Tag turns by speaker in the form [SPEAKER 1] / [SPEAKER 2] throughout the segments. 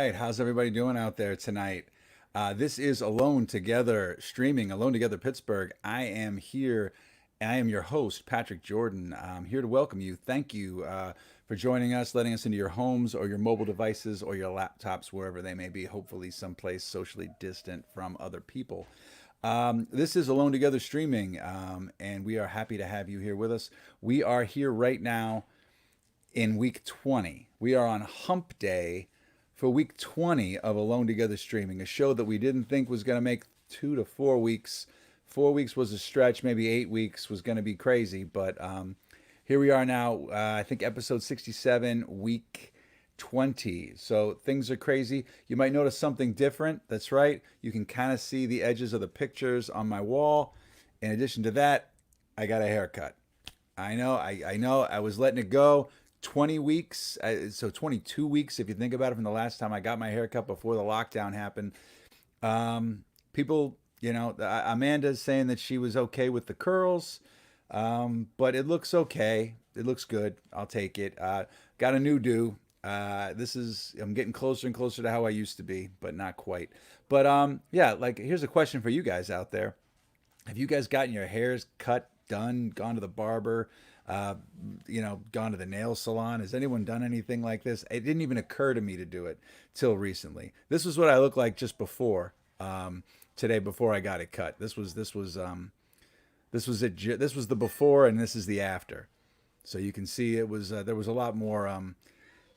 [SPEAKER 1] right. How's everybody doing out there tonight? This is Alone Together streaming, Alone Together Pittsburgh. I am here. I am your host, Patrick Jordan. I'm here to welcome you. Thank you for joining us, letting us into your homes or your mobile devices or your laptops, wherever they may be, hopefully someplace socially distant from other people. This is Alone Together streaming, and we are happy to have you here with us. We are here right now in week 20. We are on hump day for week 20 of Alone Together streaming, a show that we didn't think was going to make 2 to 4 weeks. 4 weeks was a stretch, maybe 8 weeks was going to be crazy, but here we are now, I think episode 67, week 20. So things are crazy. You might notice something different. That's right. You can kind of see the edges of the pictures on my wall. In addition to that, I got a haircut. I know, I was letting it go. 20 weeks, so 22 weeks if you think about it from the last time I got my haircut before the lockdown happened. People, Amanda's saying that she was okay with the curls, but it looks okay. It looks good. I'll take it. Got a new do. I'm getting closer and closer to how I used to be, but not quite. But yeah, like here's a question for you guys out there. Have you guys gotten your hairs cut, done, gone to the barber? Gone to the nail salon? Has anyone done anything like this? It didn't even occur to me to do it till recently. This was what I looked like just before today, before I got it cut. This was it. This was the before, and this is the after. So you can see it was there was a lot more.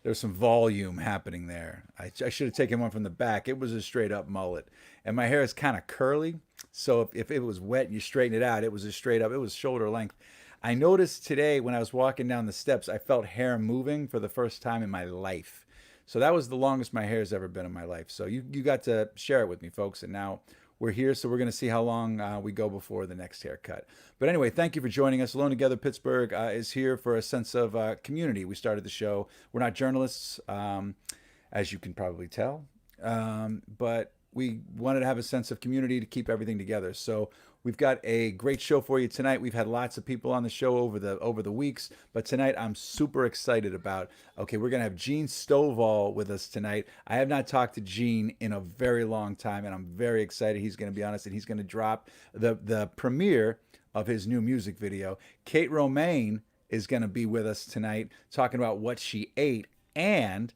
[SPEAKER 1] There was some volume happening there. I should have taken one from the back. It was a straight up mullet, and my hair is kind of curly. So if it was wet and you straighten it out, it was a straight up. It was shoulder length. I noticed today when I was walking down the steps, I felt hair moving for the first time in my life. So that was the longest my hair's ever been in my life. So you got to share it with me, folks. And now we're here, so we're going to see how long we go before the next haircut. But anyway, thank you for joining us. Alone Together Pittsburgh is here for a sense of community. We started the show. We're not journalists, as you can probably tell, but we wanted to have a sense of community to keep everything together. So we've got a great show for you tonight. We've had lots of people on the show over the weeks, but tonight I'm super excited about. Okay, we're gonna have Gene Stovall with us tonight. I have not talked to Gene in a very long time, and I'm very excited. He's gonna be honest, and he's gonna drop the premiere of his new music video. Kate Romane is gonna be with us tonight, talking about what she ate, and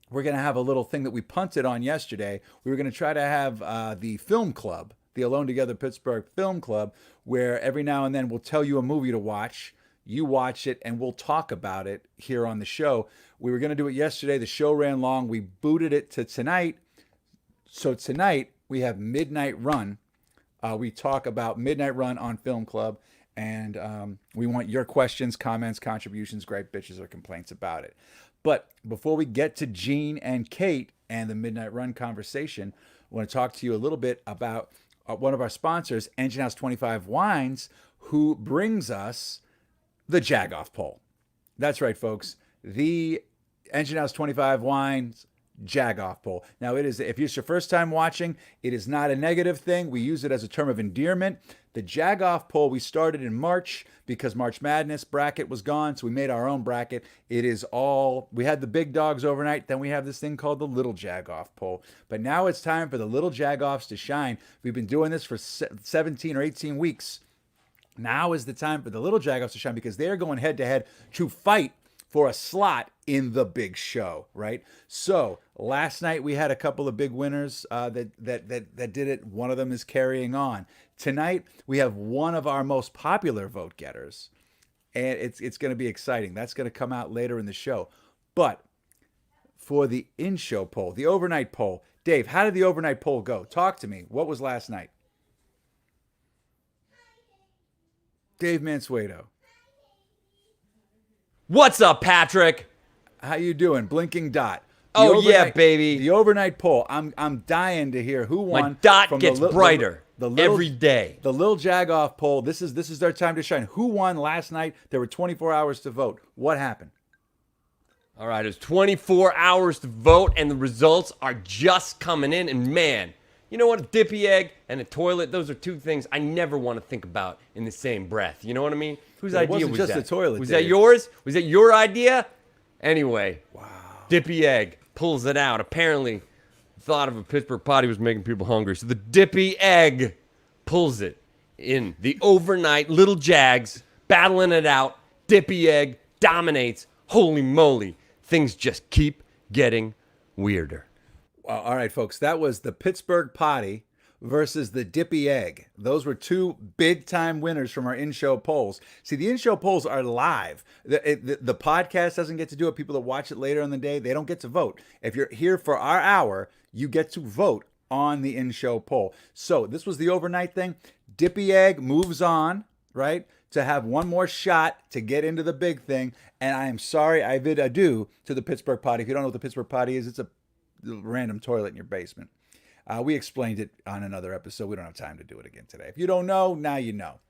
[SPEAKER 1] we're going to have a little thing that we punted on yesterday. We were going to try to have the film club, the Alone Together Pittsburgh Film Club, where every now and then we'll tell you a movie to watch. You watch it, and we'll talk about it here on the show. We were going to do it yesterday. The show ran long. We booted it to tonight. So tonight we have Midnight Run. We talk about Midnight Run on Film Club, and we want your questions, comments, contributions, gripe, bitches, or complaints about it. But before we get to Gene and Kate and the Midnight Run conversation, I want to talk to you a little bit about one of our sponsors, Engine House 25 Wines, who brings us the Jagoff poll. That's right, folks. The Engine House 25 Wines Jagoff poll. Now, it is, if it's your first time watching, it is not a negative thing. We use it as a term of endearment. The Jagoff poll we started in March because March Madness bracket was gone, so we made our own bracket. It is all, we had the big dogs overnight, then we have this thing called the Little Jagoff poll. But now it's time for the Little Jagoffs to shine. We've been doing this for 17 or 18 weeks. Now is the time for the Little Jagoffs to shine because they're going head to head to fight for a slot in the big show, right? So last night we had a couple of big winners that did it. One of them is carrying on. Tonight we have one of our most popular vote getters, and it's going to be exciting. That's going to come out later in the show. But for the in-show poll, the overnight poll, Dave, how did the overnight poll go? Talk to me. What was last night? Dave Mansueto.
[SPEAKER 2] What's up, Patrick?
[SPEAKER 1] How you doing? Blinking dot.
[SPEAKER 2] Oh yeah, baby.
[SPEAKER 1] The overnight poll. I'm dying to hear who won.
[SPEAKER 2] My dot gets brighter every day.
[SPEAKER 1] The Lil Jagoff poll. This is their time to shine. Who won last night? There were 24 hours to vote. What happened?
[SPEAKER 2] All right, it was 24 hours to vote, and the results are just coming in. And man, you know what? A dippy egg and a toilet, those are two things I never want to think about in the same breath. You know what I mean? Whose idea was that?
[SPEAKER 1] It wasn't just a toilet.
[SPEAKER 2] Was that yours? Was that your idea? Anyway.
[SPEAKER 1] Wow.
[SPEAKER 2] Dippy Egg pulls it out. Apparently, the thought of a Pittsburgh potty was making people hungry. So the Dippy Egg pulls it in. The overnight Little Jags battling it out. Dippy Egg dominates. Holy moly. Things just keep getting weirder.
[SPEAKER 1] Well, all right, folks. That was the Pittsburgh Potty versus the Dippy Egg. Those were two big-time winners from our in-show polls. See, the in-show polls are live. The podcast doesn't get to do it. People that watch it later in the day, they don't get to vote. If you're here for our hour, you get to vote on the in-show poll. So this was the overnight thing. Dippy Egg moves on, right, to have one more shot to get into the big thing. And I am sorry, I bid adieu to the Pittsburgh Potty. If you don't know what the Pittsburgh Potty is, it's a random toilet in your basement. We explained it on another episode. We don't have time to do it again today. If you don't know, now you know.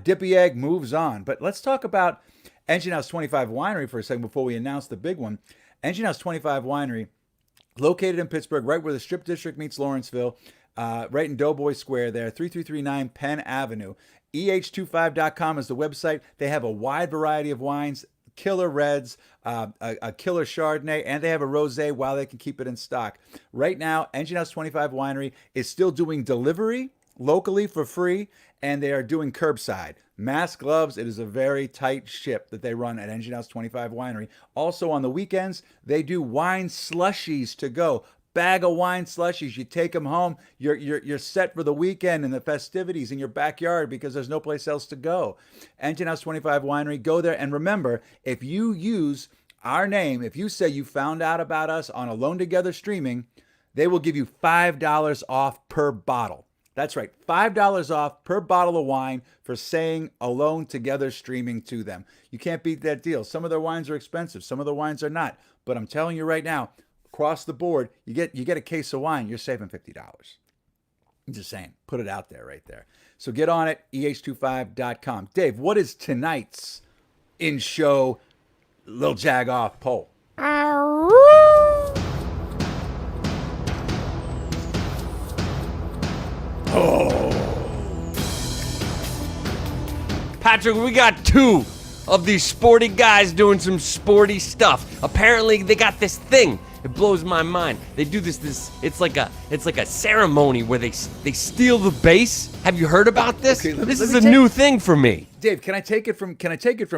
[SPEAKER 1] Dippy Egg moves on. But let's talk about Engine House 25 Winery for a second before we announce the big one. Engine House 25 Winery, located in Pittsburgh, right where the Strip District meets Lawrenceville, right in Doughboy Square there, 3339 Penn Avenue. EH25.com is the website. They have a wide variety of wines, killer reds, a killer Chardonnay, and they have a rosé while they can keep it in stock. Right now, Engine House 25 Winery is still doing delivery locally for free, and they are doing curbside. Mask, gloves, it is a very tight ship that they run at Engine House 25 Winery. Also on the weekends, they do wine slushies to go. Bag of wine slushies. You take them home. You're set for the weekend and the festivities in your backyard because there's no place else to go. Engine House 25 Winery. Go there. And remember, if you use our name, if you say you found out about us on Alone Together Streaming, they will give you $5 off per bottle. That's right, $5 off per bottle of wine for saying Alone Together Streaming to them. You can't beat that deal. Some of their wines are expensive. Some of their wines are not. But I'm telling you right now, across the board, you get a case of wine, you're saving $50. I'm just saying, put it out there right there. So get on it, eh25.com. Dave, what is tonight's in-show Lil Jag Off poll?
[SPEAKER 2] Patrick, we got two of these sporty guys doing some sporty stuff. Apparently, they got this thing. It blows my mind. They do this. It's like a ceremony where they steal the base. Have you heard about this?
[SPEAKER 1] Okay,
[SPEAKER 2] this is a new thing for me.
[SPEAKER 1] Dave, can I take it from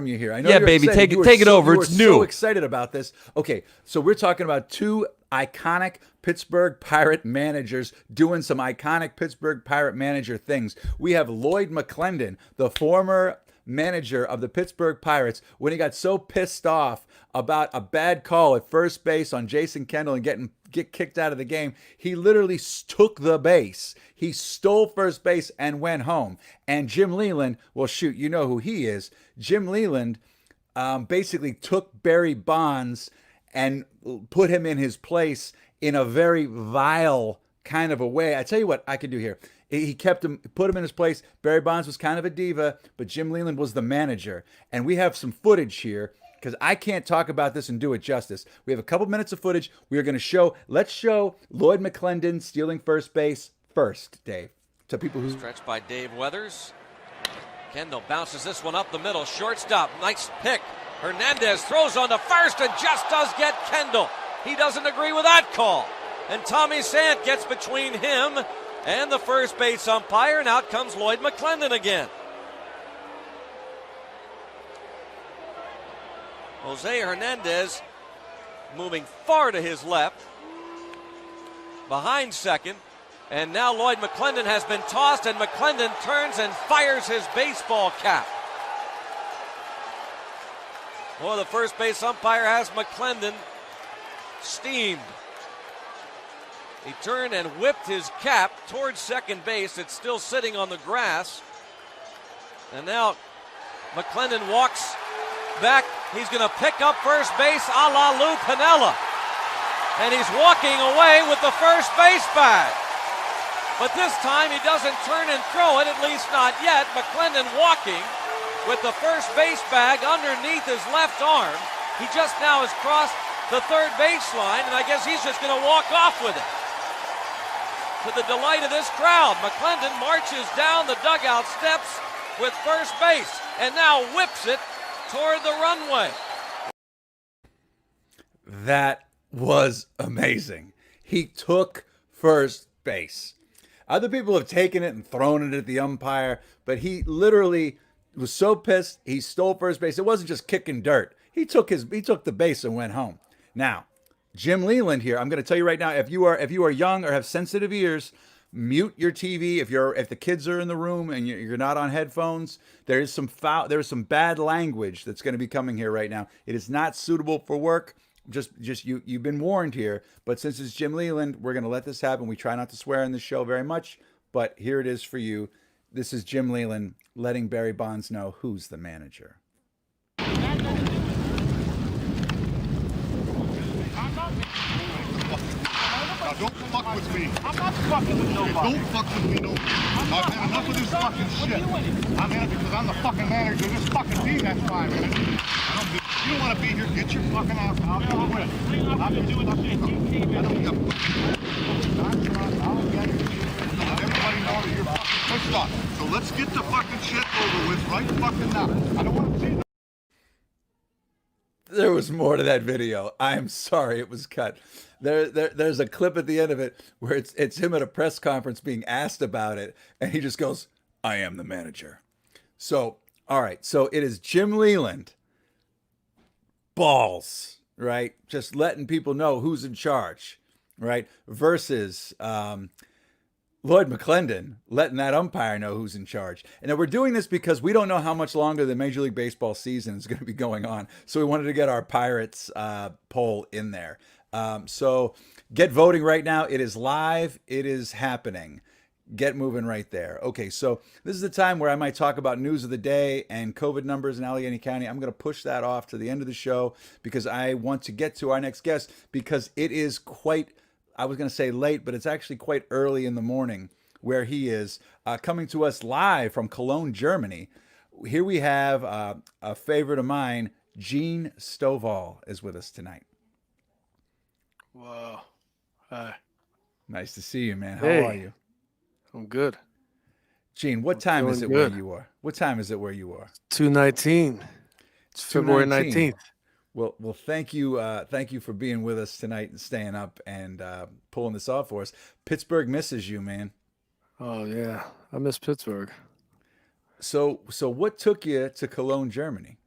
[SPEAKER 1] you here? I know
[SPEAKER 2] Yeah,
[SPEAKER 1] you're
[SPEAKER 2] baby,
[SPEAKER 1] excited.
[SPEAKER 2] take it over. It's new.
[SPEAKER 1] So excited about this. Okay, so we're talking about two iconic Pittsburgh Pirate managers doing some iconic Pittsburgh Pirate manager things. We have Lloyd McClendon, the former manager of the Pittsburgh Pirates, when he got so pissed off about a bad call at first base on Jason Kendall and get kicked out of the game, he literally took the base. He stole first base and went home. And Jim Leland, well, shoot, you know who he is. Jim Leland basically took Barry Bonds and put him in his place in a very vile kind of a way. I tell you what I could do here. He kept him, put him in his place. Barry Bonds was kind of a diva, but Jim Leland was the manager. And we have some footage here because I can't talk about this and do it justice. We have a couple minutes of footage. We are going to let's show Lloyd McClendon stealing first base first, Dave. To people who...
[SPEAKER 3] Stretched by Dave Weathers. Kendall bounces this one up the middle. Shortstop, nice pick. Hernandez throws on to first and just does get Kendall. He doesn't agree with that call. And Tommy Sant gets between him and the first base umpire, and out comes Lloyd McClendon again. Jose Hernandez moving far to his left, behind second, and now Lloyd McClendon has been tossed, and McClendon turns and fires his baseball cap. Well, the first base umpire has McClendon steamed. He turned and whipped his cap towards second base. It's still sitting on the grass. And now McClendon walks back. He's going to pick up first base a la Lou Piniella. And he's walking away with the first base bag. But this time he doesn't turn and throw it, at least not yet. McClendon walking with the first base bag underneath his left arm. He just now has crossed the third baseline, and I guess he's just going to walk off with it. To the delight of this crowd, McClendon marches down the dugout steps with first base and now whips it toward the runway.
[SPEAKER 1] That was amazing. He took first base. Other people have taken it and thrown it at the umpire, but he literally was so pissed he stole first base. It wasn't just kicking dirt. He took the base and went home. Now, Jim Leland here. I'm going to tell you right now, if you are young or have sensitive ears, mute your TV. If the kids are in the room and you're not on headphones, there is some bad language that's going to be coming here right now. It is not suitable for work. Just you've been warned here. But since it's Jim Leland, we're going to let this happen. We try not to swear in the show very much, but here it is for you. This is Jim Leland letting Barry Bonds know who's the manager.
[SPEAKER 4] Now don't fuck with me. I'm not fucking with nobody. Don't fuck with me, no. I've had enough of this fucking shit. I'm in it because I'm the fucking manager of this fucking team. That's fine, man. You don't want to be here. Get your fucking ass out. I'll quit. I've been doing this. I don't give a fuck. I'll get it. Let everybody know that you're fucking pissed off. So let's get the fucking shit over with right fucking now. I don't want to see that.
[SPEAKER 1] There was more to that video. I am sorry it was cut. There's a clip at the end of it where it's him at a press conference being asked about it, and he just goes, "I am the manager." So, all right. So it is Jim Leland. Balls, right? Just letting people know who's in charge, right? Versus Lloyd McClendon letting that umpire know who's in charge. And then we're doing this because we don't know how much longer the Major League Baseball season is going to be going on. So we wanted to get our Pirates poll in there. So get voting right now. It is live. It is happening. Get moving right there. Okay, so this is the time where I might talk about news of the day and COVID numbers in Allegheny County. I'm going to push that off to the end of the show because I want to get to our next guest because it is quite, I was going to say late, but it's actually quite early in the morning where he is coming to us live from Cologne, Germany. Here we have a favorite of mine, Gene Stovall is with us tonight.
[SPEAKER 5] Wow. Hi.
[SPEAKER 1] Nice to see you, man. How
[SPEAKER 5] Hey.
[SPEAKER 1] are you?
[SPEAKER 5] I'm good.
[SPEAKER 1] Gene, what time is it
[SPEAKER 5] feeling
[SPEAKER 1] where
[SPEAKER 5] good.
[SPEAKER 1] you are? What time is it where you are?
[SPEAKER 5] 2:19. It's February
[SPEAKER 1] 2:19.
[SPEAKER 5] 19th.
[SPEAKER 1] Well, thank you for being with us tonight and staying up and pulling this off for us. Pittsburgh misses you, man.
[SPEAKER 5] Oh yeah, I miss Pittsburgh.
[SPEAKER 1] So what took you to Cologne, Germany?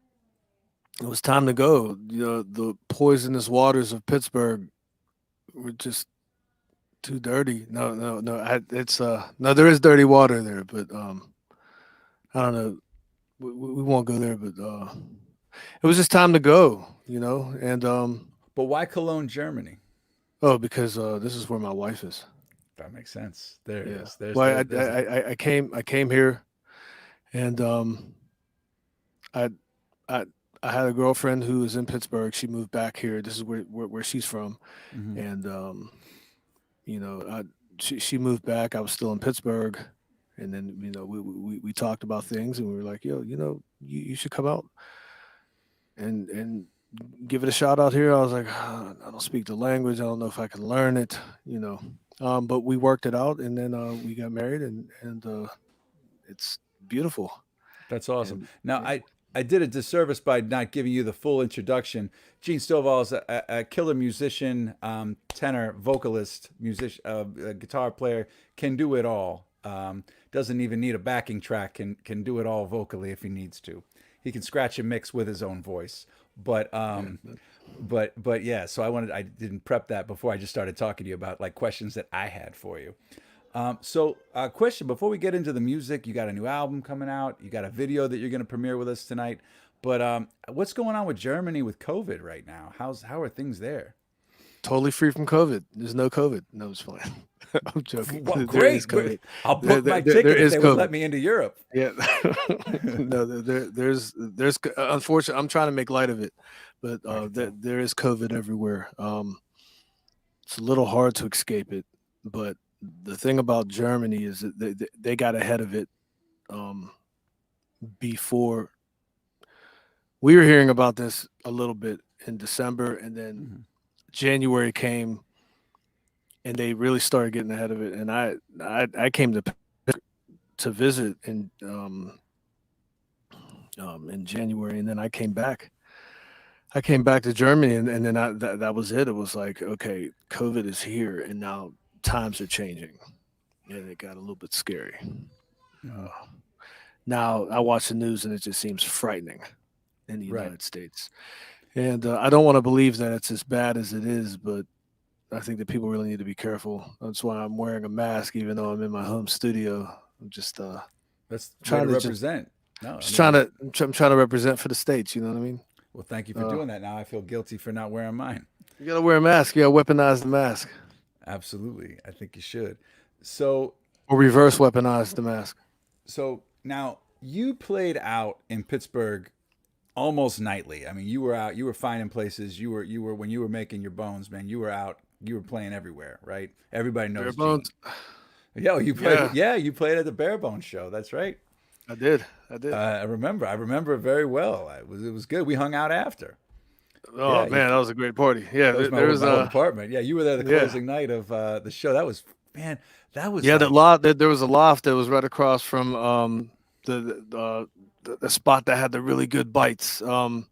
[SPEAKER 5] It was time to go. The poisonous waters of Pittsburgh were just too dirty. No. No. There is dirty water there, but I don't know. We won't go there, but it was just time to go. And
[SPEAKER 1] But why Cologne, Germany?
[SPEAKER 5] because this is where my wife is.
[SPEAKER 1] That makes sense. There it
[SPEAKER 5] Yeah.
[SPEAKER 1] is. There's,
[SPEAKER 5] Well,
[SPEAKER 1] there's
[SPEAKER 5] I came here, and I had a girlfriend who was in Pittsburgh. She moved back here. This is where she's from,
[SPEAKER 1] Mhm.
[SPEAKER 5] and she moved back. I was still in Pittsburgh, and then we talked about things, and we were like, yo, you should come out and give it a shot out here. I was like, I don't speak the language. I don't know if I can learn it, but we worked it out, and then we got married, and it's beautiful.
[SPEAKER 1] That's awesome.
[SPEAKER 5] And
[SPEAKER 1] Now,
[SPEAKER 5] yeah.
[SPEAKER 1] I did a disservice by not giving you the full introduction. Gene Stovall is a killer musician, tenor, vocalist, musician, a guitar player, can do it all. Doesn't even need a backing track, can do it all vocally if he needs to. He can scratch and mix with his own voice. But yeah, so I didn't prep that before I just started talking to you about like questions that I had for you. So question before we get into the music, you got a new album coming out, you got a video that you're going to premiere with us tonight. But what's going on with Germany with COVID right now? How are things there?
[SPEAKER 5] Totally free from COVID. There's no COVID. No, it's fine. I'm joking.
[SPEAKER 1] Well,
[SPEAKER 5] There
[SPEAKER 1] great.
[SPEAKER 5] is COVID.
[SPEAKER 1] I'll book my
[SPEAKER 5] There
[SPEAKER 1] ticket if
[SPEAKER 5] is
[SPEAKER 1] they would
[SPEAKER 5] COVID.
[SPEAKER 1] let me into Europe.
[SPEAKER 5] Yeah. No, there's unfortunately, I'm trying to make light of it, but there is COVID everywhere. It's a little hard to escape it, but the thing about Germany is that they got ahead of it before. We were hearing about this a little bit in December, and then January came, and they really started getting ahead of it. And I came to visit in January, and then I came back I came back to Germany, and then that was it. It was like, okay, COVID is here, and now times are changing, and it got a little bit scary.
[SPEAKER 1] Mhm.
[SPEAKER 5] Now I watch the news, and it just seems frightening in the
[SPEAKER 1] Right.
[SPEAKER 5] United States. And I don't want to believe that it's as bad as it is, but I think that people really need to be careful. That's why I'm wearing a mask, even though I'm in my home studio. I'm just
[SPEAKER 1] That's the way
[SPEAKER 5] trying
[SPEAKER 1] to
[SPEAKER 5] to just
[SPEAKER 1] represent. No, I
[SPEAKER 5] just
[SPEAKER 1] mean,
[SPEAKER 5] trying to I'm trying to represent for the states. You know what I mean?
[SPEAKER 1] well, thank you for
[SPEAKER 5] Uh,
[SPEAKER 1] doing that. Now I feel guilty for not wearing mine.
[SPEAKER 5] you gotta wear a mask. You gotta weaponize the mask,
[SPEAKER 1] Absolutely. I think you should. So,
[SPEAKER 5] or reverse weaponize the mask.
[SPEAKER 1] so now you played out in Pittsburgh almost nightly. I mean, you were out, you were finding places. You were when you were making your bones, man. You were out. You were playing everywhere, right? Everybody
[SPEAKER 5] Bare
[SPEAKER 1] knows Gene.
[SPEAKER 5] bones.
[SPEAKER 1] Yo, you played.
[SPEAKER 5] Yeah,
[SPEAKER 1] Yeah, you played at the Bare Bones show. That's right.
[SPEAKER 5] I did. I did.
[SPEAKER 1] I remember. I remember it very well. It was good. We hung out after.
[SPEAKER 5] Oh
[SPEAKER 1] Yeah,
[SPEAKER 5] man, that was a great party. Yeah,
[SPEAKER 1] that was
[SPEAKER 5] there was
[SPEAKER 1] my whole department. Yeah, you were there the
[SPEAKER 5] yeah.
[SPEAKER 1] closing night of the show. That was man. That was
[SPEAKER 5] Yeah,
[SPEAKER 1] like
[SPEAKER 5] there was a loft that was right across from the spot that had the really good bites.
[SPEAKER 1] the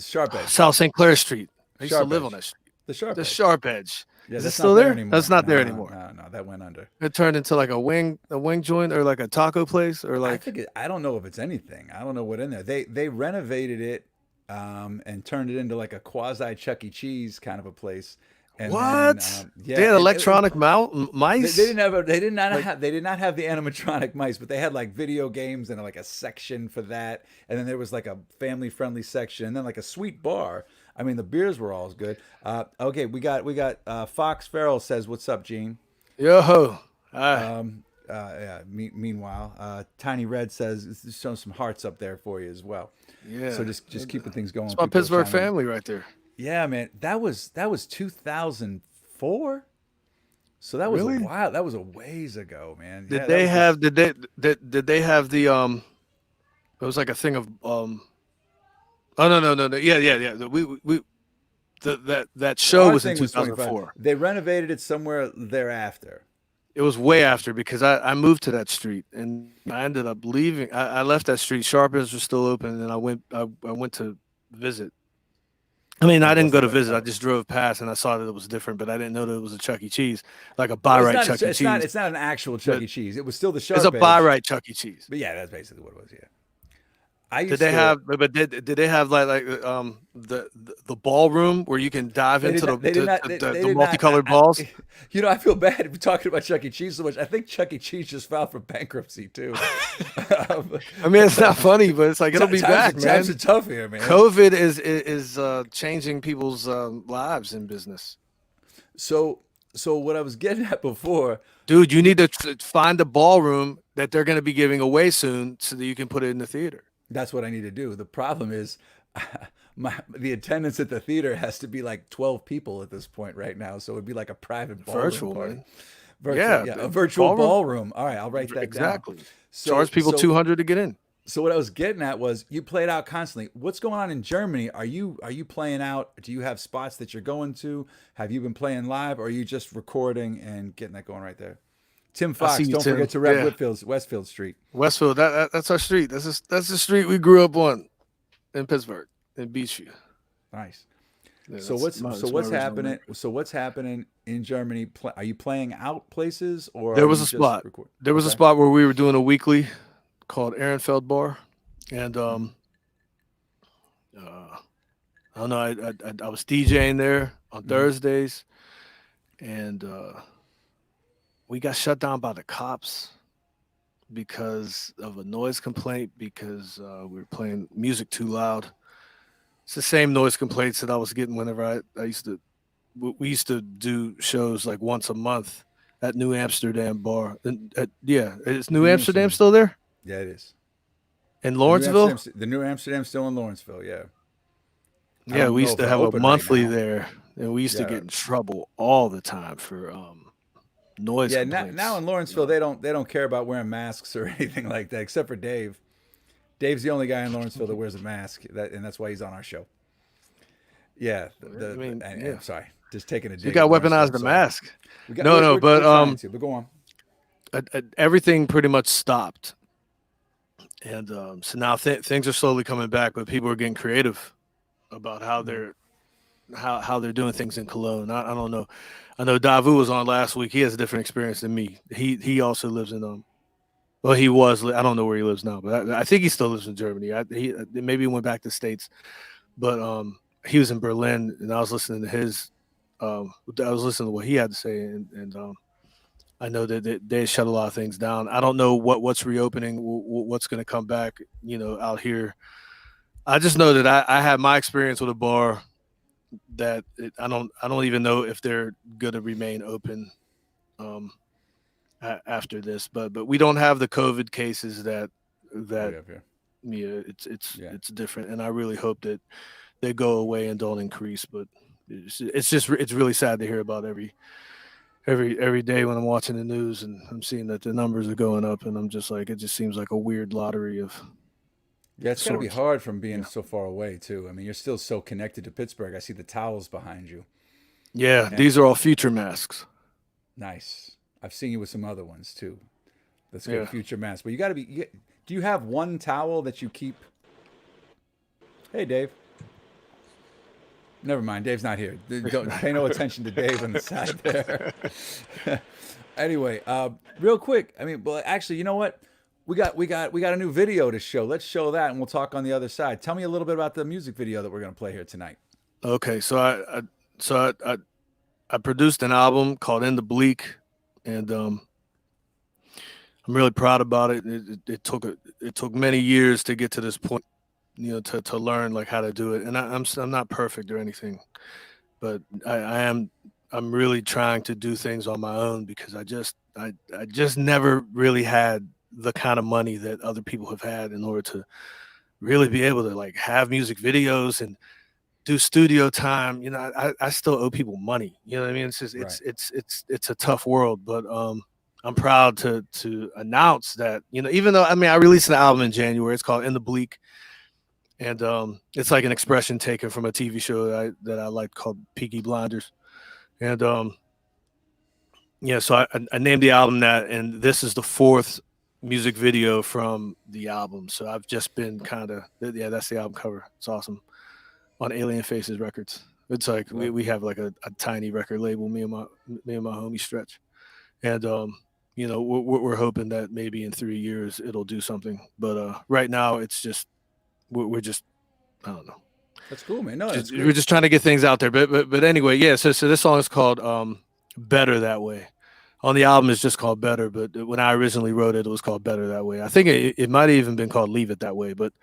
[SPEAKER 1] Sharp Edge.
[SPEAKER 5] South St. Clair Street. I used to
[SPEAKER 1] Sharp
[SPEAKER 5] live
[SPEAKER 1] Edge.
[SPEAKER 5] on that street.
[SPEAKER 1] The Sharp
[SPEAKER 5] The
[SPEAKER 1] Edge.
[SPEAKER 5] Sharp Edge.
[SPEAKER 1] Yeah,
[SPEAKER 5] Is it
[SPEAKER 1] that's
[SPEAKER 5] still
[SPEAKER 1] not there
[SPEAKER 5] there?
[SPEAKER 1] anymore.
[SPEAKER 5] That's not there
[SPEAKER 1] No,
[SPEAKER 5] anymore.
[SPEAKER 1] no, that went under.
[SPEAKER 5] It turned into like a wing joint or like a taco place or
[SPEAKER 1] I
[SPEAKER 5] like
[SPEAKER 1] think I don't know if it's anything. I don't know what in there. They renovated it and turned it into like a quasi Chuck E. Cheese kind of a place. And
[SPEAKER 5] what?
[SPEAKER 1] then, yeah,
[SPEAKER 5] They had
[SPEAKER 1] and
[SPEAKER 5] electronic
[SPEAKER 1] they
[SPEAKER 5] mice.
[SPEAKER 1] didn't have they did not
[SPEAKER 5] Like-
[SPEAKER 1] have they did not have the animatronic mice, but they had like video games and like a section for that, and then there was like a family friendly section, and then like a sweet bar. I mean, the beers were all good. Okay, we got Fox Farrell says, "What's up, Gene?"
[SPEAKER 5] Yo ho.
[SPEAKER 1] Yeah. Meanwhile, Tiny Red says, "Showing some hearts up there for you as well."
[SPEAKER 5] Yeah.
[SPEAKER 1] So just keeping things going.
[SPEAKER 5] It's my
[SPEAKER 1] People are
[SPEAKER 5] Pittsburgh
[SPEAKER 1] chiming in.
[SPEAKER 5] family right there.
[SPEAKER 1] Yeah, man, that was 2004. So that was
[SPEAKER 5] Really?
[SPEAKER 1] a while. That was a ways ago, man.
[SPEAKER 5] Did
[SPEAKER 1] Yeah,
[SPEAKER 5] they
[SPEAKER 1] that
[SPEAKER 5] have did they have the it was like a thing of oh no. Yeah. That show
[SPEAKER 1] our
[SPEAKER 5] was in
[SPEAKER 1] thing was 25.
[SPEAKER 5] 2004.
[SPEAKER 1] They renovated it somewhere thereafter.
[SPEAKER 5] It was way after because I moved to that street and I ended up leaving. I left that street. Sharpers was still open, and I went to visit. I mean, I didn't go to visit. I just drove past and I saw that it was different, but I didn't know that it was a Chuck E. Cheese, like a buy
[SPEAKER 1] Well,
[SPEAKER 5] right Chuck E.
[SPEAKER 1] it's
[SPEAKER 5] Cheese.
[SPEAKER 1] not. It's not an actual Chuck
[SPEAKER 5] But
[SPEAKER 1] E. Cheese. It was still the Sharp
[SPEAKER 5] It's a
[SPEAKER 1] Edge.
[SPEAKER 5] buy right Chuck E. Cheese.
[SPEAKER 1] But yeah, that's basically what it was. Yeah. I used
[SPEAKER 5] Did they
[SPEAKER 1] to,
[SPEAKER 5] have? But did they have the ballroom where you can dive into the multicolored balls?
[SPEAKER 1] You know, I feel bad talking about Chuck E. Cheese so much. I think Chuck E. Cheese just filed for bankruptcy too.
[SPEAKER 5] I mean, it's not funny, but it's like it'll be back, man.
[SPEAKER 1] Times are tough here, man.
[SPEAKER 5] COVID is changing people's lives in business.
[SPEAKER 1] So what I was getting at before,
[SPEAKER 5] Dude, you need to find a ballroom that they're going to be giving away soon, so that you can put it in the theater.
[SPEAKER 1] that's what I need to do. The problem is, the attendance at the theater has to be like 12 people at this point right now. So it'd be like a private ballroom
[SPEAKER 5] Virtual,
[SPEAKER 1] party.
[SPEAKER 5] man.
[SPEAKER 1] Virtual, a virtual ballroom. All right, I'll write that
[SPEAKER 5] Exactly.
[SPEAKER 1] down.
[SPEAKER 5] Charge people $200 to get in.
[SPEAKER 1] So what I was getting at was you played out constantly. What's going on in Germany? Are you playing out? Do you have spots that you're going to? Have you been playing live, or are you just recording and getting that going right there? Tim Fox,
[SPEAKER 5] see you,
[SPEAKER 1] don't
[SPEAKER 5] Tim.
[SPEAKER 1] forget to rep
[SPEAKER 5] Yeah.
[SPEAKER 1] Westfield Street.
[SPEAKER 5] Westfield, that's our street. That's the street we grew up on in Pittsburgh, in Beachview.
[SPEAKER 1] Nice.
[SPEAKER 5] Yeah,
[SPEAKER 1] So
[SPEAKER 5] that's
[SPEAKER 1] what's
[SPEAKER 5] my original
[SPEAKER 1] happening?
[SPEAKER 5] neighborhood.
[SPEAKER 1] So what's happening in Germany? Are you playing out places, or
[SPEAKER 5] There
[SPEAKER 1] are
[SPEAKER 5] was
[SPEAKER 1] you
[SPEAKER 5] a
[SPEAKER 1] just
[SPEAKER 5] spot.
[SPEAKER 1] record-
[SPEAKER 5] There was a
[SPEAKER 1] Okay.
[SPEAKER 5] spot where we were doing a weekly called Ehrenfeld Bar, and I don't know. I was DJing there on Thursdays, and we got shut down by the cops because of a noise complaint because we were playing music too loud. It's the same noise complaints that I was getting whenever I used to. We used to do shows like once a month at New Amsterdam Bar. Yeah, is New Amsterdam still there?
[SPEAKER 1] Yeah, it is.
[SPEAKER 5] In Lawrenceville?
[SPEAKER 1] The New Amsterdam's still in Lawrenceville. Yeah. I
[SPEAKER 5] Yeah,
[SPEAKER 1] don't
[SPEAKER 5] we
[SPEAKER 1] know
[SPEAKER 5] used
[SPEAKER 1] if
[SPEAKER 5] to
[SPEAKER 1] they're
[SPEAKER 5] have a
[SPEAKER 1] open right
[SPEAKER 5] monthly
[SPEAKER 1] now.
[SPEAKER 5] there, and we used to
[SPEAKER 1] Yeah.
[SPEAKER 5] get in trouble all the time for noise
[SPEAKER 1] Yeah,
[SPEAKER 5] complaints.
[SPEAKER 1] now in Lawrenceville they don't care about wearing masks or anything like that, except for Dave. Dave's the only guy in Lawrenceville that wears a mask, and that's why he's on our show. Yeah, I'm sorry, just taking a dig.
[SPEAKER 5] You got
[SPEAKER 1] at
[SPEAKER 5] weaponized
[SPEAKER 1] Lawrenceville,
[SPEAKER 5] the
[SPEAKER 1] sorry.
[SPEAKER 5] mask.
[SPEAKER 1] We're trying to, but go on.
[SPEAKER 5] Everything pretty much stopped, and so now things are slowly coming back, but people are getting creative. about how they're doing things in Cologne. I don't know. I know Davu was on last week. He has a different experience than me. He also lives in well, he was. I don't know where he lives now, but I think he still lives in Germany. He maybe went back to the States, but he was in Berlin, and I was listening to what he had to say, and I know that they shut a lot of things down. I don't know what's reopening, what's going to come back, out here. I just know that I had my experience with a bar that I don't even know if they're going to remain open after this, but we don't have the COVID cases that it's different, and I really hope that they go away and don't increase. But it's really sad to hear about every day when I'm watching the news and I'm seeing that the numbers are going up, and I'm just like, it just seems like a weird lottery of.
[SPEAKER 1] Yeah, it's got to be hard from being so far away too. I mean, you're still so connected to Pittsburgh. I see the towels behind you.
[SPEAKER 5] Yeah, these are all future masks.
[SPEAKER 1] Nice. I've seen you with some other ones too. That's good, future masks. But you got to be. Do you have one towel that you keep? Hey, Dave. Never mind. Dave's not here. Don't pay no attention to Dave on the side there. Anyway, real quick. I mean, well, actually, you know what? We got a new video to show. Let's show that, and we'll talk on the other side. Tell me a little bit about the music video that we're going to play here tonight.
[SPEAKER 5] Okay, so I produced an album called In the Bleak, and I'm really proud about it. It took many years to get to this point, to learn like how to do it. And I'm not perfect or anything, but I'm really trying to do things on my own, because I just never really had the kind of money that other people have had in order to really be able to like have music videos and do studio time. I still owe people money. You know what I mean? It's just it's a tough world, but I'm proud to announce that, even though I released an album in January. It's called In the Bleak, and it's like an expression taken from a TV show that I like called Peaky Blinders, and so I named the album that, and this is the fourth music video from the album. So I've just been that's the album cover. It's awesome, on Alien Faces Records. It's like we have like a tiny record label, me and my homie Stretch, and we're hoping that maybe in 3 years it'll do something. But right now it's just we're just, I don't know.
[SPEAKER 1] That's cool, man. No,
[SPEAKER 5] we're just trying to get things out there. But anyway, yeah. So this song is called Better That Way. On the album, it's just called Better, but when I originally wrote it, it was called Better That Way. I think it might have even been called Leave It That Way, but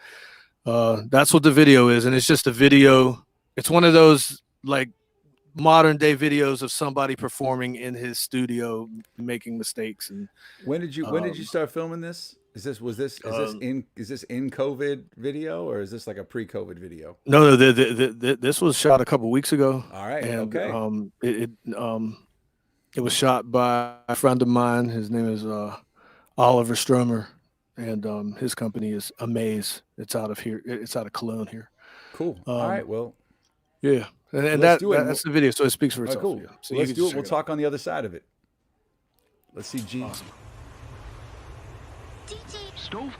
[SPEAKER 5] that's what the video is. And it's just a video. It's one of those like modern day videos of somebody performing in his studio, making mistakes. And
[SPEAKER 1] when did you start filming this? Is this in COVID video, or is this like a pre-COVID video?
[SPEAKER 5] No, this was shot a couple weeks ago.
[SPEAKER 1] All right.
[SPEAKER 5] And,
[SPEAKER 1] okay.
[SPEAKER 5] It was shot by a friend of mine. His name is Oliver Stromer, and his company is Amaze. It's out of here. It's out of Cologne here.
[SPEAKER 1] Cool. All right. Well,
[SPEAKER 5] yeah, and that's the video, so it speaks for itself.
[SPEAKER 1] Cool.
[SPEAKER 5] Yeah. So
[SPEAKER 1] let's do it. We'll talk on the other side of it. Let's see Gene.
[SPEAKER 5] Awesome.
[SPEAKER 4] Stove?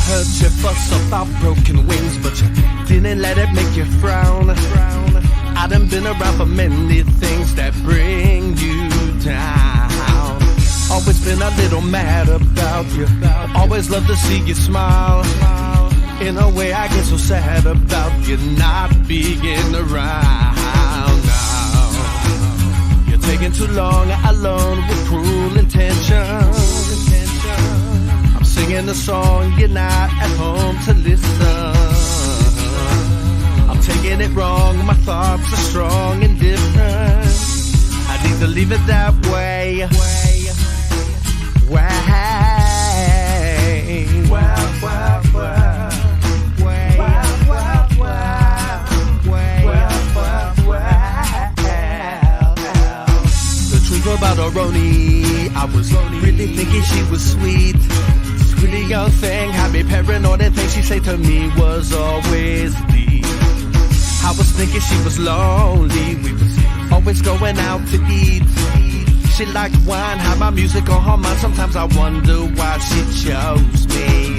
[SPEAKER 6] Heard you fuss about broken wings, but you didn't let it make you frown. I done been around for many things that bring you down. Always been a little mad about you, always love to see you smile. In a way I get so sad about you not being around now. You're taking too long alone with cruel intentions. Singing the song, you're not at home to listen. I'm taking it wrong, my thoughts are strong and different. I need to leave it that way. The truth about Oroni, I was really thinking she was sweet. pretty young thing had me paranoid and things she say to me was always the. I was thinking she was lonely. We was always going out to eat. She liked wine, had my music on her mind. Sometimes I wonder why she chose me.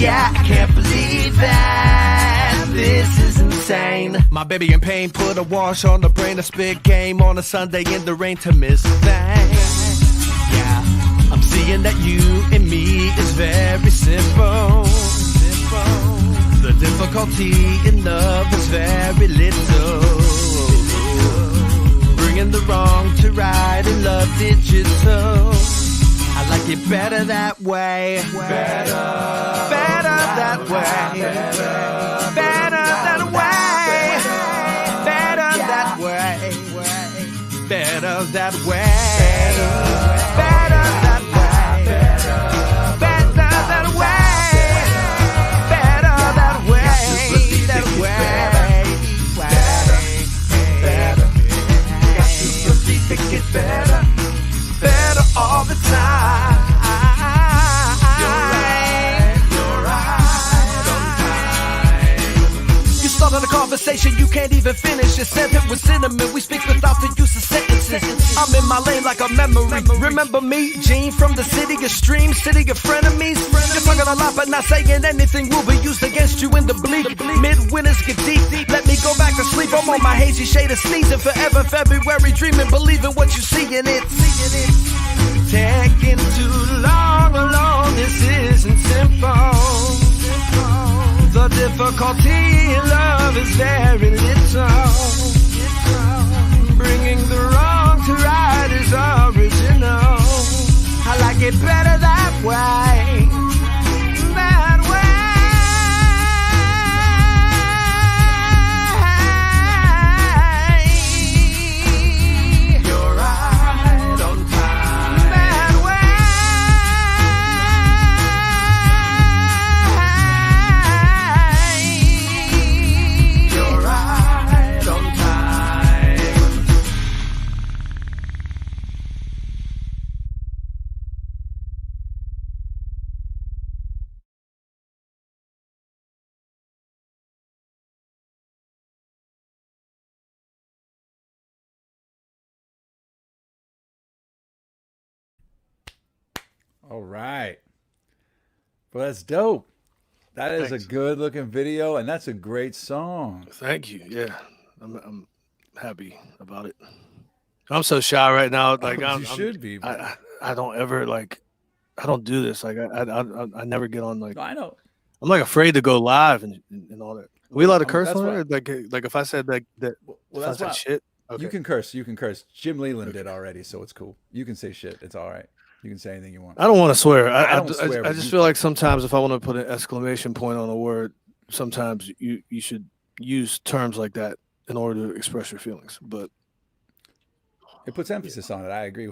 [SPEAKER 6] Yeah, I can't believe that. This is insane. My baby in pain put a wash on the brain. A spit game on a Sunday in the rain to miss things. Yeah, I'm seeing that you and me is very simple. The difficulty in love is very little. Bringing the wrong to right in love digital. I like it better that way. Better that way. Better that way. Better that way. Better that way. Better that way. Better that way. Better that way. That way. Better, better all the time. You're right on time. You started a conversation you can't even finish. You said it was cinnamon. We speak without the use of sentences. I'm in my lane like a memory. Remember me, Gene, from the city of streams, city of frenemies. You're talking a lot but not saying anything will be used against you in the bleak. Midwinters get deep. Let me go back to sleep. I'm on my hazy shade of sneezing forever. February dreaming, believing what you see in it. Taking too long alone. This isn't simple. The difficulty in love is very little. Bringing the wrong to right is original. I like it better that way. That way. You're right on time. That way. You're right on time.
[SPEAKER 1] All right. Well, that's dope. That is
[SPEAKER 5] Thanks.
[SPEAKER 1] a good looking video, and that's a great song.
[SPEAKER 5] Thank you. Yeah, I'm happy about it. I'm so shy right now. Like
[SPEAKER 1] You should be, man.
[SPEAKER 5] I don't ever like. I don't do this. Like I never get on. Like
[SPEAKER 1] I know.
[SPEAKER 5] I'm like afraid to go live and all that. We allowed to curse
[SPEAKER 1] that's
[SPEAKER 5] on
[SPEAKER 1] why-
[SPEAKER 5] it? Like if I said like that.
[SPEAKER 1] Well,
[SPEAKER 5] if
[SPEAKER 1] that's
[SPEAKER 5] I
[SPEAKER 1] why
[SPEAKER 5] said shit. Okay.
[SPEAKER 1] you can curse. You can curse. Jim Leland did already, so it's cool. You can say shit. It's all right. You can say anything you want.
[SPEAKER 5] I don't want to swear.
[SPEAKER 1] I don't swear,
[SPEAKER 5] I
[SPEAKER 1] but
[SPEAKER 5] just
[SPEAKER 1] you
[SPEAKER 5] feel like
[SPEAKER 1] can.
[SPEAKER 5] sometimes if I want to put an exclamation point on a word, sometimes you should use terms like that in order to express your feelings. But
[SPEAKER 1] It puts emphasis on it. I agree.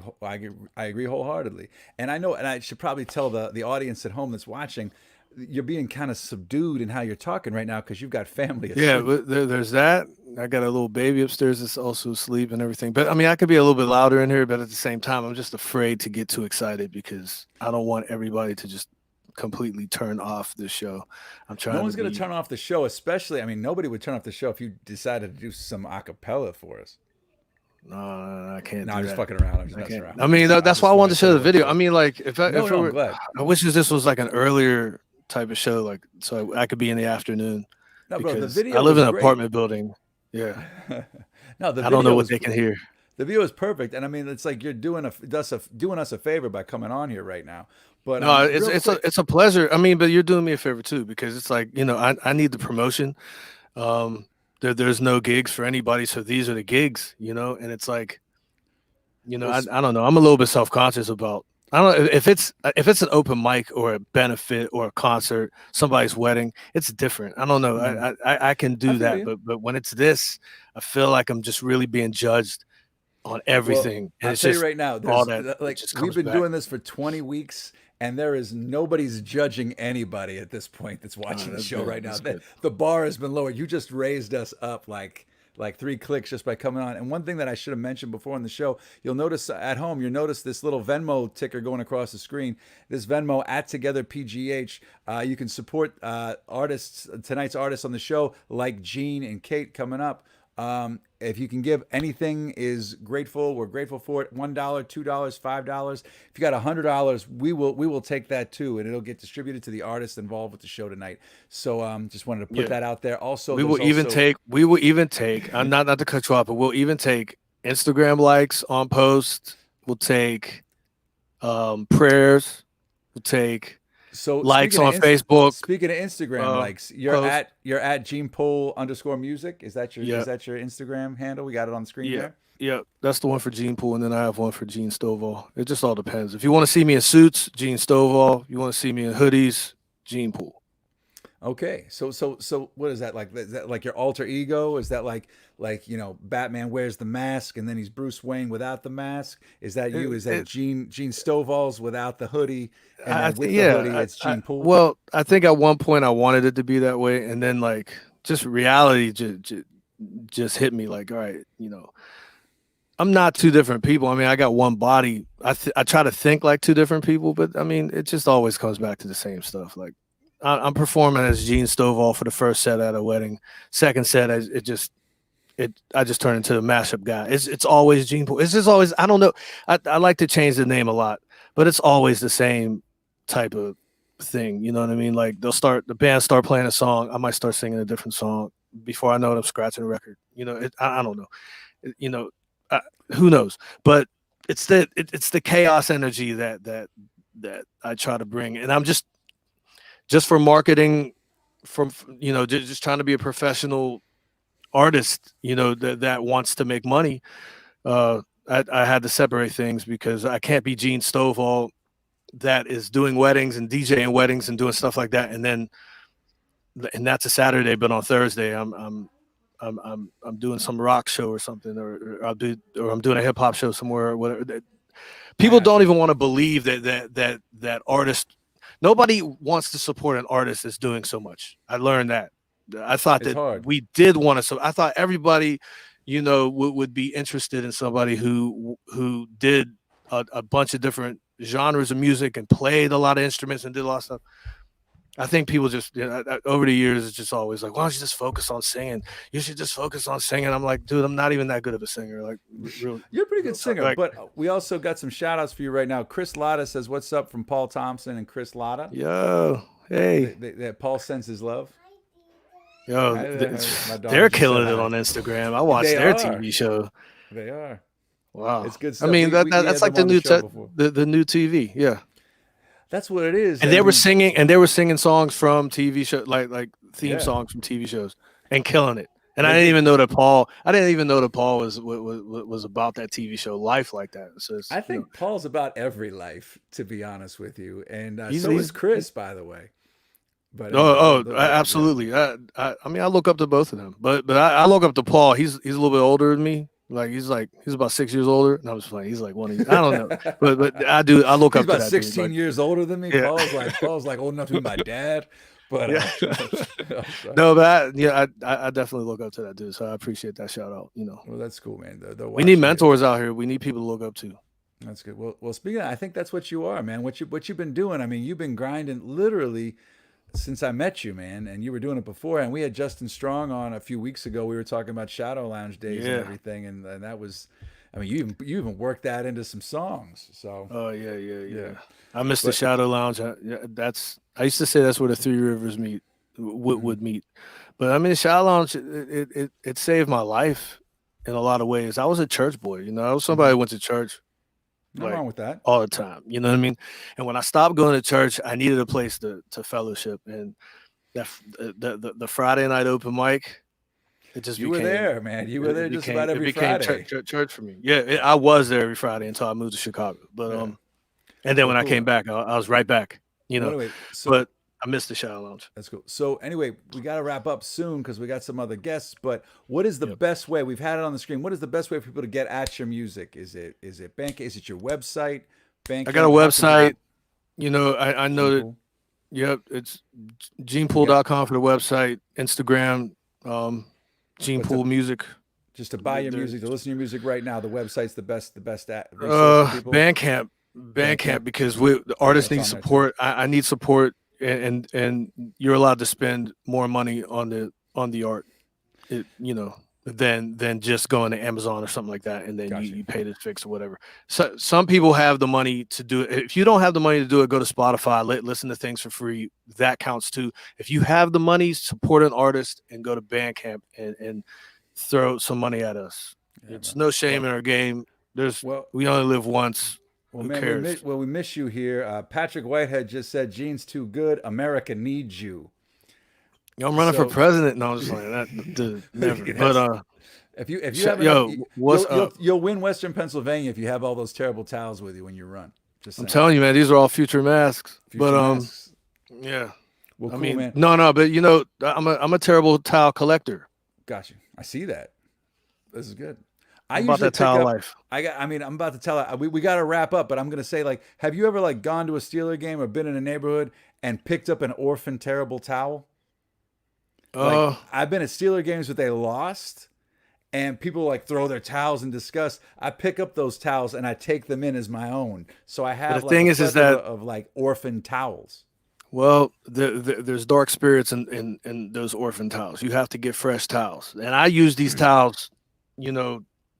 [SPEAKER 1] I agree wholeheartedly. And I know, and I should probably tell the audience at home that's watching, you're being kind of subdued in how you're talking right now because you've got family.
[SPEAKER 5] yeah,
[SPEAKER 1] asleep.
[SPEAKER 5] but there's that. I got a little baby upstairs that's also asleep and everything. But I mean, I could be a little bit louder in here, but at the same time, I'm just afraid to get too excited because I don't want everybody to just completely turn off this show. I'm trying.
[SPEAKER 1] No one's going
[SPEAKER 5] be-
[SPEAKER 1] to turn off the show, especially. I mean, nobody would turn off the show if you decided to do some acapella for us.
[SPEAKER 5] No, I can't.
[SPEAKER 1] No,
[SPEAKER 5] do
[SPEAKER 1] I'm just
[SPEAKER 5] that.
[SPEAKER 1] fucking around. I'm just
[SPEAKER 5] I
[SPEAKER 1] messing
[SPEAKER 5] can't.
[SPEAKER 1] around.
[SPEAKER 5] I mean, that's
[SPEAKER 1] just
[SPEAKER 5] why I wanted to
[SPEAKER 1] wanna
[SPEAKER 5] show the
[SPEAKER 1] say
[SPEAKER 5] video.
[SPEAKER 1] what
[SPEAKER 5] I mean, like if I,
[SPEAKER 1] No,
[SPEAKER 5] if
[SPEAKER 1] no,
[SPEAKER 5] it
[SPEAKER 1] I'm
[SPEAKER 5] were,
[SPEAKER 1] glad.
[SPEAKER 5] I wish this was like an earlier type of show, like so I could be in the afternoon.
[SPEAKER 1] No, bro, the
[SPEAKER 5] Because
[SPEAKER 1] video
[SPEAKER 5] I live
[SPEAKER 1] was
[SPEAKER 5] in an
[SPEAKER 1] great.
[SPEAKER 5] apartment building. Yeah,
[SPEAKER 1] No, the
[SPEAKER 5] I don't know
[SPEAKER 1] video
[SPEAKER 5] what
[SPEAKER 1] is-
[SPEAKER 5] they can hear.
[SPEAKER 1] The video is perfect, and I mean, it's like you're doing us a favor by coming on here right now. But
[SPEAKER 5] No,
[SPEAKER 1] real quick-
[SPEAKER 5] it's a pleasure. I mean, but you're doing me a favor too because it's like I need the promotion. There's no gigs for anybody, so these are the gigs, and it's like, I don't know. I'm a little bit self-conscious about. I don't know if it's an open mic or a benefit or a concert, somebody's wedding. It's different. I don't know.
[SPEAKER 1] Mhm.
[SPEAKER 5] I can do
[SPEAKER 1] feel
[SPEAKER 5] that,
[SPEAKER 1] you.
[SPEAKER 5] but when it's this, I feel like I'm just really being judged on everything.
[SPEAKER 1] Well,
[SPEAKER 5] and
[SPEAKER 1] I'll
[SPEAKER 5] it's
[SPEAKER 1] tell
[SPEAKER 5] just
[SPEAKER 1] you right now,
[SPEAKER 5] all
[SPEAKER 1] there's,
[SPEAKER 5] that
[SPEAKER 1] like
[SPEAKER 5] just
[SPEAKER 1] we've
[SPEAKER 5] comes
[SPEAKER 1] been
[SPEAKER 5] back.
[SPEAKER 1] doing this for 20 weeks, and there is nobody's judging anybody at this point that's watching the
[SPEAKER 5] that's
[SPEAKER 1] show
[SPEAKER 5] good.
[SPEAKER 1] right now.
[SPEAKER 5] That's
[SPEAKER 1] The,
[SPEAKER 5] good.
[SPEAKER 1] the bar has been lowered. You just raised us up like like 3 clicks just by coming on. And one thing that I should have mentioned before in the show, you'll notice at home, you'll notice this little Venmo ticker going across the screen. This Venmo at Together PGH. You can support tonight's artists on the show, like Gene and Kate coming up. If you can give, anything is grateful. We're grateful for it. $1, $2, $5. If you got $100, we will take that too, and it'll get distributed to the artists involved with the show tonight. So just wanted to put that out there. Also,
[SPEAKER 5] we will even take. I'm not to cut you off, but we'll even take Instagram likes on posts. We'll take prayers. We'll take likes on Facebook.
[SPEAKER 1] Speaking of Instagram likes, you're at Gene Pool _music. Is that your Instagram handle? We got it on the screen there.
[SPEAKER 5] Yeah, that's the one for Gene Pool, and then I have one for Gene Stovall. It just all depends. If you want to see me in suits, Gene Stovall. You want to see me in hoodies, Gene Pool.
[SPEAKER 1] Okay, so what is that like? Is that like your alter ego? Is that like Batman wears the mask and then he's Bruce Wayne without the mask? Is that you? Is that Gene Stovall's without the hoodie and then with the hoodie it's Gene Pool?
[SPEAKER 5] Well, I think at one point I wanted it to be that way, and then like just reality just hit me like, all right, I'm not two different people. I mean, I got one body. I try to think like two different people, but I mean, it just always comes back to the same stuff. Like, I'm performing as Gene Stovall for the first set at a wedding. Second set, I just turn into a mashup guy. It's always Gene Pool. It's just always, I don't know. I like to change the name a lot, but it's always the same type of thing. You know what I mean? Like the band start playing a song. I might start singing a different song before I know it. I'm scratching a record. I don't know. Who knows? But it's the chaos energy that I try to bring, and I'm just for marketing, just trying to be a professional artist, that wants to make money. I had to separate things because I can't be Gene Stovall that is doing weddings and DJing weddings and doing stuff like that, and that's a Saturday, but on Thursday I'm doing some rock show or something, or I'm doing a hip hop show somewhere or whatever. People don't even want to believe that artist. Nobody wants to support an artist that's doing so much. I learned that. I thought that we did want to. So I thought everybody, would be interested in somebody who did a bunch of different genres of music and played a lot of instruments and did a lot of stuff. I think people just over the years, it's just always like, why don't you just focus on singing? You should just focus on singing. I'm like, dude, I'm not even that good of a singer. Like, really,
[SPEAKER 1] you're a pretty good singer. But we also got some shout outs for you right now. Chris Latta says, "What's up?" from Paul Thompson and Chris Latta.
[SPEAKER 5] Yo, hey.
[SPEAKER 1] That Paul sends his love.
[SPEAKER 5] Yo, they're killing it on Instagram. I watched their TV show.
[SPEAKER 1] They are.
[SPEAKER 5] Wow,
[SPEAKER 1] it's good stuff.
[SPEAKER 5] I mean, that's like the new TV. Yeah.
[SPEAKER 1] That's what it is.
[SPEAKER 5] And they were singing songs from TV shows, like theme songs from TV shows, and killing it. And I didn't even know that Paul was about that TV show life like that. So
[SPEAKER 1] I think Paul's about every life, to be honest with you. And so is Chris, by the way. But
[SPEAKER 5] absolutely. I mean, I look up to both of them, but I look up to Paul. He's a little bit older than me. Like he's about 6 years older. No, I'm just playing. He's like one of these. I don't know, but I look up to that.
[SPEAKER 1] He's about 16 years older than me. Yeah. Paul's like old enough to be my dad. But
[SPEAKER 5] no, but I definitely look up to that dude. So I appreciate that shout out.
[SPEAKER 1] Well, that's cool, man.
[SPEAKER 5] We need mentors out here. We need people to look up to.
[SPEAKER 1] That's good. Well, speaking of, I think that's what you are, man. What you've been doing. I mean, you've been grinding literally since I met you, man, and you were doing it before. And we had Justin Strong on a few weeks ago. We were talking about Shadow Lounge days and everything, and that was, I mean, you even worked that into some songs. So.
[SPEAKER 5] Oh yeah. I miss the Shadow Lounge. I used to say that's where the Three Rivers would meet, but I mean the Shadow Lounge it saved my life in a lot of ways. I was a church boy, I was somebody who went to church.
[SPEAKER 1] Nothing wrong with that.
[SPEAKER 5] All the time. You know what I mean? And when I stopped going to church, I needed a place to fellowship. And the Friday night open mic, it just
[SPEAKER 1] you were there, man. You were there just about every Friday.
[SPEAKER 5] Church for me. Yeah, I was there every Friday until I moved to Chicago. But and then when I came back, I was right back. Anyway, but I missed the Shadow Lounge.
[SPEAKER 1] That's cool. So anyway, we got to wrap up soon because we got some other guests. But what is the best way? We've had it on the screen. What is the best way for people to get at your music? Is it Bandcamp? Is it your website? Bandcamp?
[SPEAKER 5] I got a website. I know that. Yep, it's genepool.com for the website. Instagram, Gene Pool Music.
[SPEAKER 1] Just to buy your music, to listen to your music right now. The website's the best resource for people.
[SPEAKER 5] Bandcamp, because the artists need support. I need support, and you're allowed to spend more money on the art, than just going to Amazon or something like that, and then
[SPEAKER 1] Gotcha.
[SPEAKER 5] you pay to fix or whatever. So some people have the money to do it. If you don't have the money to do it, go to Spotify, listen to things for free. That counts too. If you have the money, support an artist and go to Bandcamp and throw some money at us. Yeah, it's no shame in our game. We only live once.
[SPEAKER 1] Well,
[SPEAKER 5] Who
[SPEAKER 1] man,
[SPEAKER 5] cares?
[SPEAKER 1] we miss you here. Patrick Whitehead just said, "Gene's too good. America needs you."
[SPEAKER 5] I'm running for president. No, I'm just like that. Never. But
[SPEAKER 1] if you have you'll win Western Pennsylvania if you have all those terrible towels with you when you run.
[SPEAKER 5] I'm telling you, man, these are all future masks.
[SPEAKER 1] Masks.
[SPEAKER 5] Yeah.
[SPEAKER 1] Well, cool,
[SPEAKER 5] I mean,
[SPEAKER 1] man.
[SPEAKER 5] No, but I'm a terrible towel collector.
[SPEAKER 1] Got you. I see that. This is good.
[SPEAKER 5] I'm about that towel life.
[SPEAKER 1] I'm about to tell we got to wrap up, but I'm gonna say, like, have you ever gone to a Steeler game or been in a neighborhood and picked up an orphan terrible towel? I've been at Steeler games, but they lost, and people throw their towels in disgust. I pick up those towels and I take them in as my own. So I have
[SPEAKER 5] the thing is that
[SPEAKER 1] of orphan towels.
[SPEAKER 5] Well, there's dark spirits in those orphan towels. You have to get fresh towels, and I use these towels,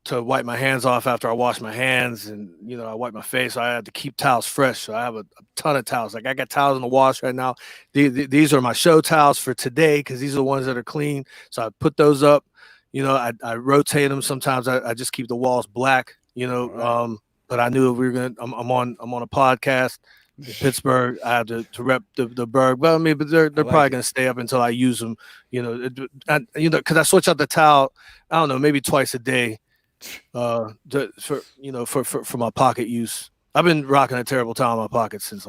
[SPEAKER 5] to wipe my hands off after I wash my hands, and I wipe my face. So I have to keep towels fresh. So I have a ton of towels. I got towels in the wash right now. These are my show towels for today because these are the ones that are clean. So I put those up. I rotate them. Sometimes I just keep the walls black.
[SPEAKER 1] Right.
[SPEAKER 5] But I knew we were gonna. I'm on a podcast in Pittsburgh. I have to rep the burg. But they're probably gonna stay up until I use them. Because I switch out the towel. I don't know, maybe twice a day. For my pocket use. I've been rocking a terrible towel in my pocket since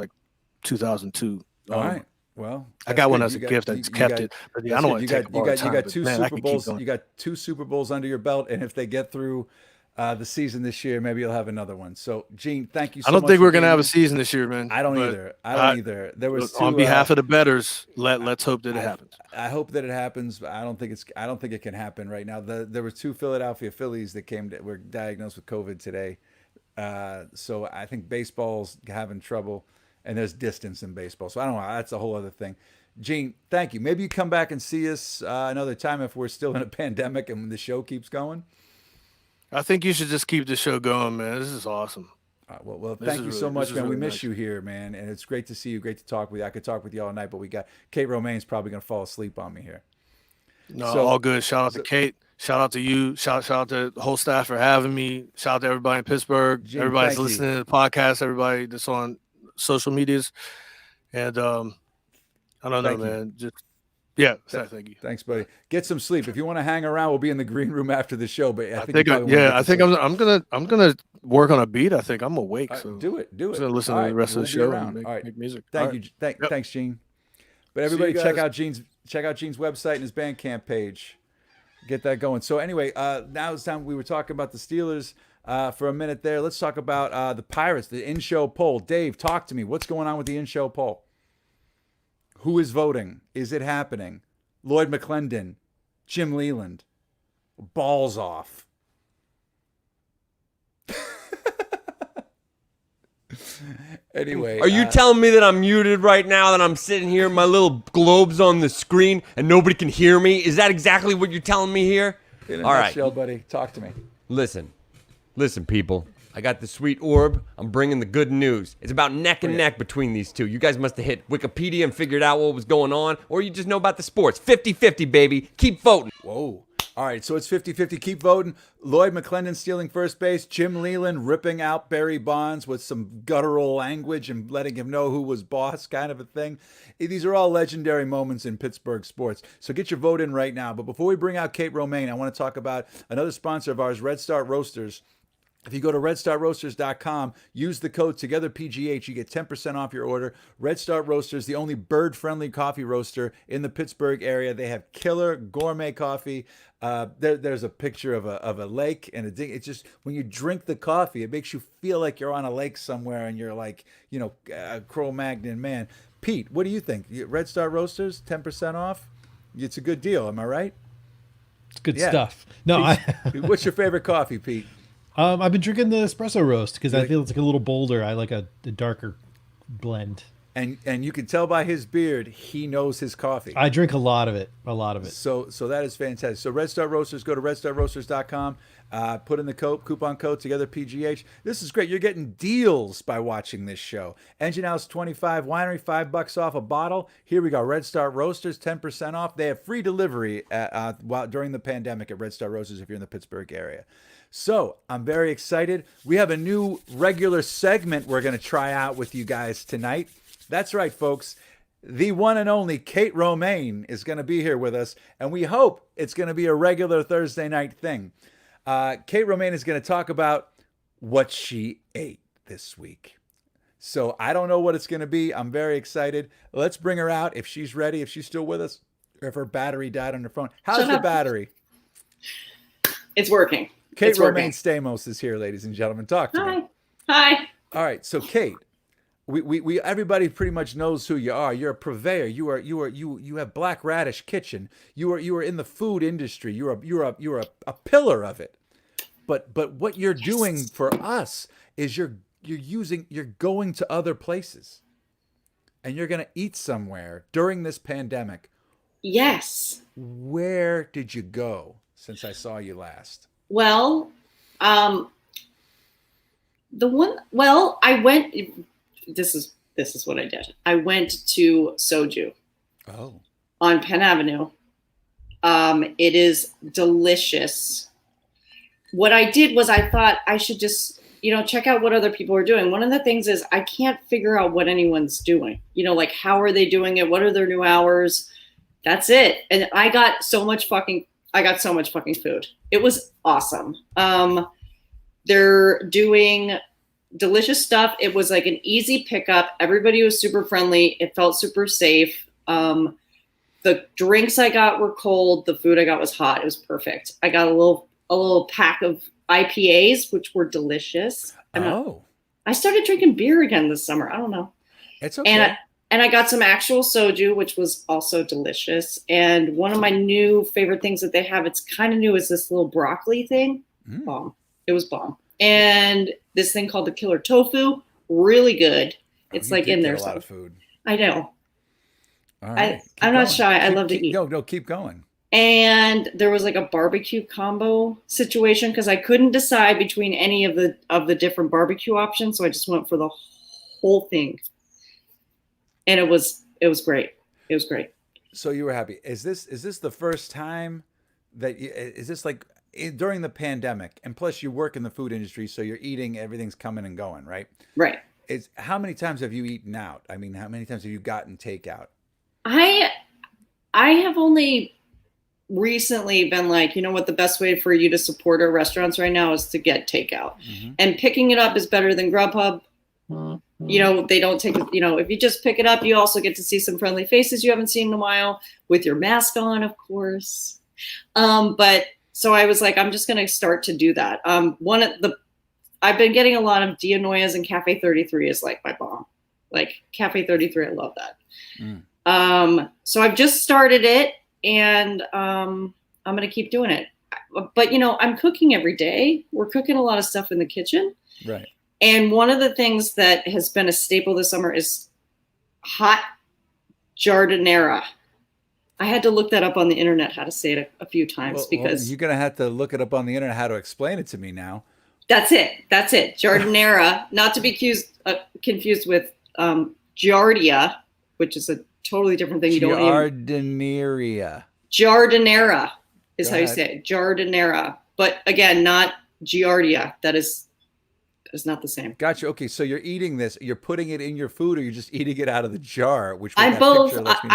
[SPEAKER 5] 2002.
[SPEAKER 1] All right. Well,
[SPEAKER 5] I got one as a gift. I just kept it. But I don't want to take up all the time.
[SPEAKER 1] You got two
[SPEAKER 5] man,
[SPEAKER 1] Super Bowls. You got 2 Super Bowls under your belt, and if they get through the season this year, maybe you'll have another one. So, Gene, thank you so much.
[SPEAKER 5] I don't think we're gonna have a season this year, man.
[SPEAKER 1] I don't either. There was
[SPEAKER 5] on behalf of the bettors. Let's hope that it happens.
[SPEAKER 1] I hope that it happens, but I don't think it can happen right now. There were 2 Philadelphia Phillies that were diagnosed with COVID today. So I think baseball's having trouble, and there's distance in baseball. So I don't know. That's a whole other thing. Gene, thank you. Maybe you come back and see us another time if we're still in a pandemic and the show keeps going.
[SPEAKER 5] I think you should just keep the show going, man. This is awesome.
[SPEAKER 1] Well, thank you so much, man. We miss you here, man, and it's great to see you. Great to talk with you. I could talk with you all night, but we got Kate Romane's probably going to fall asleep on me here.
[SPEAKER 5] No, all good. Shout out to Kate. Shout out to you. Shout out to the whole staff for having me. Shout out to everybody in Pittsburgh.
[SPEAKER 1] Gene,
[SPEAKER 5] everybody's listening to the podcast. Everybody that's on social medias, and I don't know, man. Thank you.
[SPEAKER 1] Thanks, buddy. Get some sleep. If you want to hang around, we'll be in the green room after the show. But I think
[SPEAKER 5] I'm gonna work on a beat. I think I'm awake. So
[SPEAKER 1] do it.
[SPEAKER 5] I'm gonna listen to the rest of the show and make music.
[SPEAKER 1] Thanks, Gene. But everybody, check out Gene's website and his Bandcamp page. Get that going. So anyway, now it's time. We were talking about the Steelers for a minute there. Let's talk about the Pirates, the in-show poll. Dave, talk to me. What's going on with the in-show poll? Who is voting? Is it happening? Lloyd McClendon, Jim Leland, balls off. Anyway,
[SPEAKER 2] are you telling me that I'm muted right now, that I'm sitting here, my little globe's on the screen, and nobody can hear me? Is that exactly what you're telling me here?
[SPEAKER 1] In a nutshell, buddy. Talk to me.
[SPEAKER 2] Listen, people. I got the sweet orb. I'm bringing the good news. It's about neck and neck between these two. You guys must have hit Wikipedia and figured out what was going on, or you just know about the sports. 50-50, baby. Keep voting.
[SPEAKER 1] Whoa. All right, so it's 50-50. Keep voting. Lloyd McClendon stealing first base. Jim Leland ripping out Barry Bonds with some guttural language and letting him know who was boss, kind of a thing. These are all legendary moments in Pittsburgh sports. So get your vote in right now. But before we bring out Kate Romane, I want to talk about another sponsor of ours, Red Start Roasters. If you go to redstarroasters.com, use the code TOGETHERPGH, you get 10% off your order. Red Start Roasters, the only bird-friendly coffee roaster in the Pittsburgh area. They have killer gourmet coffee. There's a picture of a lake and a ding. It's just, when you drink the coffee, it makes you feel like you're on a lake somewhere and you're like, a Cro-Magnon man. Pete, what do you think? Red Start Roasters, 10% off? It's a good deal, am I right?
[SPEAKER 7] It's good
[SPEAKER 1] Yeah.
[SPEAKER 7] stuff. No,
[SPEAKER 1] What's your favorite coffee, Pete?
[SPEAKER 7] I've been drinking the espresso roast because I feel it's like a little bolder. I like a darker blend.
[SPEAKER 1] And you can tell by his beard, he knows his coffee.
[SPEAKER 7] I drink a lot of it. A lot of it.
[SPEAKER 1] So that is fantastic. So Red Star Roasters, go to redstarroasters.com. Put in the coupon code together PGH. This is great. You're getting deals by watching this show. Engine House 25, Winery $5 off a bottle. Here we go. Red Star Roasters 10% off. They have free delivery during the pandemic at Red Star Roasters if you're in the Pittsburgh area. So I'm very excited. We have a new regular segment we're going to try out with you guys tonight. That's right, folks. The one and only Kate Romane is going to be here with us, and we hope it's going to be a regular Thursday night thing. Kate Romane is going to talk about what she ate this week. So I don't know what it's going to be. I'm very excited. Let's bring her out if she's ready, if she's still with us, or if her battery died on her phone. How's the battery?
[SPEAKER 8] It's working.
[SPEAKER 1] Kate Romane Stamos is here, ladies and gentlemen. Talk to me.
[SPEAKER 8] Hi.
[SPEAKER 1] All right, so Kate, we everybody pretty much knows who you are. You're a purveyor. You have Black Radish Kitchen. You are in the food industry. You're a pillar of it. But what you're doing for us is you're going to other places, and you're gonna eat somewhere during this pandemic.
[SPEAKER 8] Yes.
[SPEAKER 1] Where did you go since I saw you last?
[SPEAKER 8] Well, I went. This is what I did. I went to Soju.
[SPEAKER 1] Oh.
[SPEAKER 8] On Penn Avenue. It is delicious. What I did was I thought I should just, check out what other people are doing. One of the things is I can't figure out what anyone's doing. Like how are they doing it? What are their new hours? That's it. And I got so much fucking food. It was awesome. They're doing delicious stuff. It was like an easy pickup. Everybody was super friendly. It felt super safe. The drinks I got were cold. The food I got was hot. It was perfect. I got a little pack of IPAs, which were delicious. I started drinking beer again this summer. I don't know.
[SPEAKER 1] It's okay.
[SPEAKER 8] And I got some actual soju, which was also delicious. And one of my new favorite things that they have, it's kind of new, is this little broccoli thing. Bomb. It was bomb. And this thing called the killer tofu, really good. It's like in there.
[SPEAKER 1] A lot of food.
[SPEAKER 8] I know.
[SPEAKER 1] All right.
[SPEAKER 8] I'm not shy. I love to eat.
[SPEAKER 1] No, keep going.
[SPEAKER 8] And there was like a barbecue combo situation because I couldn't decide between any of the different barbecue options, so I just went for the whole thing. And it was great. It was great.
[SPEAKER 1] So you were happy. Is this the first time that is this like during the pandemic? And plus, you work in the food industry, so you're eating. Everything's coming and going, right?
[SPEAKER 8] Right.
[SPEAKER 1] How many times have you eaten out? I mean, how many times have you gotten takeout?
[SPEAKER 8] I have only recently been like, what the best way for you to support our restaurants right now is to get takeout. Mm-hmm. And picking it up is better than Grubhub. Mm-hmm. They don't take, if you just pick it up, you also get to see some friendly faces you haven't seen in a while with your mask on, of course. But so I was like, I'm just going to start to do that. I've been getting a lot of Dianoias, and Cafe 33 is like my bomb. Like Cafe 33, I love that. So I've just started it, and I'm going to keep doing it. But, I'm cooking every day. We're cooking a lot of stuff in the kitchen.
[SPEAKER 1] Right.
[SPEAKER 8] And one of the things that has been a staple this summer is hot jardinera. I had to look that up on the internet, how to say it a few times because
[SPEAKER 1] you're going to have to look it up on the internet, how to explain it to me now.
[SPEAKER 8] That's it. Jardinera, not to be confused with giardia, which is a totally different thing.
[SPEAKER 1] Jardineria.
[SPEAKER 8] Jardinera is how you say it. Jardinera. But again, not giardia. That is not the same.
[SPEAKER 1] Gotcha. Okay, so you're eating this. You're putting it in your food, or you're just eating it out of the jar? Which
[SPEAKER 8] I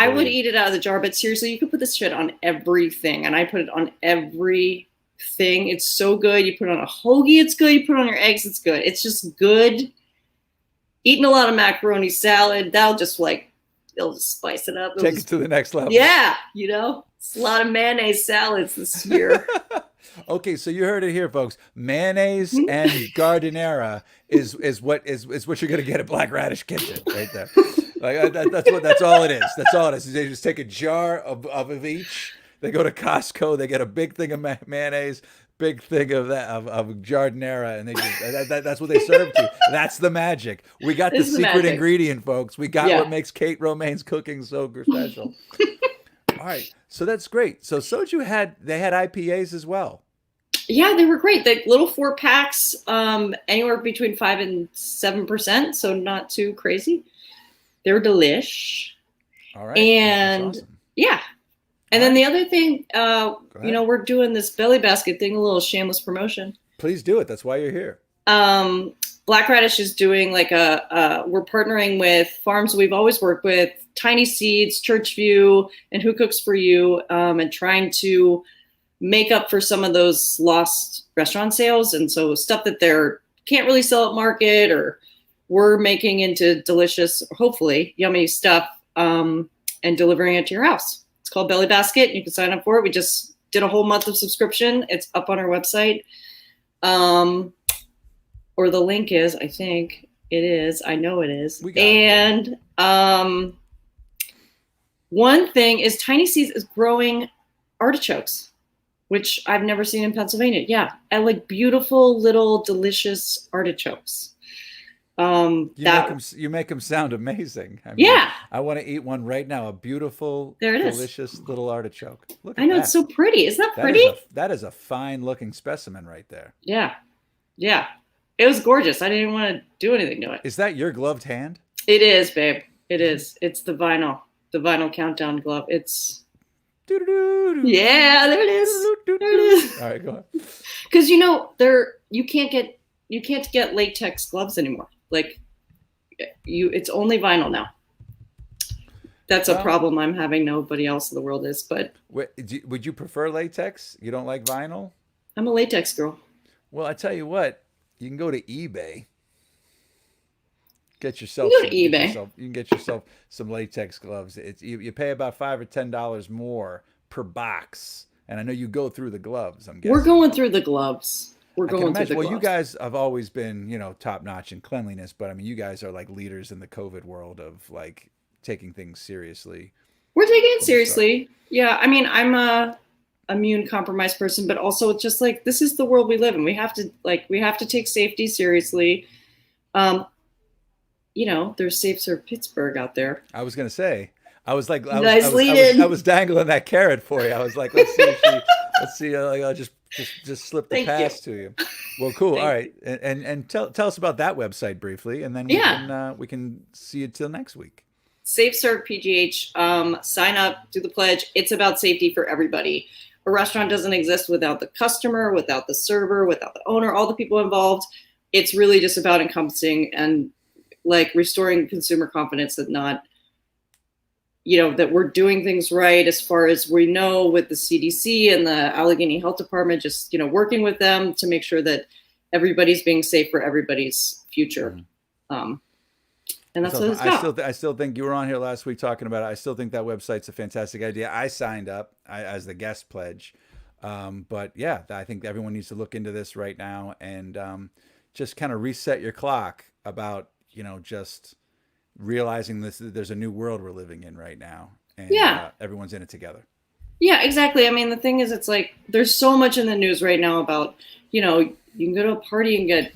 [SPEAKER 8] would eat it out of the jar, but seriously, you could put this shit on everything, and I put it on everything. It's so good. You put it on a hoagie, it's good. You put it on your eggs, it's good. It's just good. Eating a lot of macaroni salad, they'll just spice it up.
[SPEAKER 1] Take it to the next level.
[SPEAKER 8] Yeah, it's a lot of mayonnaise salads this year.
[SPEAKER 1] Okay, so you heard it here, folks. Mayonnaise and Gardinera is what you're gonna get at Black Radish Kitchen, right there. Like that's all it is. That's all it is. They just take a jar of each. They go to Costco. They get a big thing of mayonnaise, big thing of jardinera, and they just that's what they serve to. That's the magic. We got the
[SPEAKER 8] This is the
[SPEAKER 1] secret
[SPEAKER 8] magic.
[SPEAKER 1] ingredient, folks. We got
[SPEAKER 8] Yeah.
[SPEAKER 1] what makes Kate Romane's cooking so special. All right, so that's great. So soju they had IPAs as well.
[SPEAKER 8] Yeah, they were great. The little 4-packs, anywhere between 5 and 7%, so not too crazy. They were delish.
[SPEAKER 1] All right,
[SPEAKER 8] And
[SPEAKER 1] that's awesome.
[SPEAKER 8] yeah. And then the other thing,
[SPEAKER 1] ahead.
[SPEAKER 8] we're doing this belly basket thing, a little shameless promotion.
[SPEAKER 1] Please do it. That's why you're here.
[SPEAKER 8] Black Radish is doing like we're partnering with farms we've always worked with, Tiny Seeds, Churchview, and Who Cooks For You, and trying to make up for some of those lost restaurant sales. And so stuff that can't really sell at market, or we're making into delicious, hopefully yummy stuff, and delivering it to your house. It's called Belly Basket. You can sign up for it. We just did a whole month of subscription. It's up on our website. Or the link is, I think it is. I know it is.
[SPEAKER 1] We got it.
[SPEAKER 8] And one thing is Tiny Seeds is growing artichokes, which I've never seen in Pennsylvania. Yeah, I like beautiful little delicious artichokes.
[SPEAKER 1] You make them sound amazing. I mean,
[SPEAKER 8] Yeah.
[SPEAKER 1] I want to eat one right now. A beautiful,
[SPEAKER 8] There it is.
[SPEAKER 1] delicious little artichoke. Look at
[SPEAKER 8] I know,
[SPEAKER 1] that.
[SPEAKER 8] it's so pretty. Isn't that
[SPEAKER 1] That
[SPEAKER 8] pretty?
[SPEAKER 1] that is a fine looking specimen right there.
[SPEAKER 8] Yeah. Yeah. It was gorgeous. I didn't even want to do anything to it.
[SPEAKER 1] Is that your gloved hand?
[SPEAKER 8] It is, babe. It is. It's the vinyl countdown glove. It's
[SPEAKER 1] Doo-doo-doo-doo.
[SPEAKER 8] yeah, there it is. There it is.
[SPEAKER 1] All right, go on.
[SPEAKER 8] Because you can't get latex gloves anymore. Like it's only vinyl now. That's a problem I'm having. Nobody else in the world is, but
[SPEAKER 1] Would you prefer latex? You don't like vinyl?
[SPEAKER 8] I'm a latex girl.
[SPEAKER 1] Well, I tell you what, you can go to eBay. Get yourself.
[SPEAKER 8] You can go to eBay.
[SPEAKER 1] You can get yourself some latex gloves. You pay about $5 or $10 more per box, and I know you go through the gloves. I'm guessing
[SPEAKER 8] We're going through the gloves. We're
[SPEAKER 1] I can
[SPEAKER 8] going through
[SPEAKER 1] imagine.
[SPEAKER 8] the
[SPEAKER 1] Well,
[SPEAKER 8] gloves.
[SPEAKER 1] you guys have always been, top notch in cleanliness, but I mean, you guys are like leaders in the COVID world of like taking things seriously.
[SPEAKER 8] We're taking it seriously. Yeah, I mean, I'm a immune compromised person, but also it's just like this is the world we live in. We have to take safety seriously. There's Safe Serve Pittsburgh out there.
[SPEAKER 1] I was gonna say, I was
[SPEAKER 8] Nice lead-in.
[SPEAKER 1] I was dangling that carrot for you. I was like, let's see. I'll just slip the
[SPEAKER 8] Thank
[SPEAKER 1] pass to you. Well, cool. All right,
[SPEAKER 8] you.
[SPEAKER 1] and tell us about that website briefly, and then we can see you till next week.
[SPEAKER 8] Safe Serve PGH. Sign up, do the pledge. It's about safety for everybody. A restaurant doesn't exist without the customer, without the server, without the owner, all the people involved. It's really just about encompassing and like restoring consumer confidence that that we're doing things right as far as we know with the CDC and the Allegheny Health Department, just, working with them to make sure that everybody's being safe for everybody's future. And that's what it's about.
[SPEAKER 1] I still think you were on here last week talking about it. I still think that website's a fantastic idea. I signed up as the guest pledge. But yeah, I think everyone needs to look into this right now and just kind of reset your clock about, just realizing there's a new world we're living in right now. And everyone's in it together. Yeah,
[SPEAKER 8] exactly. I mean, the thing is, it's like there's so much in the news right now about, you can go to a party and get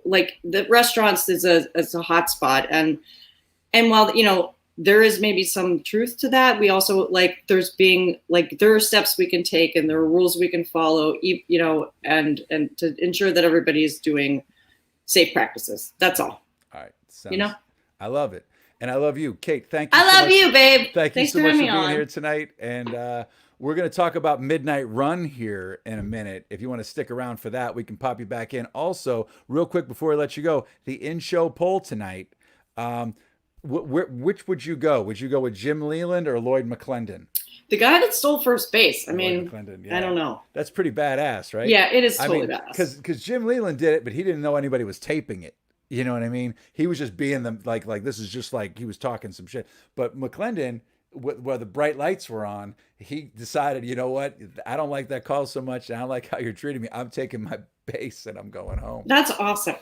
[SPEAKER 8] like the restaurants is a hot spot. And while, there is maybe some truth to that, we also there are steps we can take and there are rules we can follow, and to ensure that everybody is doing safe practices. That's all.
[SPEAKER 1] All right. I love it. And I love you, Kate. Thank you.
[SPEAKER 8] I love you, babe.
[SPEAKER 1] Thanks you so much for being
[SPEAKER 8] on
[SPEAKER 1] here tonight. And we're going to talk about Midnight Run here in a minute. If you want to stick around for that, we can pop you back in. Also, real quick before I let you go, the in-show poll tonight. Which would you go? Would you go with Jim Leland or Lloyd McClendon?
[SPEAKER 8] The guy that stole first base. I mean,
[SPEAKER 1] yeah.
[SPEAKER 8] I don't know.
[SPEAKER 1] That's pretty badass, right?
[SPEAKER 8] Yeah, it is totally badass.
[SPEAKER 1] Because Jim Leland did it, but he didn't know anybody was taping it. You know what I mean? He was just being them like this is just like he was talking some shit. But McClendon, where the bright lights were on, he decided, you know what? I don't like that call so much. I don't like how you're treating me. I'm taking my base and I'm going home.
[SPEAKER 8] That's awesome.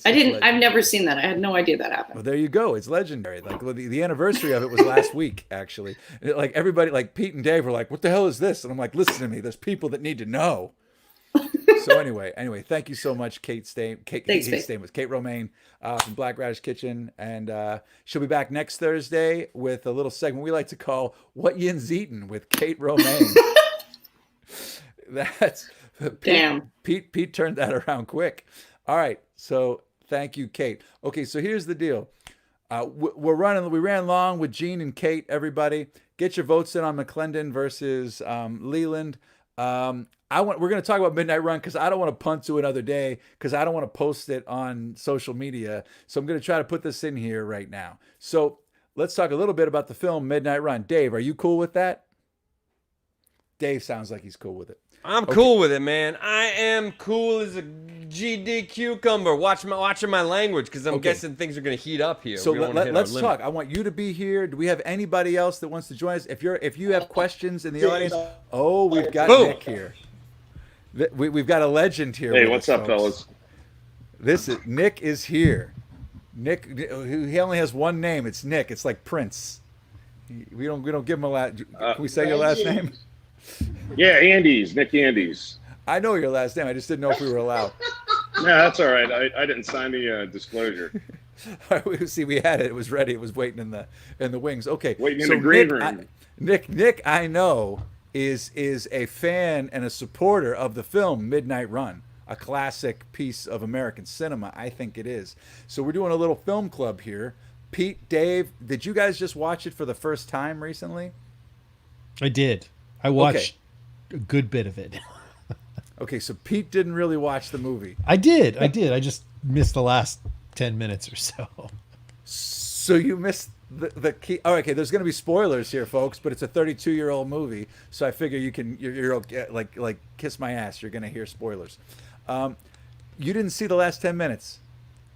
[SPEAKER 8] I've never seen that. I had no idea that happened.
[SPEAKER 1] Well, there you go. It's legendary. Like the anniversary of it was last week, actually. Like everybody, like Pete and Dave were like, "What the hell is this?" And I'm like, "Listen to me. There's people that need to know." So anyway, thank you so much, Kate Romane from Black Radish Kitchen, and she'll be back next Thursday with a little segment we like to call "What Yin's Eatin' with Kate Romane." That's
[SPEAKER 8] Damn.
[SPEAKER 1] Pete turned that around quick. All right, so thank you, Kate. Okay, so here's the deal. We ran long with Gene and Kate. Everybody, get your votes in on McClendon versus Leland. We're going to talk about Midnight Run because I don't want to punt to another day because I don't want to post it on social media. So I'm going to try to put this in here right now. So let's talk a little bit about the film Midnight Run. Dave, are you cool with that? Dave sounds like he's cool with it.
[SPEAKER 2] I'm cool with it, man. I am cool as a GD cucumber. Watching my language because I'm guessing things are going to heat up here.
[SPEAKER 1] So let's talk. I want you to be here. Do we have anybody else that wants to join us? If you have questions in the audience, we've got Nick here. We've got a legend here.
[SPEAKER 9] Hey, what's up, fellas?
[SPEAKER 1] Nick is here. Nick, he only has one name. It's Nick. It's like Prince. We don't give him a last. Can we say your last name?
[SPEAKER 9] Yeah, Andes, Nick Andes.
[SPEAKER 1] I know your last name. I just didn't know if we were allowed.
[SPEAKER 9] No, that's all right. I didn't sign the disclosure.
[SPEAKER 1] All right, see, we had it. It was ready. It was waiting in the wings. Okay,
[SPEAKER 9] waiting in the green room.
[SPEAKER 1] Nick, I know is a fan and a supporter of the film Midnight Run, a classic piece of American cinema. I think it is. So we're doing a little film club here. Pete, Dave, did you guys just watch it for the first time recently?
[SPEAKER 7] I did. I watched a good bit of it.
[SPEAKER 1] Okay, so Pete didn't really watch the movie.
[SPEAKER 7] I did. I just missed the last 10 minutes or so.
[SPEAKER 1] So you missed the key. Oh, okay, there's going to be spoilers here, folks, but it's a 32-year-old movie, so I figure you're okay, like kiss my ass. You're going to hear spoilers. You didn't see the last 10 minutes.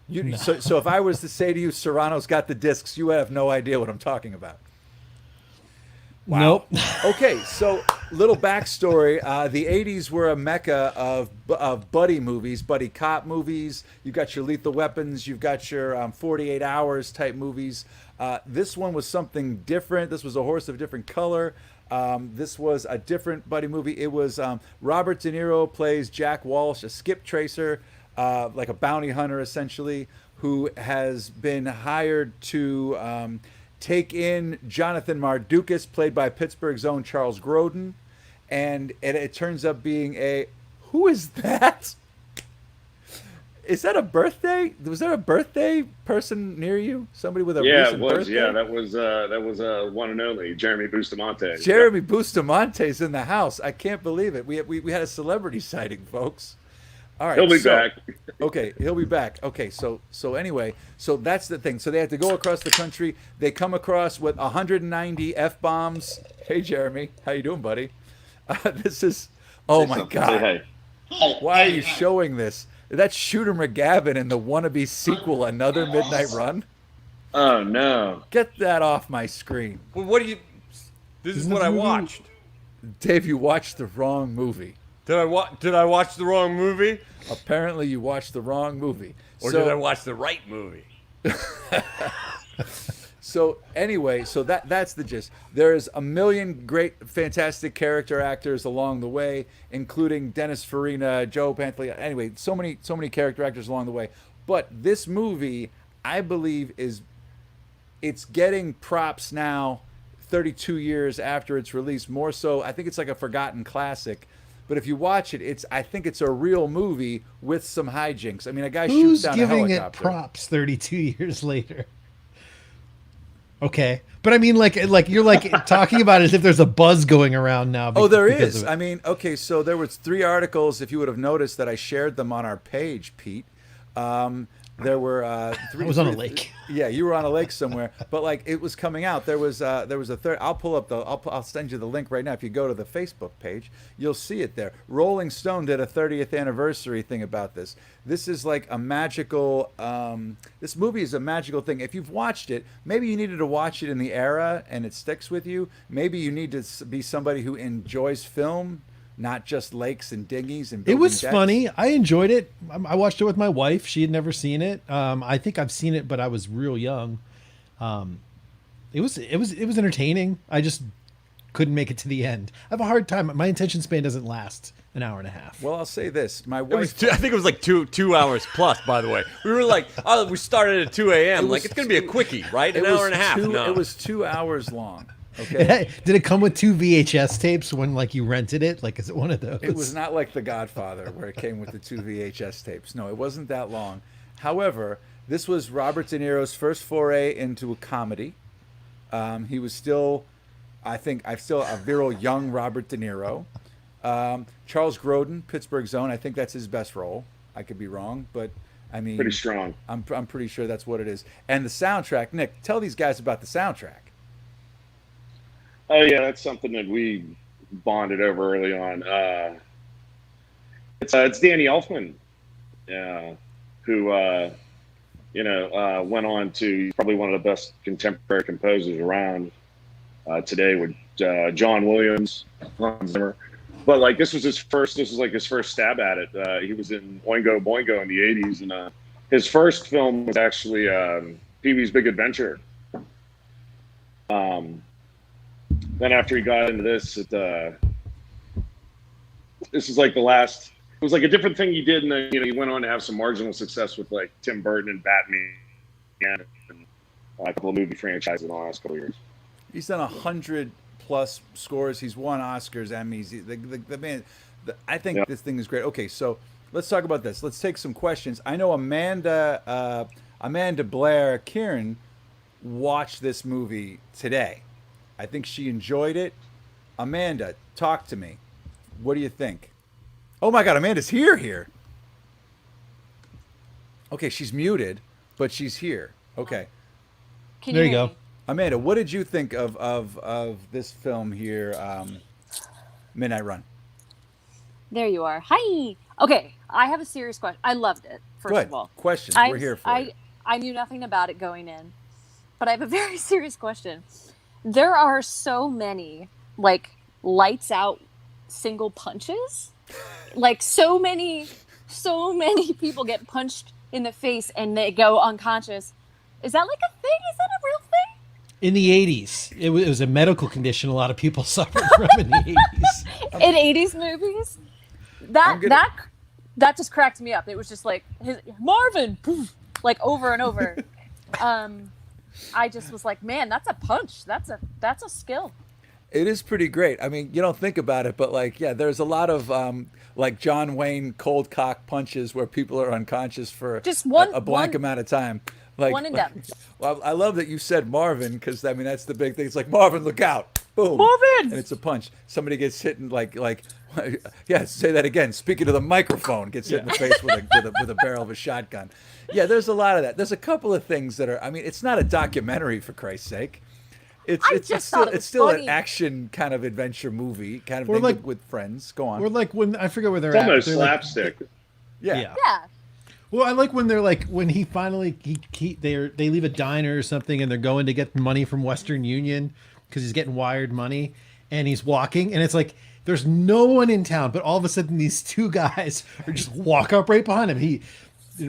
[SPEAKER 7] No.
[SPEAKER 1] So if I was to say to you, Serrano's got the discs, you would have no idea what I'm talking about. Wow.
[SPEAKER 7] Nope.
[SPEAKER 1] Okay, so little backstory. The 80s were a mecca of buddy movies, buddy cop movies. You've got your Lethal Weapons. You've got your 48 Hours type movies. This one was something different. This was A Horse of a Different Color. This was a different buddy movie. It was Robert De Niro plays Jack Walsh, a skip tracer, like a bounty hunter essentially, who has been hired to take in Jonathan Mardukas, played by Pittsburgh's own Charles Grodin, and it turns up being who is that? Is that a birthday? Was there a birthday person near you? Somebody with a recent birthday?
[SPEAKER 9] Yeah, that was one and only Jeremy Bustamante.
[SPEAKER 1] Jeremy Bustamante's in the house. I can't believe it. We had a celebrity sighting, folks. All right,
[SPEAKER 9] he'll be back.
[SPEAKER 1] Okay, he'll be back. Okay, so anyway, so that's the thing. So they have to go across the country. They come across with 190 F-bombs. Hey, Jeremy, how you doing, buddy? This is, oh my God.
[SPEAKER 9] Say hey.
[SPEAKER 1] Why are you showing this? That's Shooter McGavin in the wannabe sequel, Another Midnight Run.
[SPEAKER 9] Oh no!
[SPEAKER 1] Get that off my screen.
[SPEAKER 2] Well, what do you? This is what I watched.
[SPEAKER 1] Dave, you watched the wrong movie.
[SPEAKER 2] Did I watch the wrong movie?
[SPEAKER 1] Apparently, you watched the wrong movie.
[SPEAKER 2] Or did I watch the right movie?
[SPEAKER 1] So anyway, so that's the gist. There's a million great, fantastic character actors along the way, including Dennis Farina, Joe Pantoliano. Anyway, so many character actors along the way. But this movie, I believe, it's getting props now, 32 years after its release. More so, I think it's like a forgotten classic. But if you watch it, I think it's a real movie with some hijinks. I mean, a guy shoots down a helicopter.
[SPEAKER 7] Who's giving it props 32 years later? Okay, but I mean, like you're like talking about it as if there's a buzz going around now.
[SPEAKER 1] Oh, there is. I mean, okay, so there was 3 articles, if you would have noticed, that I shared them on our page, Pete. There were 3.
[SPEAKER 7] I was on a lake.
[SPEAKER 1] Yeah, you were on a lake somewhere, but like it was coming out. There was a third. I'll send you the link right now. If you go to the Facebook page, you'll see it there. Rolling Stone did a 30th anniversary thing about this. This is like a magical. This movie is a magical thing. If you've watched it, maybe you needed to watch it in the era and it sticks with you. Maybe you need to be somebody who enjoys film not just lakes and dinghies and
[SPEAKER 7] It
[SPEAKER 1] building
[SPEAKER 7] was
[SPEAKER 1] decks.
[SPEAKER 7] funny. I enjoyed it. I watched it with my wife. She had never seen it. I think I've seen it, but I was real young. It was entertaining. I just couldn't make it to the end. I have a hard time. My attention span doesn't last an hour and a half.
[SPEAKER 1] Well, I'll say this: my
[SPEAKER 2] It was
[SPEAKER 1] wife.
[SPEAKER 2] I think it was like 2 hours plus. By the way, we were like, oh, we started at 2 a.m. Like it's gonna be a quickie, right? An hour and a half. No,
[SPEAKER 1] It was 2 hours long. Okay.
[SPEAKER 7] Did it come with 2 VHS tapes when like you rented it? Like, is it one of those?
[SPEAKER 1] It was not like The Godfather, where it came with the 2 VHS tapes. No, it wasn't that long. However, this was Robert De Niro's first foray into a comedy. He was still, I think, I'm still a virile young Robert De Niro. Charles Grodin, Pittsburgh's own. I think that's his best role. I could be wrong, but I mean,
[SPEAKER 9] Pretty strong.
[SPEAKER 1] I'm pretty sure that's what it is. And the soundtrack, Nick, tell these guys about the soundtrack.
[SPEAKER 9] Oh yeah, that's something that we bonded over early on. It's Danny Elfman, who went on to probably one of the best contemporary composers around today with John Williams, Hans Zimmer. But like this was his first stab at it. He was in Oingo Boingo in the '80s, and his first film was actually Pee-wee's Big Adventure. Then after he got into this, this is like the last. It was like a different thing he did, and then he went on to have some marginal success with like Tim Burton and Batman, and a couple of movie franchises in the last couple of years.
[SPEAKER 1] He's done 100+ scores. He's won Oscars, Emmys. The man. I think this thing is great. Okay, so let's talk about this. Let's take some questions. I know Amanda Blair Kieran watched this movie today. I think she enjoyed it. Amanda, talk to me. What do you think? Oh my God, Amanda's here. Okay, she's muted, but she's here. Okay.
[SPEAKER 7] There you go.
[SPEAKER 1] Amanda, what did you think of this film here, Midnight Run?
[SPEAKER 10] There you are. Hi. Okay, I have a serious question. I loved it, first
[SPEAKER 1] Good.
[SPEAKER 10] of all.
[SPEAKER 1] Questions. We're here for you.
[SPEAKER 10] I knew nothing about it going in, but I have a very serious question. There are so many, like, lights out single punches. Like, so many people get punched in the face and they go unconscious. Is that like a thing? Is that a real thing?
[SPEAKER 7] In the 80s, it was a medical condition a lot of people suffered from in the 80s.
[SPEAKER 10] In 80s movies? That just cracked me up. It was just like, Marvin, poof, like over and over. I just was like, man, that's a punch. That's a skill.
[SPEAKER 1] It is pretty great. I mean, you don't think about it, but like, yeah, there's a lot of like John Wayne cold cock punches where people are unconscious for
[SPEAKER 10] just
[SPEAKER 1] a blank amount of time. Like,
[SPEAKER 10] one and done.
[SPEAKER 1] Well, I love that you said Marvin, because I mean that's the big thing. It's like, Marvin, look out! Boom,
[SPEAKER 10] Marvin,
[SPEAKER 1] and it's a punch. Somebody gets hit and like yeah, say that again. Speaking to the microphone, gets hit in the face with a barrel of a shotgun. Yeah, there's a lot of that. There's a couple of things that are. I mean, it's not a documentary, for Christ's sake. It's still an action kind of adventure movie, kind of thing
[SPEAKER 7] like,
[SPEAKER 1] with friends. Go on.
[SPEAKER 7] Or like when I forget where they're
[SPEAKER 9] It's
[SPEAKER 7] at.
[SPEAKER 9] almost
[SPEAKER 7] They're
[SPEAKER 9] slapstick.
[SPEAKER 1] Yeah.
[SPEAKER 7] Well, I like when they're like when he finally they leave a diner or something and they're going to get money from Western Union because he's getting wired money and he's walking and it's like there's no one in town, but all of a sudden these two guys are just walk up right behind him.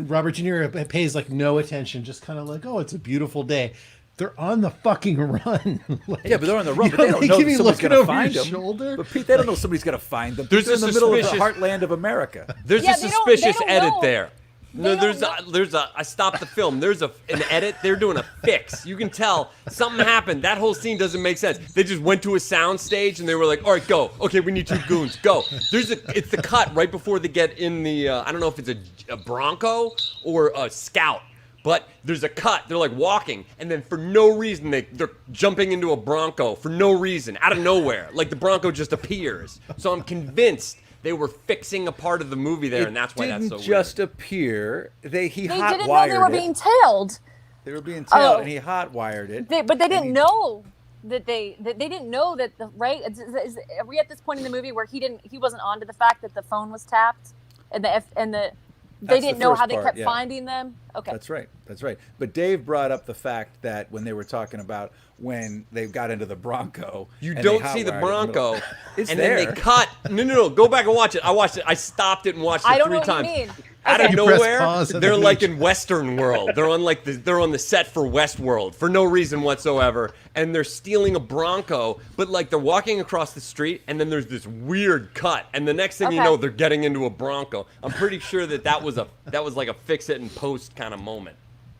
[SPEAKER 7] Robert De Niro pays like no attention, just kind of like, oh, it's a beautiful day. They're on the fucking run. Like,
[SPEAKER 1] yeah, but they're on the run. But they don't know that somebody's going to find them.
[SPEAKER 7] Shoulder.
[SPEAKER 1] But Pete, they don't know somebody's going to find them.
[SPEAKER 2] There's
[SPEAKER 1] They're in the middle of the heartland of America.
[SPEAKER 2] There's a suspicious edit there. No,
[SPEAKER 10] They
[SPEAKER 2] I stopped the film. There's an edit. They're doing a fix. You can tell something happened. That whole scene doesn't make sense. They just went to a sound stage and they were like, all right, go. Okay, we need 2 goons. Go. It's the cut right before they get in the, I don't know if it's a Bronco or a Scout, but there's a cut. They're like walking and then for no reason, they're jumping into a Bronco for no reason, out of nowhere. Like the Bronco just appears. So I'm convinced they were fixing a part of the movie there, and that's why that's so weird.
[SPEAKER 1] It didn't just appear. He hot-wired
[SPEAKER 10] didn't know they were being tailed.
[SPEAKER 1] They were being tailed, and he hot-wired it.
[SPEAKER 10] But they didn't know that they didn't know that the right. Are we at this point in the movie where he wasn't onto the fact that the phone was tapped, and the They didn't know
[SPEAKER 1] first
[SPEAKER 10] how they
[SPEAKER 1] part,
[SPEAKER 10] kept
[SPEAKER 1] yeah.
[SPEAKER 10] finding them. Okay.
[SPEAKER 1] That's right. That's right. But Dave brought up the fact that when they were talking about when they got into the Bronco,
[SPEAKER 2] You
[SPEAKER 1] and
[SPEAKER 2] don't
[SPEAKER 1] they
[SPEAKER 2] see the
[SPEAKER 1] hotwired it in middle-
[SPEAKER 2] Bronco,
[SPEAKER 1] It's
[SPEAKER 2] and
[SPEAKER 1] there.
[SPEAKER 2] then they cut. No. Go back and watch it. I watched it. I stopped it and watched it
[SPEAKER 10] I don't
[SPEAKER 2] 3
[SPEAKER 10] know what
[SPEAKER 2] times.
[SPEAKER 10] you mean.
[SPEAKER 2] Out
[SPEAKER 10] Okay.
[SPEAKER 2] of
[SPEAKER 7] You press
[SPEAKER 2] nowhere,
[SPEAKER 7] pause on
[SPEAKER 2] they're
[SPEAKER 7] the
[SPEAKER 2] like
[SPEAKER 7] beach.
[SPEAKER 2] in Western World. They're on the set for Westworld for no reason whatsoever, and they're stealing a Bronco. But like they're walking across the street, and then there's this weird cut, and the next thing you
[SPEAKER 10] Okay.
[SPEAKER 2] know, they're getting into a Bronco. I'm pretty sure that was like a fix it and post kind of moment.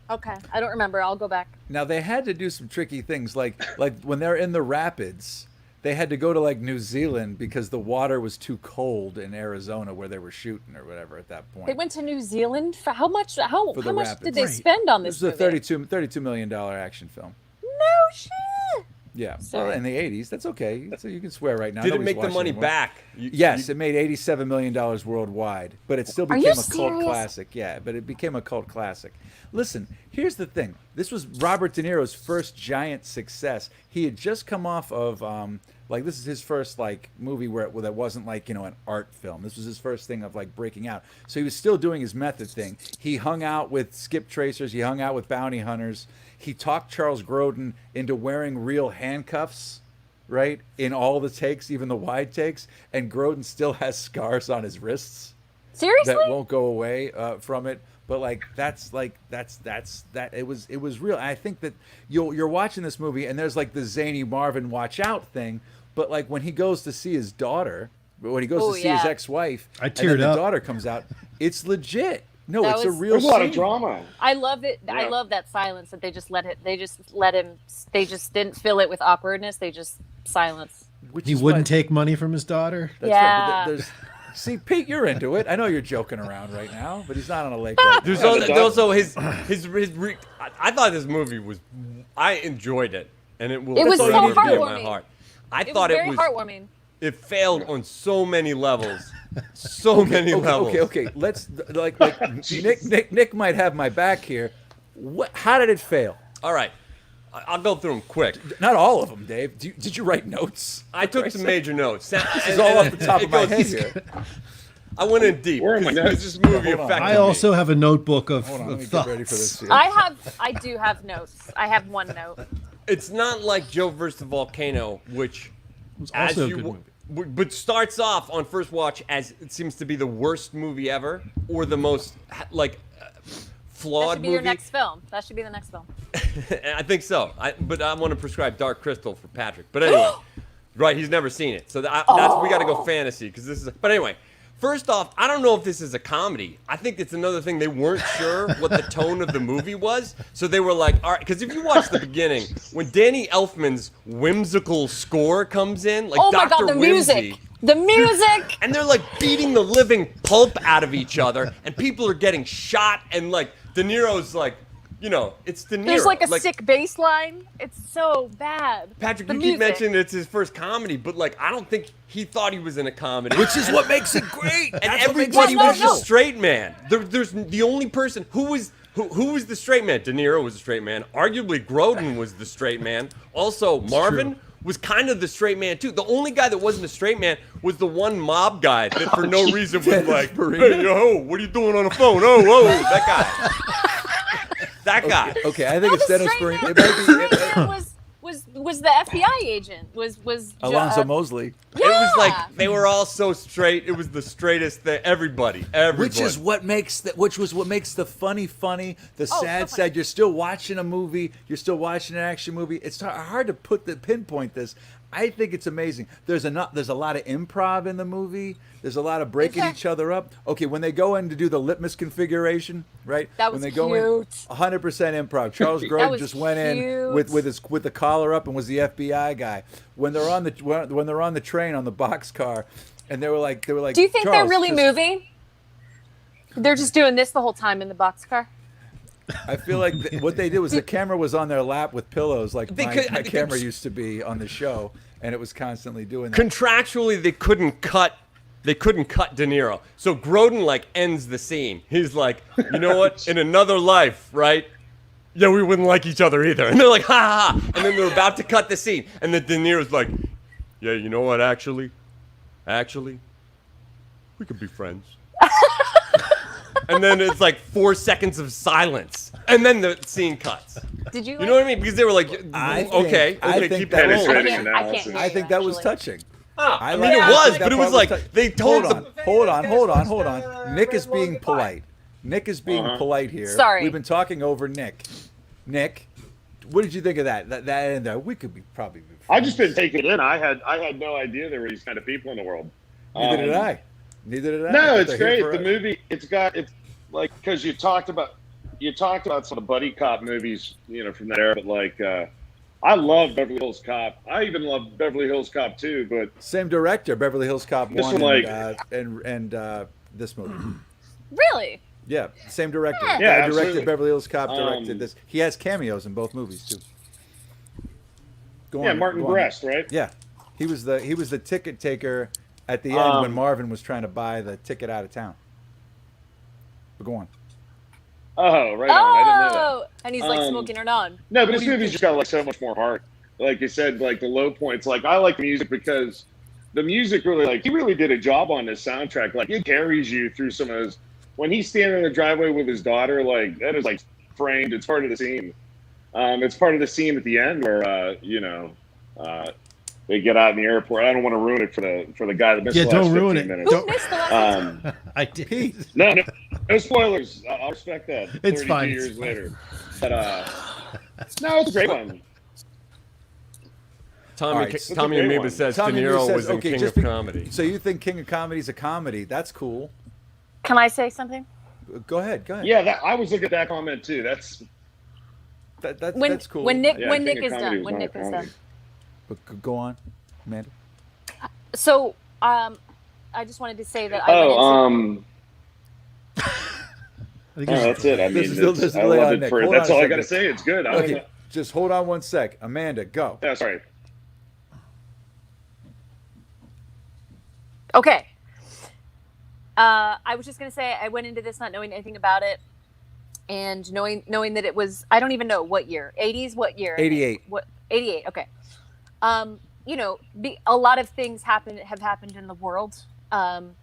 [SPEAKER 10] Okay. I don't remember. I'll go back.
[SPEAKER 1] Now they had to do some tricky things, like when they're in the rapids, they had to go to like New Zealand because the water was too cold in Arizona where they were shooting or whatever at that point.
[SPEAKER 10] They went to New Zealand for how much? How
[SPEAKER 1] For the
[SPEAKER 10] much
[SPEAKER 1] rapids.
[SPEAKER 10] did they
[SPEAKER 1] Right.
[SPEAKER 10] spend on
[SPEAKER 1] This
[SPEAKER 10] this?
[SPEAKER 1] was a
[SPEAKER 10] movie?
[SPEAKER 1] $32 million action film.
[SPEAKER 10] No shit.
[SPEAKER 1] Yeah, well,
[SPEAKER 10] Sorry.
[SPEAKER 1] in the 80s. That's okay. So you can swear right now.
[SPEAKER 2] Did it
[SPEAKER 1] Nobody's
[SPEAKER 2] make the
[SPEAKER 1] watching
[SPEAKER 2] money
[SPEAKER 1] anymore.
[SPEAKER 2] back?
[SPEAKER 1] Yes, it made $87 million worldwide, but it still
[SPEAKER 10] Are
[SPEAKER 1] became
[SPEAKER 10] you
[SPEAKER 1] a cult
[SPEAKER 10] serious?
[SPEAKER 1] classic. Yeah, but it became a cult classic. Listen, here's the thing. This was Robert De Niro's first giant success. He had just come off of, this is his first, movie where that wasn't, an art film. This was his first thing of, breaking out. So he was still doing his method thing. He hung out with skip tracers. He hung out with bounty hunters. He talked Charles Grodin into wearing real handcuffs, right, in all the takes, even the wide takes, and Grodin still has scars on his wrists
[SPEAKER 10] Seriously?
[SPEAKER 1] that won't go away from it. But it was real. I think that you're watching this movie and there's the zany Marvin watch out thing, but when he goes to see his daughter, when he goes to see his
[SPEAKER 10] yeah.
[SPEAKER 1] ex-wife,
[SPEAKER 7] I
[SPEAKER 1] and then
[SPEAKER 7] teared
[SPEAKER 1] the
[SPEAKER 7] up.
[SPEAKER 1] daughter comes out, it's legit. No,
[SPEAKER 10] That
[SPEAKER 1] it's a
[SPEAKER 10] was-
[SPEAKER 1] real
[SPEAKER 9] There's a lot of
[SPEAKER 1] scene.
[SPEAKER 9] drama.
[SPEAKER 10] I love it. I
[SPEAKER 9] Yeah.
[SPEAKER 10] love that silence that they just let it. They just let him. They just didn't fill it with awkwardness. They just silence.
[SPEAKER 1] Which
[SPEAKER 7] He
[SPEAKER 1] is
[SPEAKER 7] wouldn't
[SPEAKER 1] what-
[SPEAKER 7] take money from his daughter.
[SPEAKER 1] That's
[SPEAKER 10] Yeah.
[SPEAKER 1] right. But there's, see, Pete, you're into it. I know you're joking around right now, but he's not on a lake right now.
[SPEAKER 2] There's
[SPEAKER 9] Yeah,
[SPEAKER 2] also,
[SPEAKER 9] the
[SPEAKER 2] also his I thought this movie was. I enjoyed it, and it will
[SPEAKER 10] It was
[SPEAKER 2] forever
[SPEAKER 10] so
[SPEAKER 2] be in my
[SPEAKER 10] heartwarming.
[SPEAKER 2] heart. I
[SPEAKER 10] It was
[SPEAKER 2] thought
[SPEAKER 10] very heartwarming.
[SPEAKER 2] it failed on so many levels. So many levels.
[SPEAKER 1] Okay. Let's Nick might have my back here. How did it fail?
[SPEAKER 2] All right. I'll go through them quick.
[SPEAKER 1] Not all of them, Dave. Did you write notes?
[SPEAKER 2] I took some major notes. This
[SPEAKER 1] is all off the top of my head here.
[SPEAKER 2] I went in deep.
[SPEAKER 9] Where are my
[SPEAKER 2] because
[SPEAKER 9] notes?
[SPEAKER 2] this movie
[SPEAKER 1] Hold on.
[SPEAKER 2] affected
[SPEAKER 7] I
[SPEAKER 2] me.
[SPEAKER 7] also have a notebook of,
[SPEAKER 1] Hold on, let
[SPEAKER 7] of
[SPEAKER 1] me
[SPEAKER 7] thoughts.
[SPEAKER 1] get ready for this. Here.
[SPEAKER 10] I do have notes. I have one note.
[SPEAKER 2] It's not like Joe versus the Volcano, which
[SPEAKER 7] was also a good
[SPEAKER 2] w-
[SPEAKER 7] movie.
[SPEAKER 2] but starts off on first watch as it seems to be the worst movie ever, or the most
[SPEAKER 10] That
[SPEAKER 2] flawed
[SPEAKER 10] should be
[SPEAKER 2] movie.
[SPEAKER 10] your next film. That should be the next film.
[SPEAKER 2] I think so. But I want to prescribe Dark Crystal for Patrick. But anyway, right? He's never seen it, so that's we got to go fantasy because this is. But anyway, first off, I don't know if this is a comedy. I think it's another thing. They weren't sure what the tone of the movie was, so they were like, all right. Because if you watch the beginning, when Danny Elfman's whimsical score comes in, like
[SPEAKER 10] Oh my
[SPEAKER 2] Dr.
[SPEAKER 10] god, the
[SPEAKER 2] Whimsy,
[SPEAKER 10] music. The music.
[SPEAKER 2] and they're like beating the living pulp out of each other, and people are getting shot, and De Niro's it's De Niro.
[SPEAKER 10] There's a sick bass line. It's so bad.
[SPEAKER 2] Patrick,
[SPEAKER 10] The
[SPEAKER 2] you keep
[SPEAKER 10] music.
[SPEAKER 2] mentioning it's his first comedy, but I don't think he thought he was in a comedy.
[SPEAKER 1] Which is what makes it great.
[SPEAKER 2] and
[SPEAKER 1] That's what makes
[SPEAKER 2] everybody
[SPEAKER 1] it
[SPEAKER 2] was
[SPEAKER 1] special.
[SPEAKER 2] a straight man. There's the only person who was the straight man. De Niro was a straight man. Arguably, Grodin was the straight man. Also, Marvin was kind of the straight man too. The only guy that wasn't a straight man was the one mob guy that for no reason was like, "Hey, yo, what are you doing on the phone? Oh, that guy." That guy.
[SPEAKER 1] Okay, I think
[SPEAKER 10] No,
[SPEAKER 1] it's
[SPEAKER 10] the
[SPEAKER 1] Dennis
[SPEAKER 10] straight
[SPEAKER 1] Farina.
[SPEAKER 10] man-
[SPEAKER 1] It might
[SPEAKER 10] the
[SPEAKER 1] be
[SPEAKER 10] straight man was the FBI agent. Was
[SPEAKER 1] Alonzo Mosley.
[SPEAKER 2] It was
[SPEAKER 10] Yeah.
[SPEAKER 2] like they were all so straight. It was the straightest thing. Everybody.
[SPEAKER 1] Which is what makes what makes the funny, the
[SPEAKER 10] Oh,
[SPEAKER 1] sad,
[SPEAKER 10] so funny.
[SPEAKER 1] sad. You're still watching a movie. You're still watching an action movie. It's hard to pinpoint this. I think it's amazing. There's a lot of improv in the movie. There's a lot of breaking
[SPEAKER 10] there?
[SPEAKER 1] each other up. Okay, when they go in to do the litmus configuration, right?
[SPEAKER 10] That
[SPEAKER 1] when
[SPEAKER 10] was
[SPEAKER 1] they go in,
[SPEAKER 10] cute.
[SPEAKER 1] 100% improv. Charles
[SPEAKER 10] That
[SPEAKER 1] Grodin
[SPEAKER 10] was
[SPEAKER 1] just went in
[SPEAKER 10] cute.
[SPEAKER 1] with the collar up and was the FBI guy. When they're on the train on the boxcar, and they were like,
[SPEAKER 10] Do you think they're
[SPEAKER 1] "Charles,
[SPEAKER 10] really
[SPEAKER 1] just-
[SPEAKER 10] moving? They're just doing this the whole time in the boxcar.
[SPEAKER 1] I feel like what they did was the camera was on their lap with pillows, like
[SPEAKER 2] They
[SPEAKER 1] my
[SPEAKER 2] could-
[SPEAKER 1] camera used to be on the show, and it was constantly doing that.
[SPEAKER 2] Contractually, they couldn't cut De Niro. So Grodin ends the scene. He's like, you know what? In another life, right? Yeah, we wouldn't like each other either. And they're like, ha ha ha. And then they're about to cut the scene. And then De Niro's like, yeah, you know what? Actually, we could be friends. and then it's like 4 seconds of silence, and then the scene cuts.
[SPEAKER 10] Did you?
[SPEAKER 2] You know what I mean? Because they were like,
[SPEAKER 1] I think-
[SPEAKER 2] okay,
[SPEAKER 1] I think
[SPEAKER 2] keep
[SPEAKER 1] that
[SPEAKER 2] that
[SPEAKER 1] is
[SPEAKER 2] rolling.
[SPEAKER 9] Penetration
[SPEAKER 10] I can't
[SPEAKER 9] analysis.
[SPEAKER 10] hear
[SPEAKER 1] I think
[SPEAKER 10] you,
[SPEAKER 1] that was
[SPEAKER 10] actually.
[SPEAKER 1] touching.
[SPEAKER 2] I mean,
[SPEAKER 1] like-
[SPEAKER 2] it
[SPEAKER 1] I
[SPEAKER 2] was,
[SPEAKER 1] think
[SPEAKER 2] but
[SPEAKER 1] that
[SPEAKER 2] it was
[SPEAKER 1] part
[SPEAKER 2] like
[SPEAKER 1] touching.
[SPEAKER 2] they told them.
[SPEAKER 1] Hold on. Nick is being polite. Nick is being polite here.
[SPEAKER 10] Sorry.
[SPEAKER 1] We've been talking over Nick. Nick, what did you think of that? That and we could be probably.
[SPEAKER 9] I just didn't take it in. I had no idea there were these kind of people in the world.
[SPEAKER 1] Neither did I. Neither did I.
[SPEAKER 9] No,
[SPEAKER 1] But
[SPEAKER 9] it's
[SPEAKER 1] they're here
[SPEAKER 9] great.
[SPEAKER 1] for
[SPEAKER 9] The
[SPEAKER 1] us.
[SPEAKER 9] movie, it's like because you talked about some of the buddy cop movies, from that era. But like, I love Beverly Hills Cop. I even love Beverly Hills Cop 2. But
[SPEAKER 1] Same director, Beverly Hills Cop
[SPEAKER 9] This
[SPEAKER 1] 1
[SPEAKER 9] one,
[SPEAKER 1] and this movie.
[SPEAKER 10] Really?
[SPEAKER 1] Yeah, same director.
[SPEAKER 10] Yeah.
[SPEAKER 1] Guy
[SPEAKER 9] Yeah,
[SPEAKER 1] directed
[SPEAKER 9] absolutely.
[SPEAKER 1] Beverly Hills Cop, directed
[SPEAKER 9] Um,
[SPEAKER 1] this. He has cameos in both movies too. Go
[SPEAKER 9] yeah,
[SPEAKER 1] on,
[SPEAKER 9] Martin
[SPEAKER 1] go on.
[SPEAKER 9] Brest, right?
[SPEAKER 1] Yeah, he was the ticket taker at the end when
[SPEAKER 9] Um,
[SPEAKER 1] Marvin was trying to buy the ticket out of town. But go on.
[SPEAKER 9] Oh, right on. I didn't know that.
[SPEAKER 10] Oh, and he's like
[SPEAKER 9] Um,
[SPEAKER 10] smoking it on.
[SPEAKER 9] No, but this movie's just got like so much more heart. Like you said, like the low points. Like I like the music because the music really, like he really did a job on this soundtrack. Like it carries you through some of those. When he's standing in the driveway with his daughter, like that is like framed. It's part of the scene. It's part of the scene at the end where they get out in the airport. I don't want to ruin it for the guy that missed the last
[SPEAKER 7] don't ruin
[SPEAKER 9] 15
[SPEAKER 7] it.
[SPEAKER 9] minutes.
[SPEAKER 10] Who missed the last?
[SPEAKER 7] I did.
[SPEAKER 9] No spoilers. I'll respect that.
[SPEAKER 7] It's
[SPEAKER 9] 32
[SPEAKER 7] fine,
[SPEAKER 9] years
[SPEAKER 7] it's fine.
[SPEAKER 9] later. But no, it's a great one.
[SPEAKER 1] All
[SPEAKER 2] Tommy,
[SPEAKER 1] right, so-
[SPEAKER 2] Tommy
[SPEAKER 9] That's a great
[SPEAKER 2] Amoeba
[SPEAKER 9] one.
[SPEAKER 2] says
[SPEAKER 1] Tommy
[SPEAKER 2] De Niro
[SPEAKER 1] says,
[SPEAKER 2] was in
[SPEAKER 1] okay,
[SPEAKER 2] King
[SPEAKER 1] just
[SPEAKER 2] of
[SPEAKER 1] be-
[SPEAKER 2] Comedy.
[SPEAKER 1] So you think King of Comedy is a comedy? That's cool.
[SPEAKER 10] Can I say something?
[SPEAKER 1] Go ahead.
[SPEAKER 9] Yeah, I was looking at that comment too. That's
[SPEAKER 1] That's cool.
[SPEAKER 10] When Nick
[SPEAKER 9] Yeah,
[SPEAKER 10] when
[SPEAKER 9] King
[SPEAKER 10] Nick
[SPEAKER 9] of
[SPEAKER 10] is
[SPEAKER 9] Comedy
[SPEAKER 10] done.
[SPEAKER 9] was
[SPEAKER 10] When
[SPEAKER 9] not a
[SPEAKER 10] Nick is
[SPEAKER 9] comedy.
[SPEAKER 10] done.
[SPEAKER 1] But go on, Amanda.
[SPEAKER 10] So I just wanted to say that I went into
[SPEAKER 7] I think
[SPEAKER 9] no,
[SPEAKER 7] it's-
[SPEAKER 9] that's it. I
[SPEAKER 1] This
[SPEAKER 9] mean,
[SPEAKER 1] is- this is
[SPEAKER 9] I
[SPEAKER 1] really
[SPEAKER 9] love
[SPEAKER 1] on
[SPEAKER 9] it
[SPEAKER 1] Nick.
[SPEAKER 9] for.
[SPEAKER 1] Hold
[SPEAKER 9] That's
[SPEAKER 1] on a
[SPEAKER 9] all I got to
[SPEAKER 1] second.
[SPEAKER 9] say. It's good. I don't
[SPEAKER 1] Okay,
[SPEAKER 9] know.
[SPEAKER 1] just hold on one sec. Amanda, go.
[SPEAKER 9] Yeah, sorry.
[SPEAKER 10] Okay. I was just gonna say I went into this not knowing anything about it, and knowing that it was I don't even know what year. 80s. What year?
[SPEAKER 1] 88.
[SPEAKER 10] What? 88. Okay. A lot of things have happened in the world. And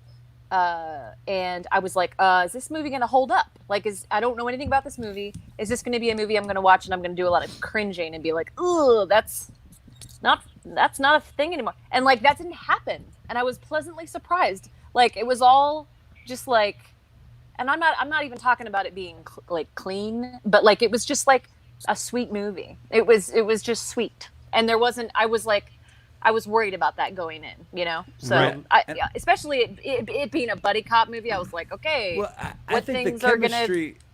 [SPEAKER 10] I was like, is this movie gonna hold up? Like, I don't know anything about this movie. Is this gonna be a movie I'm gonna watch and I'm gonna do a lot of cringing and be like, ugh, that's not a thing anymore. And like that didn't happen. And I was pleasantly surprised. Like it was all just like, and I'm not even talking about it being like clean, but like it was just like a sweet movie. It was just sweet. And there wasn't. I was worried about that going in, So
[SPEAKER 7] Right.
[SPEAKER 10] especially it being a buddy cop movie, I was like, okay,
[SPEAKER 1] Well, I
[SPEAKER 10] what
[SPEAKER 1] think
[SPEAKER 10] things are gonna?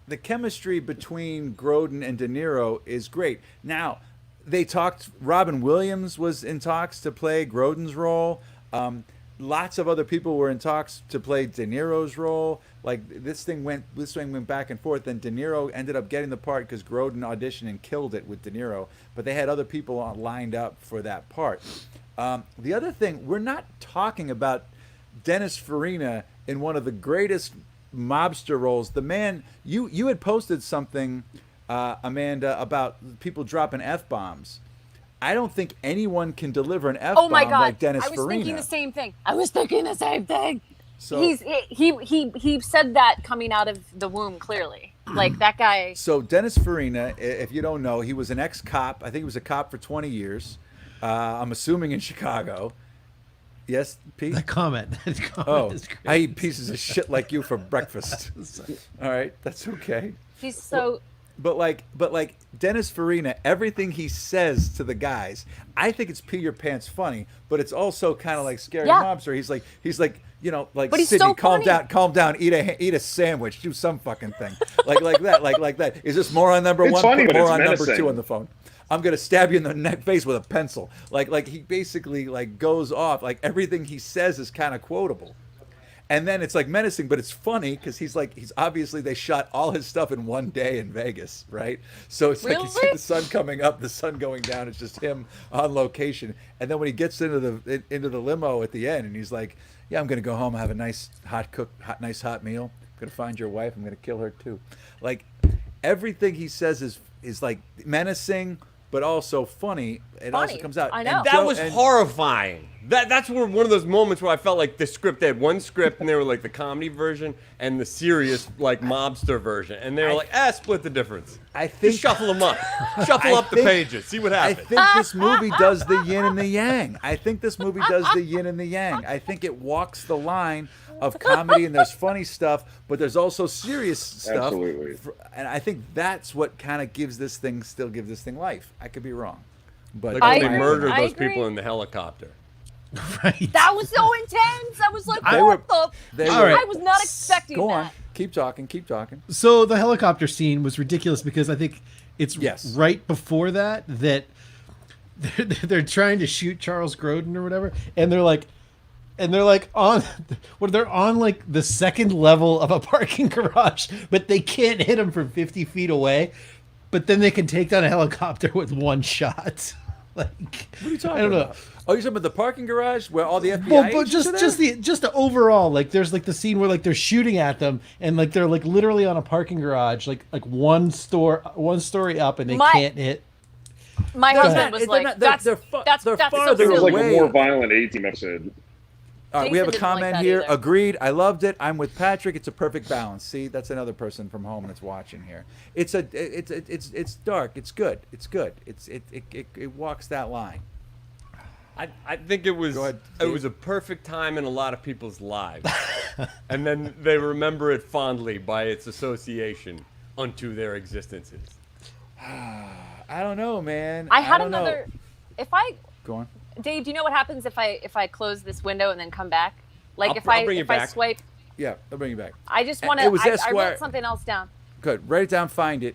[SPEAKER 1] the chemistry between Grodin and De Niro is great. Now, they talked. Robin Williams was in talks to play Grodin's role. Lots of other people were in talks to play De Niro's role. Like this thing went back and forth. Then De Niro ended up getting the part because Grodin auditioned and killed it with De Niro. But they had other people lined up for that part. The other thing, we're not talking about Dennis Farina in one of the greatest mobster roles. The man, you had posted something, Amanda, about people dropping F-bombs. I don't think anyone can deliver an F-bomb
[SPEAKER 10] Oh my god!
[SPEAKER 1] like Dennis
[SPEAKER 10] I was
[SPEAKER 1] Farina.
[SPEAKER 10] thinking the same thing. I was thinking the same thing.
[SPEAKER 1] So,
[SPEAKER 10] He said that coming out of the womb clearly. Like that guy.
[SPEAKER 1] So Dennis Farina, if you don't know, he was an ex-cop. I think he was a cop for 20 years. I'm assuming in Chicago. Yes, Pete?
[SPEAKER 7] That comment.
[SPEAKER 1] Oh,
[SPEAKER 7] is great.
[SPEAKER 1] I eat pieces of shit like you for breakfast. All right, that's okay.
[SPEAKER 10] He's so.
[SPEAKER 1] But like Dennis Farina, everything he says to the guys, I think it's pee your pants funny, but it's also kind of like Scary
[SPEAKER 10] Yeah.
[SPEAKER 1] Mobster. He's like, like
[SPEAKER 10] But he's
[SPEAKER 1] Sidney,
[SPEAKER 10] so
[SPEAKER 1] calm
[SPEAKER 10] funny.
[SPEAKER 1] calm down, eat a sandwich, do some fucking thing, like that. Is this moron number
[SPEAKER 9] It's
[SPEAKER 1] one?
[SPEAKER 9] funny,
[SPEAKER 1] Put
[SPEAKER 9] but it's
[SPEAKER 1] moron number
[SPEAKER 9] menacing.
[SPEAKER 1] 2 on the phone. I'm gonna stab you in the neck face with a pencil. Like he basically like goes off. Like everything he says is kind of quotable. And then it's like menacing, but it's funny because he's obviously they shot all his stuff in one day in Vegas, right? So it's like you see
[SPEAKER 10] Really?
[SPEAKER 1] the sun coming up, the sun going down. It's just him on location. And then when he gets into the limo at the end, and he's like, "Yeah, I'm gonna go home, have a nice hot meal. I'm gonna find your wife. I'm gonna kill her too." Like everything he says is like menacing, but also funny. It also
[SPEAKER 10] Funny.
[SPEAKER 1] comes out.
[SPEAKER 10] I know.
[SPEAKER 1] And
[SPEAKER 2] That
[SPEAKER 1] Joe-
[SPEAKER 2] was
[SPEAKER 1] and-
[SPEAKER 2] horrifying. That's where one of those moments where I felt like the script, they had one script and they were like the comedy version and the serious like mobster version, and they were like, split the difference.
[SPEAKER 1] I think
[SPEAKER 2] Just shuffle them up, shuffle up the pages, see what
[SPEAKER 1] I
[SPEAKER 2] happens.
[SPEAKER 1] think this movie does the yin and the yang. I think this movie does the yin and the yang. I think it walks the line of comedy, and there's funny stuff, but there's also serious stuff.
[SPEAKER 9] Absolutely.
[SPEAKER 1] And I think that's what kind of gives this thing life. I could be wrong, but
[SPEAKER 2] Like when they
[SPEAKER 10] agree.
[SPEAKER 2] murdered
[SPEAKER 10] I
[SPEAKER 2] those
[SPEAKER 10] agree.
[SPEAKER 2] people in the helicopter.
[SPEAKER 7] Right.
[SPEAKER 10] That was so intense. I was like,
[SPEAKER 1] They
[SPEAKER 10] what
[SPEAKER 1] were-
[SPEAKER 10] the?
[SPEAKER 1] they
[SPEAKER 7] were-
[SPEAKER 10] I was not expecting
[SPEAKER 1] Go
[SPEAKER 10] that.
[SPEAKER 1] on, keep talking.
[SPEAKER 7] So the helicopter scene was ridiculous because I think it's
[SPEAKER 1] Yes.
[SPEAKER 7] right before that they're trying to shoot Charles Grodin or whatever, and they're like on they're on like the second level of a parking garage, but they can't hit him from 50 feet away. But then they can take down a helicopter with one shot. Like,
[SPEAKER 1] What are you talking
[SPEAKER 7] I don't know.
[SPEAKER 1] about? Oh, you're talking about the parking garage where all the FBI
[SPEAKER 7] Well, but
[SPEAKER 1] agents are there?
[SPEAKER 7] just the overall, like there's like the scene where like they're shooting at them and like they're like literally on a parking garage, like one story up, and they
[SPEAKER 10] My-
[SPEAKER 7] can't hit.
[SPEAKER 10] My
[SPEAKER 1] They're
[SPEAKER 10] husband
[SPEAKER 1] not-
[SPEAKER 10] was
[SPEAKER 1] they're
[SPEAKER 10] like,
[SPEAKER 1] not- they're-
[SPEAKER 10] that's
[SPEAKER 1] they're fu-
[SPEAKER 10] that's
[SPEAKER 1] they're
[SPEAKER 10] that's
[SPEAKER 1] farther
[SPEAKER 10] so
[SPEAKER 9] It was
[SPEAKER 10] silly.
[SPEAKER 9] like a
[SPEAKER 1] away.
[SPEAKER 9] more violent A-Team episode.
[SPEAKER 1] All right, we
[SPEAKER 10] Jason
[SPEAKER 1] have a
[SPEAKER 10] didn't like
[SPEAKER 1] comment
[SPEAKER 10] that
[SPEAKER 1] here.
[SPEAKER 10] either.
[SPEAKER 1] Agreed. I loved it. I'm with Patrick. It's a perfect balance. See, that's another person from home that's watching here. It's dark. It's good. It walks that line.
[SPEAKER 2] I think it was
[SPEAKER 1] Go ahead,
[SPEAKER 2] it
[SPEAKER 1] Dave.
[SPEAKER 2] was a perfect time in a lot of people's lives, and then they remember it fondly by its association unto their existences.
[SPEAKER 1] I don't know, man.
[SPEAKER 10] I had
[SPEAKER 1] don't know.
[SPEAKER 10] another. If I,
[SPEAKER 1] Go on.
[SPEAKER 10] Dave, do you know what happens if I close this window and then come back? Like
[SPEAKER 2] I'll bring you
[SPEAKER 10] if I
[SPEAKER 2] back.
[SPEAKER 10] swipe,
[SPEAKER 1] Yeah, I'll bring you back.
[SPEAKER 10] I just want to.
[SPEAKER 1] It was
[SPEAKER 10] I
[SPEAKER 1] Esquire.
[SPEAKER 10] wrote something else down.
[SPEAKER 1] Good. Write it down. Find it.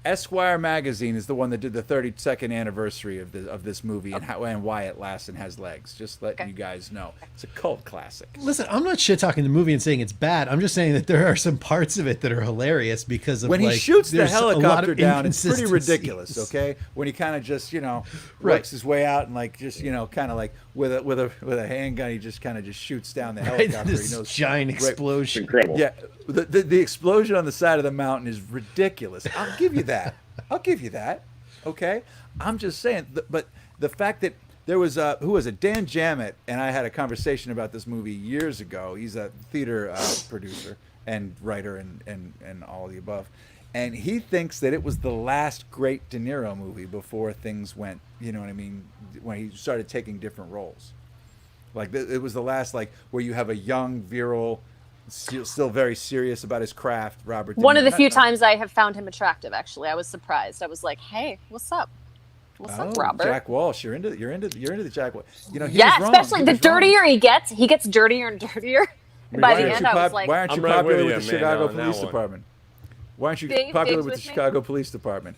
[SPEAKER 1] Esquire magazine is the one that did the 32nd anniversary of this movie and why it lasts and has legs. Just letting
[SPEAKER 10] Okay.
[SPEAKER 1] you guys know, it's a cult classic.
[SPEAKER 7] Listen, I'm not shit talking the movie and saying it's bad. I'm just saying that there are some parts of it that are hilarious because of
[SPEAKER 1] When he
[SPEAKER 7] like,
[SPEAKER 1] shoots the
[SPEAKER 7] there's a lot of
[SPEAKER 1] helicopter down, it's pretty
[SPEAKER 7] inconsistencies.
[SPEAKER 1] ridiculous. Okay, when he kind of just
[SPEAKER 7] Right.
[SPEAKER 1] works his way out and like just kind of like with a handgun, he just kind of just shoots down the
[SPEAKER 7] Right,
[SPEAKER 1] helicopter.
[SPEAKER 7] this
[SPEAKER 1] he knows
[SPEAKER 7] giant
[SPEAKER 1] right-
[SPEAKER 9] It's
[SPEAKER 7] explosion.
[SPEAKER 9] incredible.
[SPEAKER 1] Yeah, the explosion on the side of the mountain is ridiculous. I'll give you that. Okay, I'm just saying. But the fact that there was who was it? Dan Jammett and I had a conversation about this movie years ago. He's a theater producer and writer and all of the above. And he thinks that it was the last great De Niro movie before things went, you know what I mean, when he started taking different roles. Like it was the last, like where you have a young, virile, still very serious about his craft, Robert De
[SPEAKER 10] One of
[SPEAKER 1] Niro.
[SPEAKER 10] the few times I have found him attractive. Actually, I was surprised. I was like, "Hey, what's up? What's up, Robert?"
[SPEAKER 1] Jack Walsh, you're into the Jack Walsh. You know, he
[SPEAKER 10] Yeah,
[SPEAKER 1] was wrong.
[SPEAKER 10] especially
[SPEAKER 1] He
[SPEAKER 10] the
[SPEAKER 1] was wrong.
[SPEAKER 10] dirtier he gets dirtier and dirtier. And by
[SPEAKER 1] Why
[SPEAKER 10] the
[SPEAKER 1] aren't
[SPEAKER 10] end,
[SPEAKER 1] you
[SPEAKER 10] I was like,
[SPEAKER 1] why aren't you
[SPEAKER 2] I'm right
[SPEAKER 1] popular
[SPEAKER 2] with
[SPEAKER 1] with
[SPEAKER 2] you,
[SPEAKER 1] the
[SPEAKER 2] Amanda,
[SPEAKER 1] Chicago
[SPEAKER 2] on that
[SPEAKER 1] Police
[SPEAKER 2] one.
[SPEAKER 1] Department? Why aren't you
[SPEAKER 10] Dave-
[SPEAKER 1] popular
[SPEAKER 10] Dave's
[SPEAKER 1] with the
[SPEAKER 10] with me?
[SPEAKER 1] Chicago Police Department?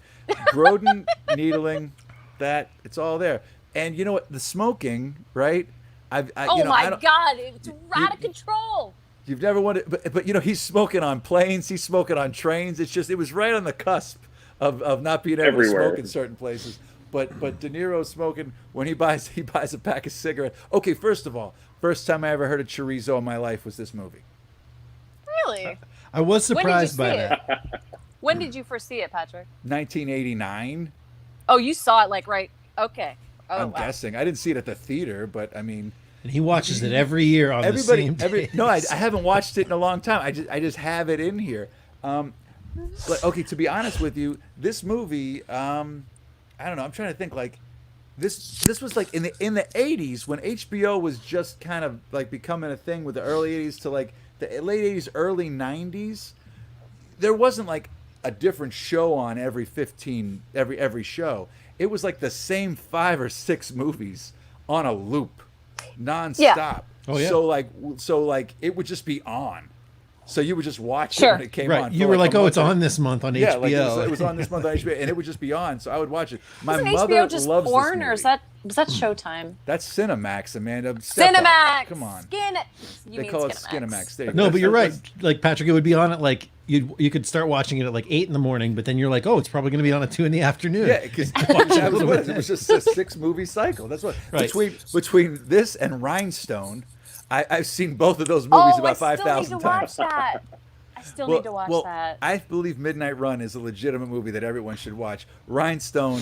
[SPEAKER 1] Grodin, needling, that it's all there. And you know what? The smoking, right?
[SPEAKER 10] "Oh
[SPEAKER 1] you know, I
[SPEAKER 10] my
[SPEAKER 1] don't-
[SPEAKER 10] God, it's out of control."
[SPEAKER 1] You've never wanted, but you know, he's smoking on planes. He's smoking on trains. It was right on the cusp of not being able
[SPEAKER 9] Everywhere.
[SPEAKER 1] to smoke in certain places. But De Niro smoking when he buys a pack of cigarettes. Okay, first of all, first time I ever heard of chorizo in my life was this movie.
[SPEAKER 10] Really?
[SPEAKER 7] I was surprised
[SPEAKER 10] when
[SPEAKER 7] by
[SPEAKER 10] did you see
[SPEAKER 7] that.
[SPEAKER 10] it? When did you first see it, Patrick?
[SPEAKER 1] 1989.
[SPEAKER 10] Oh, you saw it like right. Okay. Oh,
[SPEAKER 1] I'm
[SPEAKER 10] wow.
[SPEAKER 1] guessing. I didn't see it at the theater, but I mean,
[SPEAKER 7] And he watches it every year on the same day.
[SPEAKER 1] no, I haven't watched it in a long time. I just have it in here. But okay, to be honest with you, this movie, I don't know. I'm trying to think. Like, this was like in the 80s when HBO was just kind of like becoming a thing with the early 80s to like the late 80s, early 90s. There wasn't like a different show on every show. It was like the same 5 or 6 movies on a loop, nonstop.
[SPEAKER 10] Yeah.
[SPEAKER 7] Oh, yeah.
[SPEAKER 1] So like it would just be on. So you would just watch it
[SPEAKER 10] Sure.
[SPEAKER 1] when it came
[SPEAKER 7] Right.
[SPEAKER 1] on.
[SPEAKER 7] You
[SPEAKER 1] for
[SPEAKER 7] were like,
[SPEAKER 1] a
[SPEAKER 7] oh,
[SPEAKER 1] month
[SPEAKER 7] it's
[SPEAKER 1] or-
[SPEAKER 7] on this month on
[SPEAKER 1] Yeah,
[SPEAKER 7] HBO.
[SPEAKER 1] like it was on this month on HBO, and it would just be on. So I would watch it. My
[SPEAKER 10] Isn't
[SPEAKER 1] mother
[SPEAKER 10] HBO just
[SPEAKER 1] loves
[SPEAKER 10] porn,
[SPEAKER 1] this
[SPEAKER 10] or is
[SPEAKER 1] movie.
[SPEAKER 10] was that Showtime?
[SPEAKER 1] That's Cinemax, Amanda. Step up.
[SPEAKER 10] Cinemax.
[SPEAKER 1] Come on.
[SPEAKER 10] You
[SPEAKER 1] They
[SPEAKER 10] mean
[SPEAKER 1] call it
[SPEAKER 10] Skinemax.
[SPEAKER 1] Skinemax. There you go.
[SPEAKER 7] No, but you're right.
[SPEAKER 1] That's-
[SPEAKER 7] Like Patrick, it would be on at like you could start watching it at like 8 in the morning, but then you're like, oh, it's probably going to be on at 2 in the afternoon.
[SPEAKER 1] Yeah, because that was what it was. Just a 6-movie cycle. That's what.
[SPEAKER 7] Right.
[SPEAKER 1] Between this and Rhinestone, I've seen both of those movies
[SPEAKER 10] Oh,
[SPEAKER 1] about
[SPEAKER 10] I still need
[SPEAKER 1] 5,000
[SPEAKER 10] to
[SPEAKER 1] times.
[SPEAKER 10] watch that. I still need to watch that.
[SPEAKER 1] I believe Midnight Run is a legitimate movie that everyone should watch. Rhinestone,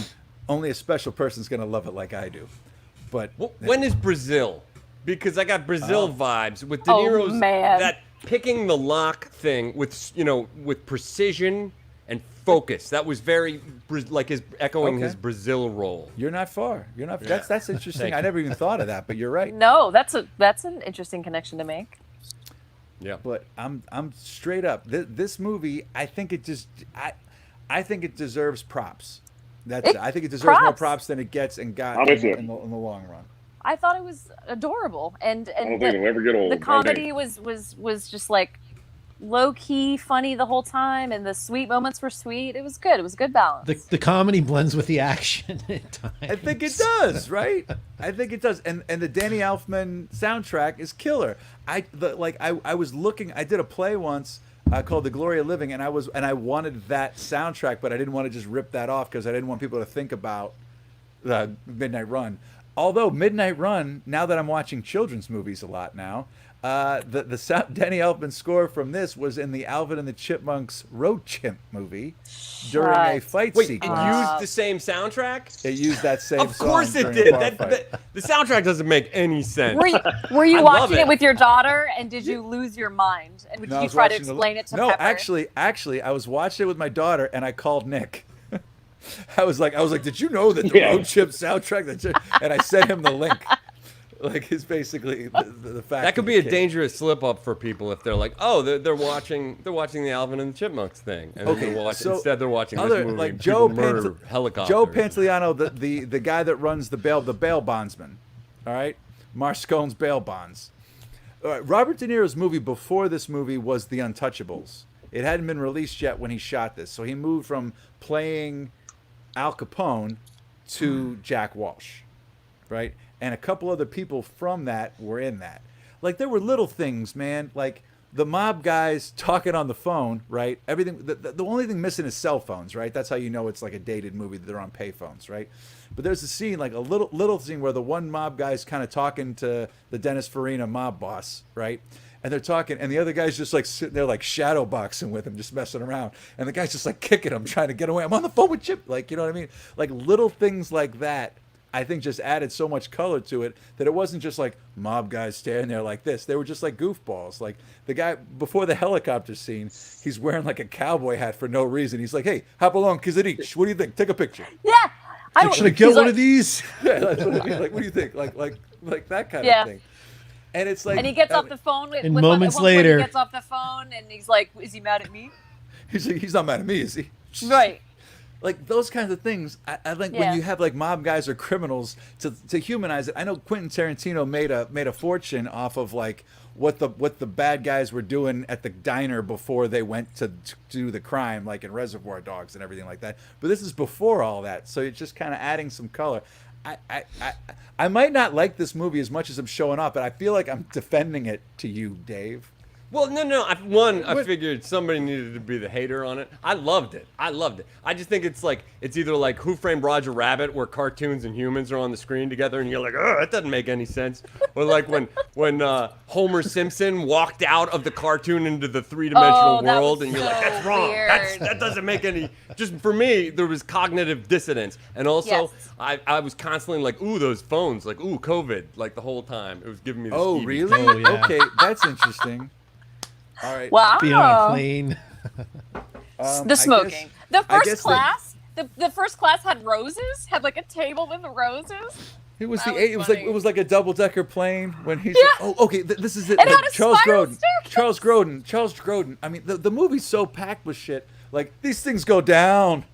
[SPEAKER 1] only a special person's going to love it like I do. But
[SPEAKER 2] When is Brazil? because I got Brazil vibes with De
[SPEAKER 10] Oh,
[SPEAKER 2] Niro's
[SPEAKER 10] man.
[SPEAKER 2] that picking the lock thing with with precision and focus. That was very like his echoing his Brazil role.
[SPEAKER 1] You're not far. You're not. That's interesting. I never even thought of that, but you're right.
[SPEAKER 10] No, that's an interesting connection to make.
[SPEAKER 2] Yeah.
[SPEAKER 1] But I'm straight up. This movie, I think it deserves props. I think it deserves more props than it gets and got
[SPEAKER 9] I'm with you.
[SPEAKER 1] in the long run.
[SPEAKER 10] I thought it was adorable, and
[SPEAKER 9] I don't think it'll ever get old.
[SPEAKER 10] the comedy was just like low key funny the whole time, and the sweet moments were sweet. It was good. It was a good balance.
[SPEAKER 7] The comedy blends with the action at times.
[SPEAKER 1] I think it does, right? I think it does. And the Danny Elfman soundtrack is killer. I was looking. I did a play once called The Glory of Living, and I wanted that soundtrack, but I didn't want to just rip that off because I didn't want people to think about the Midnight Run. Although Midnight Run, now that I'm watching children's movies a lot now, the Danny Elfman score from this was in the Alvin and the Chipmunks Road Chimp movie during a fight
[SPEAKER 2] Wait,
[SPEAKER 1] sequence.
[SPEAKER 2] it used the same soundtrack?
[SPEAKER 1] It used that same
[SPEAKER 2] Of
[SPEAKER 1] song
[SPEAKER 2] course it
[SPEAKER 1] during
[SPEAKER 2] did.
[SPEAKER 1] a bar fight.
[SPEAKER 2] The soundtrack doesn't make any sense.
[SPEAKER 10] Were you
[SPEAKER 2] I love
[SPEAKER 10] watching
[SPEAKER 2] it.
[SPEAKER 10] it with your daughter, and did you lose your mind? And
[SPEAKER 1] No, I
[SPEAKER 10] did you
[SPEAKER 1] was
[SPEAKER 10] try to
[SPEAKER 1] watching
[SPEAKER 10] explain it to
[SPEAKER 1] No,
[SPEAKER 10] Pepper?
[SPEAKER 1] actually, I was watching it with my daughter, and I called Nick. I was like, did you know that the Road Chip soundtrack? And I sent him the link. Like, it's basically the fact.
[SPEAKER 2] That could be a dangerous slip up for people if they're like, oh, they're watching the Alvin and the Chipmunks thing, and then instead they're watching this movie.
[SPEAKER 1] Like
[SPEAKER 2] and
[SPEAKER 1] Joe
[SPEAKER 2] people murder helicopters.
[SPEAKER 1] Joe Pantoliano, the guy that runs the bail bondsman. All right, Marscone's bail bonds. All right, Robert De Niro's movie before this movie was The Untouchables. It hadn't been released yet when he shot this, so he moved from playing Al Capone to Jack Walsh, right? And a couple other people from that were in that. Like, there were little things, man. Like the mob guys talking on the phone, right? Everything. The only thing missing is cell phones, right? That's how you know it's like a dated movie. That they're on payphones, right? But there's a scene, like a little scene where the one mob guy's kind of talking to the Dennis Farina mob boss, right? And they're talking, and the other guy's just like sitting there, like shadow boxing with him, just messing around. And the guy's just like kicking him, trying to get away. I'm on the phone with Chip, like, you know what I mean? Like little things like that. I think just added so much color to it that it wasn't just like mob guys standing there like this. They were just like goofballs. Like the guy before the helicopter scene, he's wearing like a cowboy hat for no reason. He's like, "Hey, hop along, Kizadich. What do you think? Take a picture."
[SPEAKER 10] Yeah.
[SPEAKER 7] Should I get one of these?
[SPEAKER 1] Yeah, that's what I mean. Like, what do you think? Like that kind of thing. And it's like,
[SPEAKER 10] and he gets off the phone with.
[SPEAKER 7] And
[SPEAKER 10] with
[SPEAKER 7] moments
[SPEAKER 10] at one point
[SPEAKER 7] later-
[SPEAKER 10] he gets off the phone and he's like, "Is he mad at me?"
[SPEAKER 1] he's like, he's not mad at me, is he?
[SPEAKER 10] Right.
[SPEAKER 1] Like those kinds of things, I think when you have like mob guys or criminals to humanize it. I know Quentin Tarantino made a fortune off of like what the bad guys were doing at the diner before they went to do the crime, like in Reservoir Dogs and everything like that. But this is before all that, so it's just kind of adding some color. I might not like this movie as much as I'm showing off, but I feel like I'm defending it to you, Dave.
[SPEAKER 2] Well, no. I figured somebody needed to be the hater on it. I loved it. I just think it's either like Who Framed Roger Rabbit, where cartoons and humans are on the screen together, and you're like, oh, that doesn't make any sense. Or like when Homer Simpson walked out of the cartoon into the three-dimensional world, and you're like, that's wrong. That doesn't make any. Just for me, there was cognitive dissonance, and also I was constantly like, ooh, those phones, like ooh, COVID, like the whole time. It was giving me.
[SPEAKER 1] Oh,
[SPEAKER 2] skeevies.
[SPEAKER 1] really?
[SPEAKER 7] Oh, yeah.
[SPEAKER 1] Okay, that's interesting. All right.
[SPEAKER 10] Wow.
[SPEAKER 7] Being on a plane.
[SPEAKER 10] The smoking. The
[SPEAKER 1] I
[SPEAKER 10] first
[SPEAKER 1] guess
[SPEAKER 10] class. The first class had roses. Had like a table with the roses.
[SPEAKER 1] It was
[SPEAKER 10] That
[SPEAKER 1] it
[SPEAKER 10] was
[SPEAKER 1] was
[SPEAKER 10] funny.
[SPEAKER 1] like a double-decker plane when he's
[SPEAKER 10] Yeah.
[SPEAKER 1] like, oh, okay, this is it.
[SPEAKER 10] It had a
[SPEAKER 1] Charles
[SPEAKER 10] spiral
[SPEAKER 1] Grodin. Charles Grodin. I mean, the movie's so packed with shit. Like these things go down.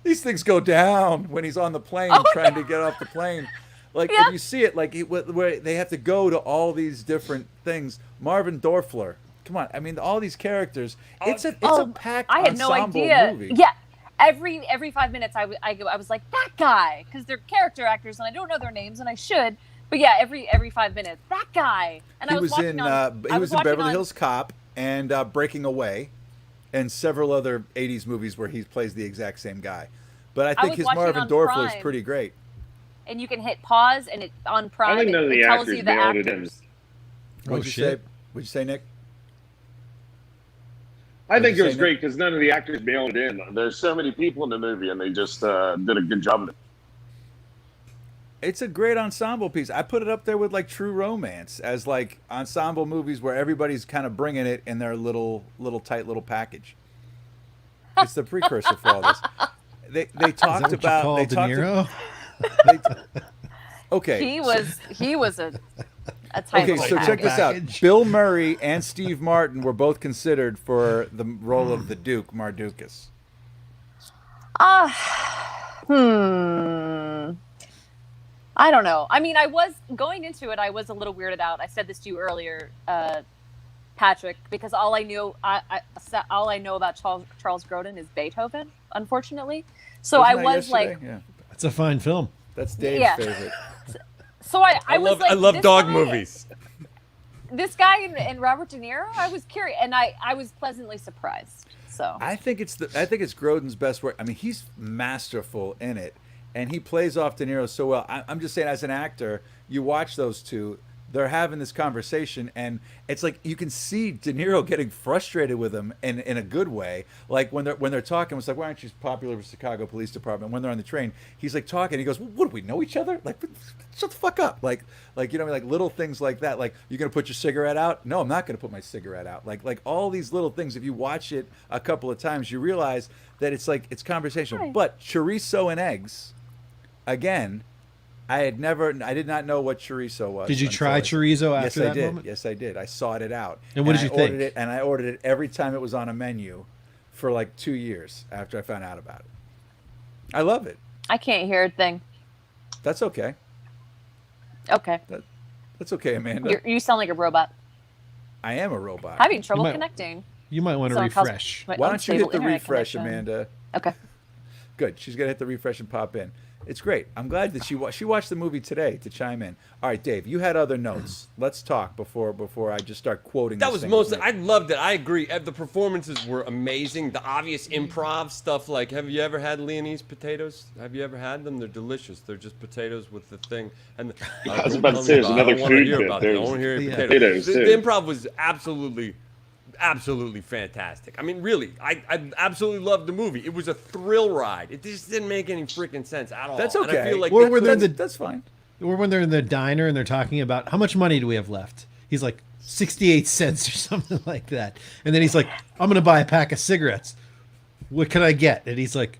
[SPEAKER 1] These things go down when he's on the plane trying to get off the plane. Like if you see it, like where they have to go to all these different things. Marvin Dorfler. Come on, I mean, all these characters. It's a packed
[SPEAKER 10] I had no
[SPEAKER 1] ensemble
[SPEAKER 10] idea.
[SPEAKER 1] movie.
[SPEAKER 10] Yeah. Every 5 minutes, I was like, that guy, because they're character actors, and I don't know their names, and I should. But yeah, every 5 minutes, that guy. And
[SPEAKER 1] He
[SPEAKER 10] I was
[SPEAKER 1] was in
[SPEAKER 10] watching
[SPEAKER 1] Beverly Hills Cop and Breaking Away, and several other '80s movies where he plays the exact same guy. But I think
[SPEAKER 10] was
[SPEAKER 1] his
[SPEAKER 10] watching
[SPEAKER 1] Marvin
[SPEAKER 10] on
[SPEAKER 1] Dorfler is
[SPEAKER 10] Prime.
[SPEAKER 1] pretty great.
[SPEAKER 10] and you can hit pause, and it on Prime.
[SPEAKER 9] I think none of
[SPEAKER 10] it
[SPEAKER 9] the
[SPEAKER 10] tells
[SPEAKER 9] actors
[SPEAKER 10] you the
[SPEAKER 9] nailed it in.
[SPEAKER 10] actors.
[SPEAKER 1] What'd you say? What'd you say, Nick?
[SPEAKER 9] I think
[SPEAKER 1] you
[SPEAKER 9] it was
[SPEAKER 1] say,
[SPEAKER 9] great because none of the actors mailed it in. There's so many people in the movie, and they just did a good job of it.
[SPEAKER 1] It's a great ensemble piece. I put it up there with like True Romance as like ensemble movies where everybody's kind of bringing it in their little tight little package. It's the precursor for all this. They talked about
[SPEAKER 7] De Niro.
[SPEAKER 1] Okay.
[SPEAKER 10] He was a tight
[SPEAKER 1] Okay,
[SPEAKER 10] little
[SPEAKER 1] so check this out.
[SPEAKER 7] package.
[SPEAKER 1] Bill Murray and Steve Martin were both considered for the role of the Duke, Mardukas.
[SPEAKER 10] I don't know. I mean, I was going into it. I was a little weirded out. I said this to you earlier, Patrick, because all I know about Charles Grodin is Beethoven, unfortunately. So
[SPEAKER 1] Wasn't
[SPEAKER 10] I
[SPEAKER 1] that
[SPEAKER 10] was
[SPEAKER 1] yesterday?
[SPEAKER 10] like,
[SPEAKER 1] Yeah.
[SPEAKER 7] It's a fine film.
[SPEAKER 1] That's Dave's
[SPEAKER 10] Yeah.
[SPEAKER 1] favorite.
[SPEAKER 10] so I was like,
[SPEAKER 2] I love
[SPEAKER 10] this
[SPEAKER 2] dog
[SPEAKER 10] guy-
[SPEAKER 2] movies.
[SPEAKER 10] This guy and Robert De Niro, I was curious, and I was pleasantly surprised. So
[SPEAKER 1] I think it's Grodin's best work. I mean, he's masterful in it, and he plays off De Niro so well. I'm just saying, as an actor, you watch those two. They're having this conversation, and it's like you can see De Niro getting frustrated with him in a good way. Like when they're talking, it's like, why aren't you popular with Chicago Police Department? When they're on the train, he's like talking. He goes, well, what do we know each other? Like, shut the fuck up. Like you know, like little things like that. Like, you're gonna put your cigarette out? No, I'm not gonna put my cigarette out. Like all these little things. If you watch it a couple of times, you realize that it's conversational.
[SPEAKER 10] Right.
[SPEAKER 1] But chorizo and eggs, again. I did not know what chorizo was.
[SPEAKER 7] Did you
[SPEAKER 1] until
[SPEAKER 7] try chorizo after
[SPEAKER 1] yes,
[SPEAKER 7] that
[SPEAKER 1] I did.
[SPEAKER 7] moment?
[SPEAKER 1] Yes, I did. I sought it out.
[SPEAKER 7] And what did you
[SPEAKER 1] I ordered
[SPEAKER 7] think?
[SPEAKER 1] it, and I ordered it every time it was on a menu for like 2 years after I found out about it. I love it.
[SPEAKER 10] I can't hear a thing.
[SPEAKER 1] That's okay.
[SPEAKER 10] Okay,
[SPEAKER 1] That's okay, Amanda.
[SPEAKER 10] you sound like a robot.
[SPEAKER 1] I am a robot.
[SPEAKER 10] Having trouble
[SPEAKER 7] might-
[SPEAKER 10] connecting.
[SPEAKER 7] You might want to
[SPEAKER 10] So it causes
[SPEAKER 7] refresh.
[SPEAKER 10] my
[SPEAKER 1] Why don't you hit
[SPEAKER 10] unstable
[SPEAKER 1] the
[SPEAKER 10] internet
[SPEAKER 1] refresh,
[SPEAKER 10] connection.
[SPEAKER 1] Amanda?
[SPEAKER 10] Okay.
[SPEAKER 1] Good. She's gonna hit the refresh and pop in. It's great. I'm glad that she watched the movie today to chime in. All right, Dave, you had other notes. Let's talk before I just start quoting.
[SPEAKER 2] That
[SPEAKER 1] this
[SPEAKER 2] was
[SPEAKER 1] thing.
[SPEAKER 2] mostly. I loved it. I agree. The performances were amazing. The obvious improv stuff, like, have you ever had Leonese potatoes? Have you ever had them? They're delicious. They're just potatoes with the thing. And
[SPEAKER 9] I was about to say, there's another food bit.
[SPEAKER 2] I don't
[SPEAKER 9] There's
[SPEAKER 2] want to hear
[SPEAKER 7] Yeah.
[SPEAKER 2] potatoes.
[SPEAKER 9] potatoes,
[SPEAKER 2] The
[SPEAKER 9] too.
[SPEAKER 2] improv was absolutely fantastic. I mean, really, I absolutely loved the movie. It was a thrill ride. It just didn't make any freaking sense at all.
[SPEAKER 1] That's
[SPEAKER 2] And I
[SPEAKER 1] okay.
[SPEAKER 2] feel like
[SPEAKER 7] Or were there
[SPEAKER 1] that's fine.
[SPEAKER 7] Or when they're in the diner and they're talking about how much money do we have left? He's like 68 cents or something like that. And then he's like, I'm going to buy a pack of cigarettes. What can I get? And he's like,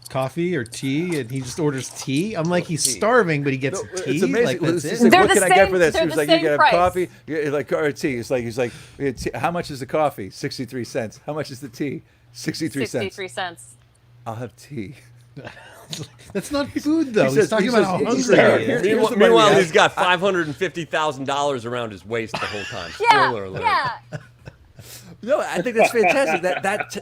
[SPEAKER 7] coffee or tea, and he just orders tea. I'm like, he's starving, but he gets
[SPEAKER 1] No,
[SPEAKER 7] tea.
[SPEAKER 1] it's amazing.
[SPEAKER 7] Like, that's
[SPEAKER 1] It's
[SPEAKER 7] it.
[SPEAKER 1] like,
[SPEAKER 10] They're
[SPEAKER 1] what
[SPEAKER 10] the
[SPEAKER 1] can I get
[SPEAKER 10] same-
[SPEAKER 1] for this?
[SPEAKER 10] they're
[SPEAKER 1] He was
[SPEAKER 10] the
[SPEAKER 1] like, you
[SPEAKER 10] same
[SPEAKER 1] can have
[SPEAKER 10] price.
[SPEAKER 1] coffee, like, or tea. He's like, how much is the coffee? 63 cents. How much is the tea? 63 cents.
[SPEAKER 10] 63 cents.
[SPEAKER 1] I'll have tea.
[SPEAKER 7] That's not food, though.
[SPEAKER 1] He
[SPEAKER 7] He's
[SPEAKER 1] says-
[SPEAKER 7] talking
[SPEAKER 1] he
[SPEAKER 7] about
[SPEAKER 1] says-
[SPEAKER 7] how
[SPEAKER 1] he
[SPEAKER 7] hungry
[SPEAKER 1] says-
[SPEAKER 7] he
[SPEAKER 1] Here-
[SPEAKER 7] is.
[SPEAKER 1] here's the money
[SPEAKER 2] Meanwhile,
[SPEAKER 1] we
[SPEAKER 2] he's
[SPEAKER 1] have.
[SPEAKER 2] got $550,000 around his waist the whole time.
[SPEAKER 10] Yeah,
[SPEAKER 2] Spoiler alert.
[SPEAKER 10] yeah.
[SPEAKER 1] No, I think that's fantastic.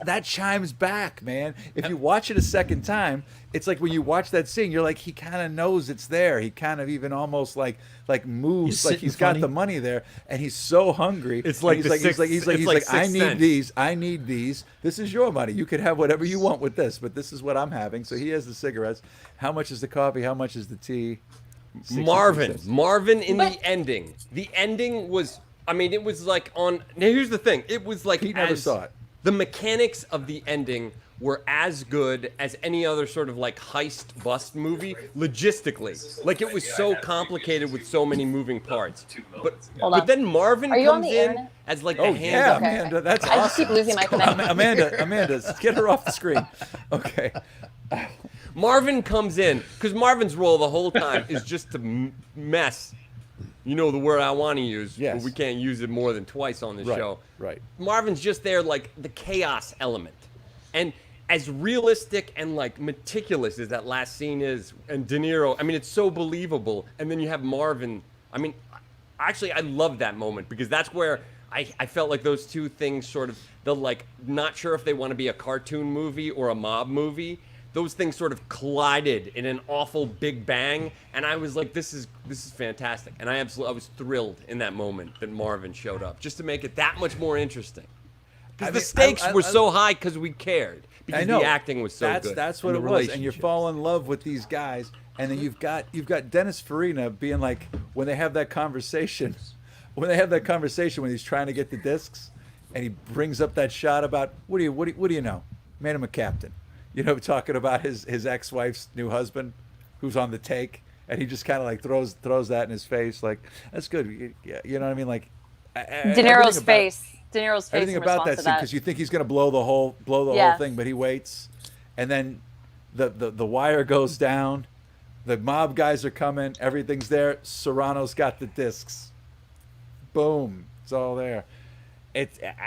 [SPEAKER 1] That chimes back, man. If you watch it a second time, it's like when you watch that scene, you're like, he kind of knows it's there. He kind of even almost like moves
[SPEAKER 7] He's
[SPEAKER 1] like
[SPEAKER 7] sitting
[SPEAKER 1] he's got
[SPEAKER 7] funny.
[SPEAKER 1] the money there, and he's so hungry.
[SPEAKER 2] It's like
[SPEAKER 1] he's
[SPEAKER 2] the
[SPEAKER 1] like
[SPEAKER 2] sixth-
[SPEAKER 1] he's
[SPEAKER 2] it's
[SPEAKER 1] like
[SPEAKER 2] like
[SPEAKER 1] I
[SPEAKER 2] Sixth
[SPEAKER 1] need
[SPEAKER 2] Sense.
[SPEAKER 1] these. I need these. This is your money. You can have whatever you want with this, but this is what I'm having. So he has the cigarettes. How much is the coffee? How much is the tea? 63 cents.
[SPEAKER 2] Marvin in
[SPEAKER 10] But-
[SPEAKER 2] the ending. The ending was, I mean, it was like on. Now here's the thing. It was like
[SPEAKER 1] Pete never saw it.
[SPEAKER 2] The mechanics of the ending were as good as any other sort of like heist bust movie logistically. Like, it was so complicated with so many moving parts. But
[SPEAKER 10] Hold
[SPEAKER 2] but
[SPEAKER 10] on.
[SPEAKER 2] then Marvin
[SPEAKER 10] Are you on
[SPEAKER 2] comes
[SPEAKER 10] the
[SPEAKER 2] in
[SPEAKER 10] internet?
[SPEAKER 2] as like
[SPEAKER 1] Oh
[SPEAKER 2] the hand
[SPEAKER 1] yeah,
[SPEAKER 2] up.
[SPEAKER 10] Okay.
[SPEAKER 1] Amanda, that's
[SPEAKER 10] I just keep
[SPEAKER 1] awesome.
[SPEAKER 10] losing my connection.
[SPEAKER 1] Amanda, get her off the screen. Okay.
[SPEAKER 2] Marvin comes in because Marvin's role the whole time is just to mess. You know the word I want to use,
[SPEAKER 1] Yes.
[SPEAKER 2] but we can't use it more than twice on the
[SPEAKER 1] Right,
[SPEAKER 2] show.
[SPEAKER 1] right.
[SPEAKER 2] Marvin's just there like the chaos element. And as realistic and like meticulous as that last scene is, and De Niro, I mean, it's so believable. And then you have Marvin. I mean, actually, I love that moment because that's where I felt like those two things sort of, the like, not sure if they want to be a cartoon movie or a mob movie. Those things sort of collided in an awful big bang, and I was like, "This is fantastic," and I was thrilled in that moment that Marvin showed up, just to make it that much more interesting.
[SPEAKER 1] I
[SPEAKER 2] Because
[SPEAKER 1] mean,
[SPEAKER 2] the stakes
[SPEAKER 1] I-
[SPEAKER 2] were so high because we cared, because
[SPEAKER 1] I know
[SPEAKER 2] the acting was so good.
[SPEAKER 1] That's what
[SPEAKER 2] and
[SPEAKER 1] it
[SPEAKER 2] the
[SPEAKER 1] was, and you
[SPEAKER 2] relationships.
[SPEAKER 1] fall in love with these guys, and then you've got Dennis Farina being like, when they have that conversation, when he's trying to get the discs, and he brings up that shot about what do you know, made him a captain, you know, talking about his ex-wife's new husband, who's on the take. and he just kind of like throws that in his face, like that's good. You know what I mean? Like
[SPEAKER 10] De Niro's face. De Niro's face
[SPEAKER 1] everything
[SPEAKER 10] in
[SPEAKER 1] about
[SPEAKER 10] response
[SPEAKER 1] that
[SPEAKER 10] to
[SPEAKER 1] scene
[SPEAKER 10] that.
[SPEAKER 1] because you think he's gonna blow the whole
[SPEAKER 10] Yeah.
[SPEAKER 1] thing, but he waits, and then the wire goes down. The mob guys are coming. Everything's there. Serrano's got the discs. Boom. It's all there.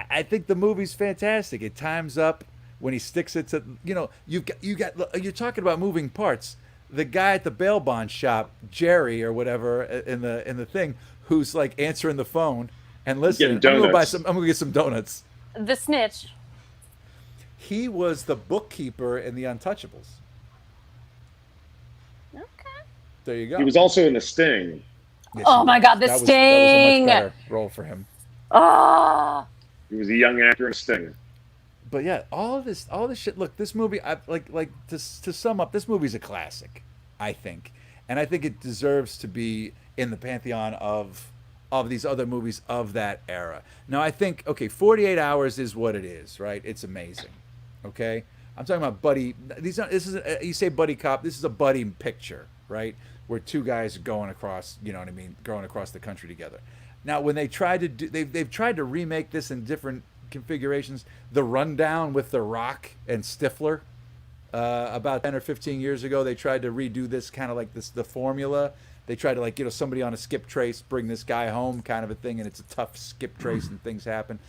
[SPEAKER 1] I think the movie's fantastic. It times up when he sticks it to, you're talking about moving parts. The guy at the bail bond shop, Jerry or whatever in the thing, who's like answering the phone and listening.
[SPEAKER 9] Getting
[SPEAKER 1] I'm
[SPEAKER 9] donuts.
[SPEAKER 1] I'm gonna get some donuts.
[SPEAKER 10] The snitch.
[SPEAKER 1] He was the bookkeeper in the Untouchables.
[SPEAKER 10] Okay.
[SPEAKER 1] There you go.
[SPEAKER 9] He was also in The Sting.
[SPEAKER 1] Yes,
[SPEAKER 10] Oh
[SPEAKER 1] he
[SPEAKER 10] my
[SPEAKER 1] was.
[SPEAKER 10] God, The
[SPEAKER 1] That was a
[SPEAKER 10] Sting!
[SPEAKER 1] much better role for him.
[SPEAKER 10] Oh.
[SPEAKER 9] He was a young actor in Sting.
[SPEAKER 1] But yeah, all this shit. Look, this movie, to sum up, this movie's a classic, I think, and I think it deserves to be in the pantheon of these other movies of that era. Now, I think 48 Hours is what it is, right? It's amazing. Okay, I'm talking about buddy. You say buddy cop. This is a buddy picture, right? Where two guys are going across, going across the country together. Now, when they tried to do, they've tried to remake this in different configurations. The Rundown with The Rock and Stifler, about 10 or 15 years ago, they tried to redo this kind of like the formula. They tried to somebody on a skip trace, bring this guy home kind of a thing, and it's a tough skip trace and things happen.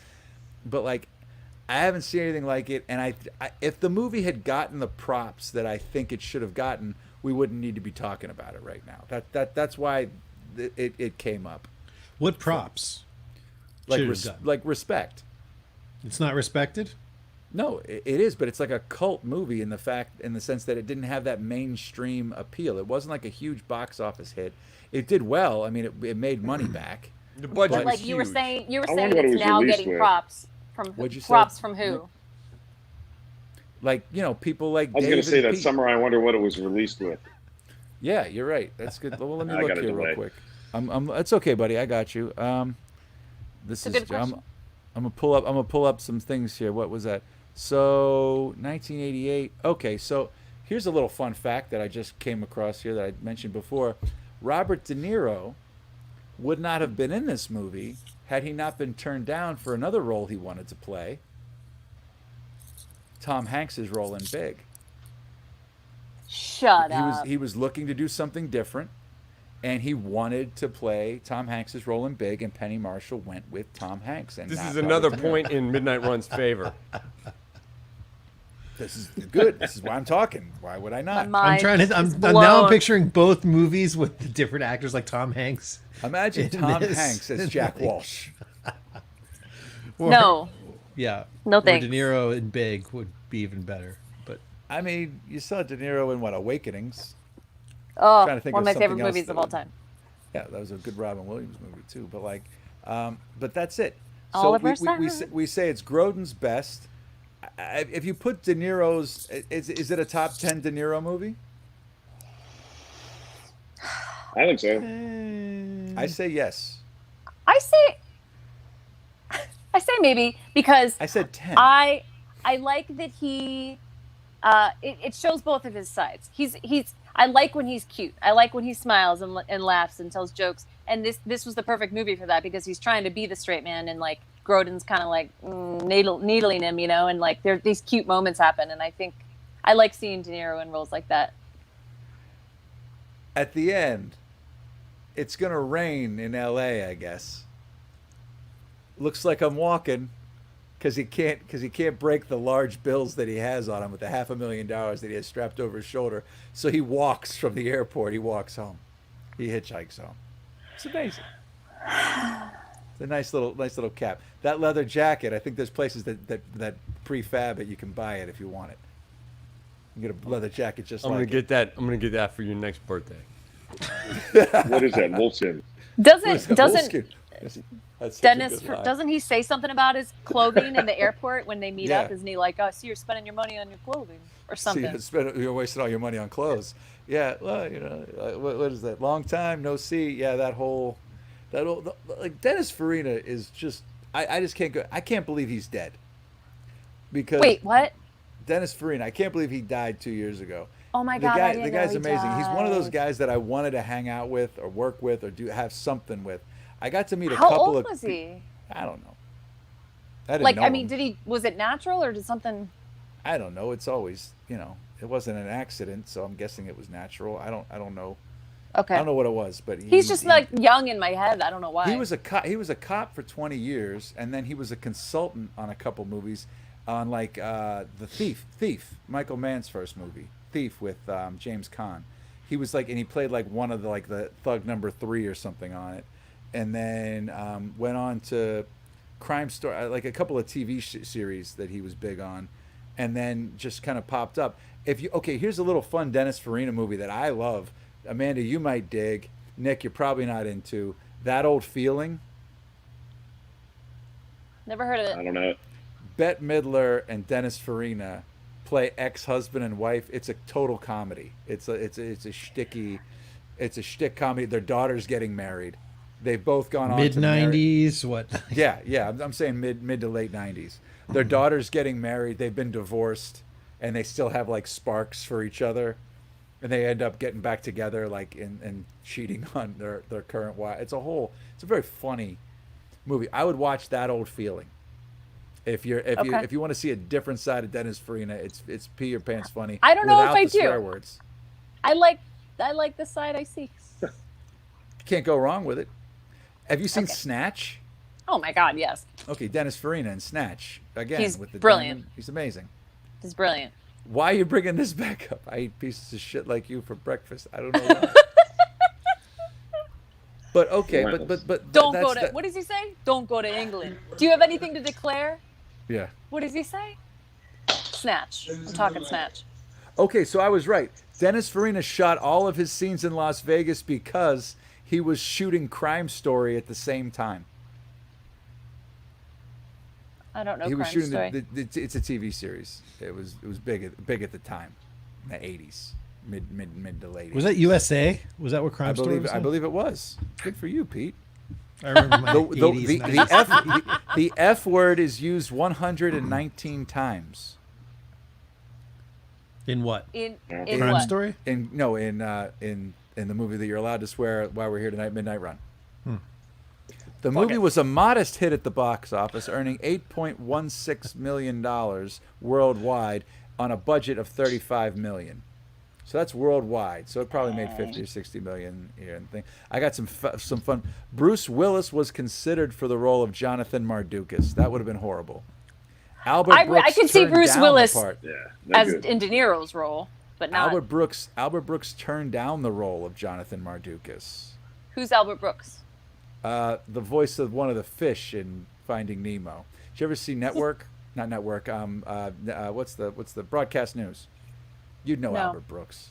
[SPEAKER 1] But I haven't seen anything like it, and I if the movie had gotten the props that I think it should have gotten, we wouldn't need to be talking about it right now. That's why it came up.
[SPEAKER 7] What props?
[SPEAKER 1] Like
[SPEAKER 7] Should have done.
[SPEAKER 1] like respect.
[SPEAKER 7] It's not respected.
[SPEAKER 1] No, it is, but it's like a cult movie in the sense that it didn't have that mainstream appeal. It wasn't like a huge box office hit. It did well. I mean, it made money back.
[SPEAKER 2] The budget
[SPEAKER 1] But-
[SPEAKER 2] was
[SPEAKER 10] Like you were
[SPEAKER 2] huge.
[SPEAKER 10] saying,
[SPEAKER 9] I wonder what it
[SPEAKER 10] it's
[SPEAKER 9] was
[SPEAKER 10] now
[SPEAKER 9] released
[SPEAKER 10] getting
[SPEAKER 9] with.
[SPEAKER 10] props from
[SPEAKER 1] What'd you say?
[SPEAKER 10] props from who?
[SPEAKER 1] Like people like
[SPEAKER 9] I was
[SPEAKER 1] Dave
[SPEAKER 9] going to say
[SPEAKER 1] and
[SPEAKER 9] that
[SPEAKER 1] Pete.
[SPEAKER 9] summer. I wonder what it was released with.
[SPEAKER 1] Yeah, you're right. That's good. Well, let me
[SPEAKER 9] I
[SPEAKER 1] look
[SPEAKER 9] got a
[SPEAKER 1] here real
[SPEAKER 9] delay.
[SPEAKER 1] quick. It's okay, buddy. I got you. This
[SPEAKER 10] It's a
[SPEAKER 1] is.
[SPEAKER 10] good question.
[SPEAKER 1] I'm gonna pull up some things here. What was that? So 1988. Okay, so here's a little fun fact that I just came across here that I mentioned before. Robert De Niro would not have been in this movie had he not been turned down for another role he wanted to play. Tom Hanks's role in Big.
[SPEAKER 10] Shut up.
[SPEAKER 1] He was looking to do something different, and he wanted to play Tom Hanks's role in Big, and Penny Marshall went with Tom Hanks. And
[SPEAKER 2] This
[SPEAKER 1] not
[SPEAKER 2] is another
[SPEAKER 1] Robert De Niro.
[SPEAKER 2] point in Midnight Run's favor.
[SPEAKER 1] This is good. This is why I'm talking. Why would I not?
[SPEAKER 10] My mind is
[SPEAKER 7] Now I'm
[SPEAKER 10] blown.
[SPEAKER 7] picturing both movies with the different actors like Tom Hanks.
[SPEAKER 1] Imagine
[SPEAKER 7] in
[SPEAKER 1] Tom
[SPEAKER 7] this.
[SPEAKER 1] Hanks as Jack Walsh.
[SPEAKER 7] Or-
[SPEAKER 10] No.
[SPEAKER 7] Yeah.
[SPEAKER 10] No
[SPEAKER 7] Or
[SPEAKER 10] thanks.
[SPEAKER 7] De Niro in Big would be even better. But
[SPEAKER 1] I mean, you saw De Niro in what, Awakenings?
[SPEAKER 10] Oh,
[SPEAKER 1] trying to think
[SPEAKER 10] one
[SPEAKER 1] of
[SPEAKER 10] of my favorite
[SPEAKER 1] something else
[SPEAKER 10] movies
[SPEAKER 1] that
[SPEAKER 10] of all
[SPEAKER 1] would-
[SPEAKER 10] time.
[SPEAKER 1] Yeah, that was a good Robin Williams movie too. But but that's it.
[SPEAKER 10] Oliver
[SPEAKER 1] We say it's Grodin's best. If you put De Niro's, is it a top 10 De Niro movie?
[SPEAKER 9] I think so.
[SPEAKER 1] I say yes.
[SPEAKER 10] I say maybe because
[SPEAKER 1] I said 10.
[SPEAKER 10] I like that he it shows both of his sides. He's I like when he's cute. I like when he smiles and laughs and tells jokes. And this was the perfect movie for that because he's trying to be the straight man and like Grodin's kind of like needling him, and like these cute moments happen. And I think I like seeing De Niro in roles like that.
[SPEAKER 1] At the end, it's gonna rain in L.A. I guess. Looks like I'm walking, because he can't break the large bills that he has on him with the $500,000 that he has strapped over his shoulder. So he walks from the airport. He walks home. He hitchhikes home. It's amazing. It's a nice little cap. That leather jacket. I think there's places that prefab it. You can buy it if you want it. You get a leather jacket just
[SPEAKER 2] I'm
[SPEAKER 1] like
[SPEAKER 2] gonna get that. I'm gonna get that for your next birthday.
[SPEAKER 9] What is that? Wolfskin.
[SPEAKER 10] Doesn't
[SPEAKER 1] Moleskine. That's such a
[SPEAKER 10] Dennis,
[SPEAKER 1] good line.
[SPEAKER 10] doesn't he say something about his clothing in the airport when they meet
[SPEAKER 1] Yeah.
[SPEAKER 10] up? Isn't he like, oh, so you're spending your money on your clothing or something?
[SPEAKER 1] So you're wasting all your money on clothes. Yeah, well, what is that? Long time no see. Yeah, that whole like Dennis Farina is just. I just can't go. I can't believe he's dead. Because
[SPEAKER 10] Wait, what?
[SPEAKER 1] Dennis Farina, I can't believe he died 2 years ago.
[SPEAKER 10] Oh my God, I didn't
[SPEAKER 1] The
[SPEAKER 10] know
[SPEAKER 1] guy's
[SPEAKER 10] he
[SPEAKER 1] amazing. He's one of those
[SPEAKER 10] died.
[SPEAKER 1] guys that I wanted to hang out with or work with or have something with. I got to meet a
[SPEAKER 10] How
[SPEAKER 1] couple
[SPEAKER 10] old
[SPEAKER 1] of.
[SPEAKER 10] was he?
[SPEAKER 1] I don't know. I didn't
[SPEAKER 10] Like,
[SPEAKER 1] know
[SPEAKER 10] I mean,
[SPEAKER 1] him.
[SPEAKER 10] was it natural or did something?
[SPEAKER 1] I don't know. It's always, it wasn't an accident, so I'm guessing it was natural. I don't know. I
[SPEAKER 10] Okay.
[SPEAKER 1] don't know what it was, but
[SPEAKER 10] He's just like young in my head. I don't know why.
[SPEAKER 1] he was a cop. He was a cop for 20 years, and then he was a consultant on a couple movies, on like the Thief, Michael Mann's first movie, Thief with James Caan. He was like, and he played like one of the thug number 3 or something on it, and then went on to Crime Story, like a couple of TV series that he was big on, and then just kind of popped up. Here's a little fun Dennis Farina movie that I love. Amanda, you might dig. Nick, you're probably not into That Old Feeling.
[SPEAKER 10] Never heard of
[SPEAKER 9] I
[SPEAKER 10] it.
[SPEAKER 9] don't know.
[SPEAKER 1] Bette Midler and Dennis Farina play ex-husband and wife. It's a total comedy. It's a shtick comedy. Their daughter's getting married. They've both gone on
[SPEAKER 7] Mid
[SPEAKER 1] to marry.
[SPEAKER 7] '90s. What?
[SPEAKER 1] Yeah. I'm saying mid to late 90s. Their daughter's getting married. They've been divorced, and they still have like sparks for each other, and they end up getting back together, like and cheating on their current wife. It's a very funny movie. I would watch That Old Feeling. If you want to see a different side of Dennis Farina, it's pee your pants funny.
[SPEAKER 10] I don't know if
[SPEAKER 1] without
[SPEAKER 10] I
[SPEAKER 1] the
[SPEAKER 10] do.
[SPEAKER 1] swear words.
[SPEAKER 10] I like the side I see.
[SPEAKER 1] Can't go wrong with it. Have you seen
[SPEAKER 10] Okay.
[SPEAKER 1] Snatch?
[SPEAKER 10] Oh my God, yes.
[SPEAKER 1] Okay, Dennis Farina in Snatch again
[SPEAKER 10] He's
[SPEAKER 1] with the
[SPEAKER 10] brilliant.
[SPEAKER 1] diamond. He's amazing.
[SPEAKER 10] He's brilliant.
[SPEAKER 1] Why are you bringing this back up? I eat pieces of shit like you for breakfast. I don't know why. But okay, but
[SPEAKER 10] Don't
[SPEAKER 1] that's
[SPEAKER 10] go to. What does he say? Don't go to England. Do you have anything to declare?
[SPEAKER 1] Yeah.
[SPEAKER 10] What does he say? Snatch. I'm talking Snatch.
[SPEAKER 1] Okay, so I was right. Dennis Farina shot all of his scenes in Las Vegas because he was shooting Crime Story at the same time.
[SPEAKER 10] I don't know.
[SPEAKER 1] He was
[SPEAKER 10] Crime
[SPEAKER 1] shooting
[SPEAKER 10] Story.
[SPEAKER 1] it's a TV series. It was big at the time, in the 80s, mid to late 80s.
[SPEAKER 7] Was that USA? Was that what Crime Story was?
[SPEAKER 1] I believe it was. Good for you, Pete.
[SPEAKER 7] I remember my
[SPEAKER 1] The,
[SPEAKER 7] 80s,
[SPEAKER 1] the,
[SPEAKER 7] 90s.
[SPEAKER 1] the F word is used 119 times.
[SPEAKER 7] In what?
[SPEAKER 10] In
[SPEAKER 7] Crime
[SPEAKER 10] what?
[SPEAKER 7] Story?
[SPEAKER 1] In the movie that you're allowed to swear while we're here tonight, Midnight Run. The movie was a modest hit at the box office, earning $8.16 million worldwide on a budget of $35 million. So that's worldwide. So it probably made 50 or 60 million here and thing. I got some fun. Bruce Willis was considered for the role of Jonathan Mardukas. That would have been horrible.
[SPEAKER 10] I could see
[SPEAKER 1] turned
[SPEAKER 10] Bruce
[SPEAKER 1] down the
[SPEAKER 10] Willis
[SPEAKER 1] part.
[SPEAKER 9] Yeah, no
[SPEAKER 10] as
[SPEAKER 9] good.
[SPEAKER 10] in De Niro's role, but not.
[SPEAKER 1] Albert Brooks turned down the role of Jonathan Mardukas.
[SPEAKER 10] Who's Albert Brooks?
[SPEAKER 1] The voice of one of the fish in Finding Nemo. Did you ever see Network? Not Network. What's the broadcast news? You'd know
[SPEAKER 10] No.
[SPEAKER 1] Albert Brooks.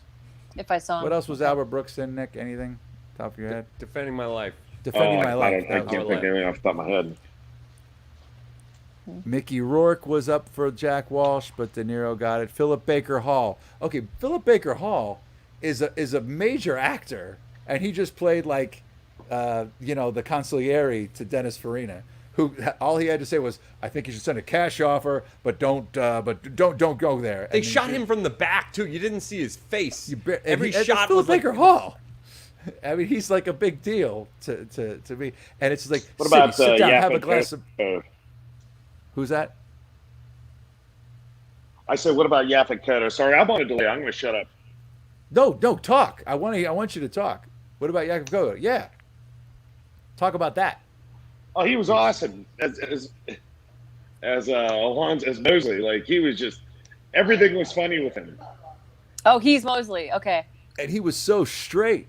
[SPEAKER 10] If I saw him.
[SPEAKER 1] What else was Albert Brooks in, Nick? Anything? Top of your head?
[SPEAKER 2] Defending my life.
[SPEAKER 1] Defending My
[SPEAKER 9] I
[SPEAKER 1] Life.
[SPEAKER 9] can't think of anything off the top of my head.
[SPEAKER 1] Mickey Rourke was up for Jack Walsh, but De Niro got it. Philip Baker Hall. Okay, Philip Baker Hall is a major actor, and he just played like, the consigliere to Dennis Farina, who all he had to say was, "I think you should send a cash offer, but don't go there."
[SPEAKER 2] They
[SPEAKER 1] And
[SPEAKER 2] shot him from the back too. You didn't see his face. Every
[SPEAKER 1] that's
[SPEAKER 2] shot
[SPEAKER 1] Philip
[SPEAKER 2] was like
[SPEAKER 1] Baker Hall. I mean, he's like a big deal to me, and it's like,
[SPEAKER 9] What about
[SPEAKER 1] sit down, have a
[SPEAKER 9] Yaphet
[SPEAKER 1] glass of.
[SPEAKER 9] Kotto?
[SPEAKER 1] Who's that?
[SPEAKER 9] I said, what about Yaphet Kotto? Sorry, I'm on a delay. I'm going to shut up.
[SPEAKER 1] No, talk. I want you to talk. What about Jakob Kogo? Yeah, talk about that.
[SPEAKER 9] Oh, he was awesome as Mosley. Like, he was just, everything was funny with him.
[SPEAKER 10] Oh, he's Mosley. Okay.
[SPEAKER 1] And he was so straight.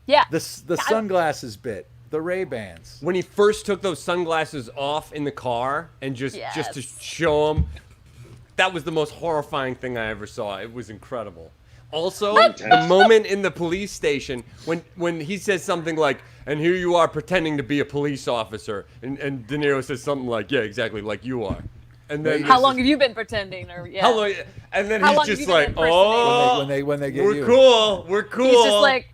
[SPEAKER 10] Yeah.
[SPEAKER 1] The sunglasses bit, the Ray-Bans.
[SPEAKER 2] when he first took those sunglasses off in the car and just to show him. That was the most horrifying thing I ever saw. It was incredible. Also, the moment in the police station when he says something like, "And here you are pretending to be a police officer," and De Niro says something like, "Yeah, exactly, like you are." And then
[SPEAKER 10] How long have you been pretending? Or yeah.
[SPEAKER 2] How long? And then
[SPEAKER 10] How long
[SPEAKER 2] he's
[SPEAKER 10] have
[SPEAKER 2] just
[SPEAKER 10] you been
[SPEAKER 2] like, "Oh,
[SPEAKER 1] when they get
[SPEAKER 2] we're
[SPEAKER 1] you.
[SPEAKER 2] cool, we're cool."
[SPEAKER 10] He's just like.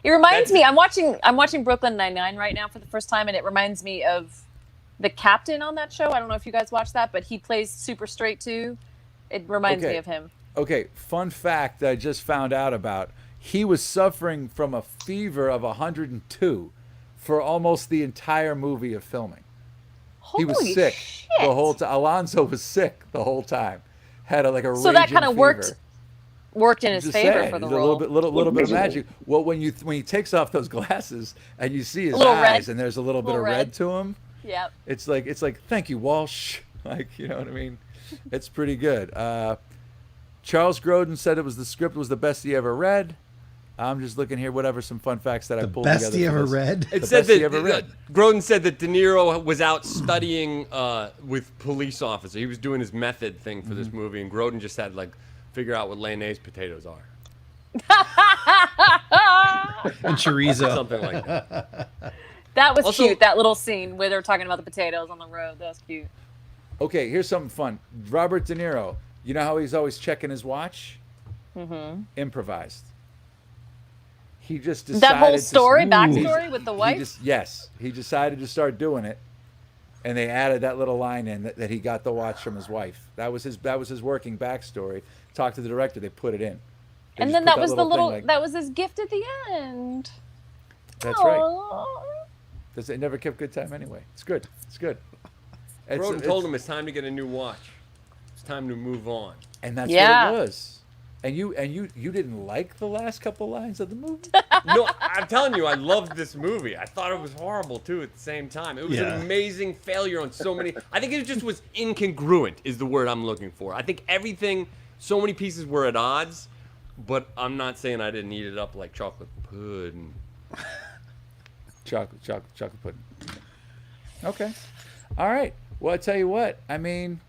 [SPEAKER 10] It reminds me. I'm watching Brooklyn Nine-Nine right now for the first time, and it reminds me of the captain on that show. I don't know if you guys watch that, but he plays super straight too. It reminds me of him.
[SPEAKER 1] Okay, fun fact that I just found out about. He was suffering from a fever of 102 for almost the entire movie of filming. He was
[SPEAKER 10] Holy
[SPEAKER 1] sick
[SPEAKER 10] shit.
[SPEAKER 1] the whole time. Alonso was sick the whole time. Had a
[SPEAKER 10] So that
[SPEAKER 1] raging
[SPEAKER 10] kind of
[SPEAKER 1] fever.
[SPEAKER 10] worked in his
[SPEAKER 1] Just
[SPEAKER 10] favor
[SPEAKER 1] saying,
[SPEAKER 10] for the
[SPEAKER 1] he's a
[SPEAKER 10] role.
[SPEAKER 1] little bit of
[SPEAKER 9] miserable.
[SPEAKER 1] magic. Well, when he takes off those glasses and you see his
[SPEAKER 10] Little
[SPEAKER 1] eyes
[SPEAKER 10] red.
[SPEAKER 1] and there's a little bit
[SPEAKER 10] Little
[SPEAKER 1] of red
[SPEAKER 10] red.
[SPEAKER 1] to him,
[SPEAKER 10] Yep.
[SPEAKER 1] it's like thank you, Walsh. Like, you know what I mean? It's pretty good. Charles Grodin said the script was the best he ever read. I'm just looking here, whatever, some fun facts that I
[SPEAKER 7] The
[SPEAKER 1] pulled
[SPEAKER 7] best
[SPEAKER 1] together.
[SPEAKER 7] he
[SPEAKER 1] for
[SPEAKER 7] ever
[SPEAKER 1] this.
[SPEAKER 7] read.
[SPEAKER 2] It
[SPEAKER 1] The
[SPEAKER 2] said
[SPEAKER 1] best he
[SPEAKER 2] that
[SPEAKER 1] ever read.
[SPEAKER 2] Grodin said that De Niro was out studying with police officer. He was doing his method thing for this movie, and Grodin just had to figure out what Layonnaise potatoes are,
[SPEAKER 7] And chorizo.
[SPEAKER 2] something like that.
[SPEAKER 10] That was
[SPEAKER 2] Also-
[SPEAKER 10] cute. That little scene where they were talking about the potatoes on the road. That was cute.
[SPEAKER 1] Okay, here's something fun. Robert De Niro, you know how he's always checking his watch? Improvised. He just decided
[SPEAKER 10] That whole
[SPEAKER 1] to-
[SPEAKER 10] story,
[SPEAKER 1] Ooh.
[SPEAKER 10] backstory with the
[SPEAKER 1] He
[SPEAKER 10] wife.
[SPEAKER 1] he decided to start doing it, and they added that little line in that he got the watch from his wife. That was his working backstory. Talked to the director, they put it in. They
[SPEAKER 10] And
[SPEAKER 1] just
[SPEAKER 10] then
[SPEAKER 1] put
[SPEAKER 10] that was the
[SPEAKER 1] thing
[SPEAKER 10] little.
[SPEAKER 1] like-
[SPEAKER 10] That was his gift at the end.
[SPEAKER 1] That's right.
[SPEAKER 10] Aw.
[SPEAKER 1] It never kept good time anyway. It's good. It's good.
[SPEAKER 2] Grodin told him it's time to get a new watch. It's time to move on.
[SPEAKER 1] and that's
[SPEAKER 10] Yeah.
[SPEAKER 1] what it was. And you didn't like the last couple lines of the movie?
[SPEAKER 2] No, I'm telling you, I loved this movie. I thought it was horrible too at the same time. It was
[SPEAKER 7] Yeah.
[SPEAKER 2] an amazing failure on so many. I think it just was incongruent, is the word I'm looking for. I think everything, so many pieces were at odds, but I'm not saying I didn't eat it up like chocolate pudding.
[SPEAKER 1] chocolate pudding. Okay. All right. Well, I tell you what. I mean,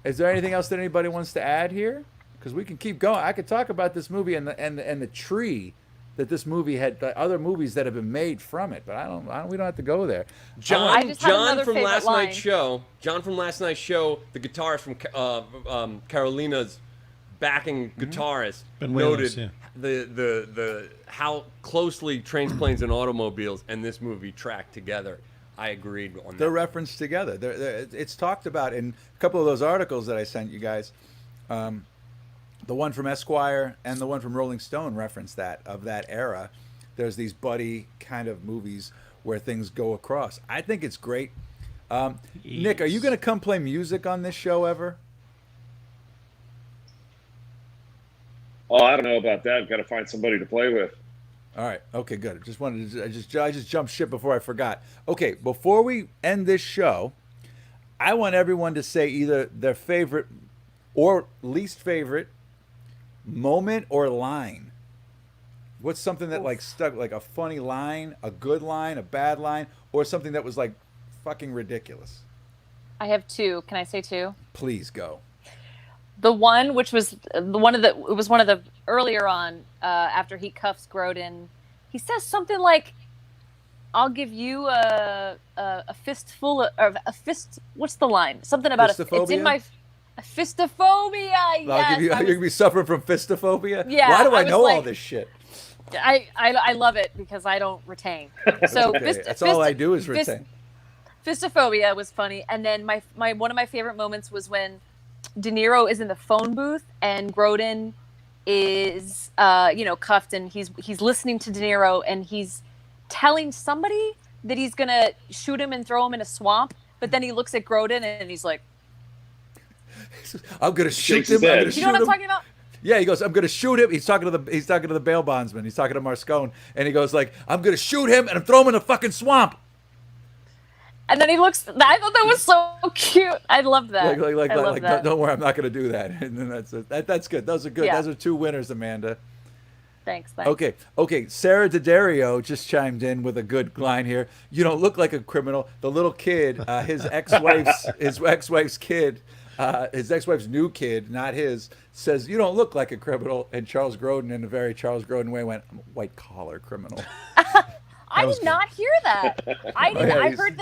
[SPEAKER 1] is there anything else that anybody wants to add here? Because we can keep going. I could talk about this movie and the tree that this movie had, the other movies that have been made from it, but we don't have to go there.
[SPEAKER 10] I
[SPEAKER 2] John
[SPEAKER 10] just had another
[SPEAKER 2] from
[SPEAKER 10] favorite
[SPEAKER 2] last
[SPEAKER 10] line.
[SPEAKER 2] night's show. John from last night's show, the guitarist from Carolina's backing guitarist,
[SPEAKER 7] Benuelos,
[SPEAKER 2] noted
[SPEAKER 7] yeah.
[SPEAKER 2] the how closely trains, planes, and automobiles and this movie track together. I agreed on
[SPEAKER 1] They're
[SPEAKER 2] that.
[SPEAKER 1] referenced together. It's talked about in a couple of those articles that I sent you guys. The one from Esquire and the one from Rolling Stone reference that of that era. There's these buddy kind of movies where things go across. I think it's great. Nick, are you going to come play music on this show ever?
[SPEAKER 9] Oh, I don't know about that. Got to find somebody to play with.
[SPEAKER 1] All right. Okay, good. Just wanted to, I just jumped ship before I forgot. Okay, before we end this show, I want everyone to say either their favorite or least favorite moment or line. What's something that stuck, like a funny line, a good line, a bad line, or something that was like fucking ridiculous?
[SPEAKER 10] I have two. Can I say two?
[SPEAKER 1] Please go.
[SPEAKER 10] The one which was one of the earlier on after he cuffs Grodin, he says something like, "I'll give you a fistful of a fist." What's the line? Something about it's in
[SPEAKER 1] Fistophobia?
[SPEAKER 10] my a fistophobia.
[SPEAKER 1] I'll give you. You're gonna be suffering from fistophobia.
[SPEAKER 10] Yeah,
[SPEAKER 1] Why do I
[SPEAKER 10] I was
[SPEAKER 1] know all
[SPEAKER 10] like-
[SPEAKER 1] this shit?
[SPEAKER 10] I love it because I don't retain. So
[SPEAKER 1] Okay, that's all I do is retain.
[SPEAKER 10] Fistophobia was funny, and then my one of my favorite moments was when De Niro is in the phone booth and Grodin is cuffed, and he's listening to De Niro, and he's telling somebody that he's gonna shoot him and throw him in a swamp, but then he looks at Grodin and he's like,
[SPEAKER 1] I'm gonna shoot
[SPEAKER 9] Shakes his
[SPEAKER 1] him. I'm
[SPEAKER 9] head.
[SPEAKER 1] gonna
[SPEAKER 10] "You
[SPEAKER 1] shoot
[SPEAKER 10] know what I'm
[SPEAKER 1] him.
[SPEAKER 10] talking about?"
[SPEAKER 1] Yeah, he goes, I'm gonna shoot him. He's talking to the bail bondsman. He's talking to Marscone, and he goes like, I'm gonna shoot him and I'm throwing him in a fucking swamp.
[SPEAKER 10] And then he looks. I thought that was so cute. I loved that.
[SPEAKER 1] Like,
[SPEAKER 10] I love that.
[SPEAKER 1] don't worry, I'm not gonna do that. And then that's good. Those are good.
[SPEAKER 10] Yeah.
[SPEAKER 1] Those are two winners, Amanda.
[SPEAKER 10] Thanks.
[SPEAKER 1] Okay. Sarah D'Addario just chimed in with a good line here. You don't look like a criminal. The little kid, his ex-wife's kid, his ex-wife's new kid, not his, says, "You don't look like a criminal." And Charles Grodin, in a very Charles Grodin way, went, "I'm a white-collar criminal."
[SPEAKER 10] I did not hear that. I didn't.
[SPEAKER 1] yeah,
[SPEAKER 10] I
[SPEAKER 1] he's-
[SPEAKER 10] heard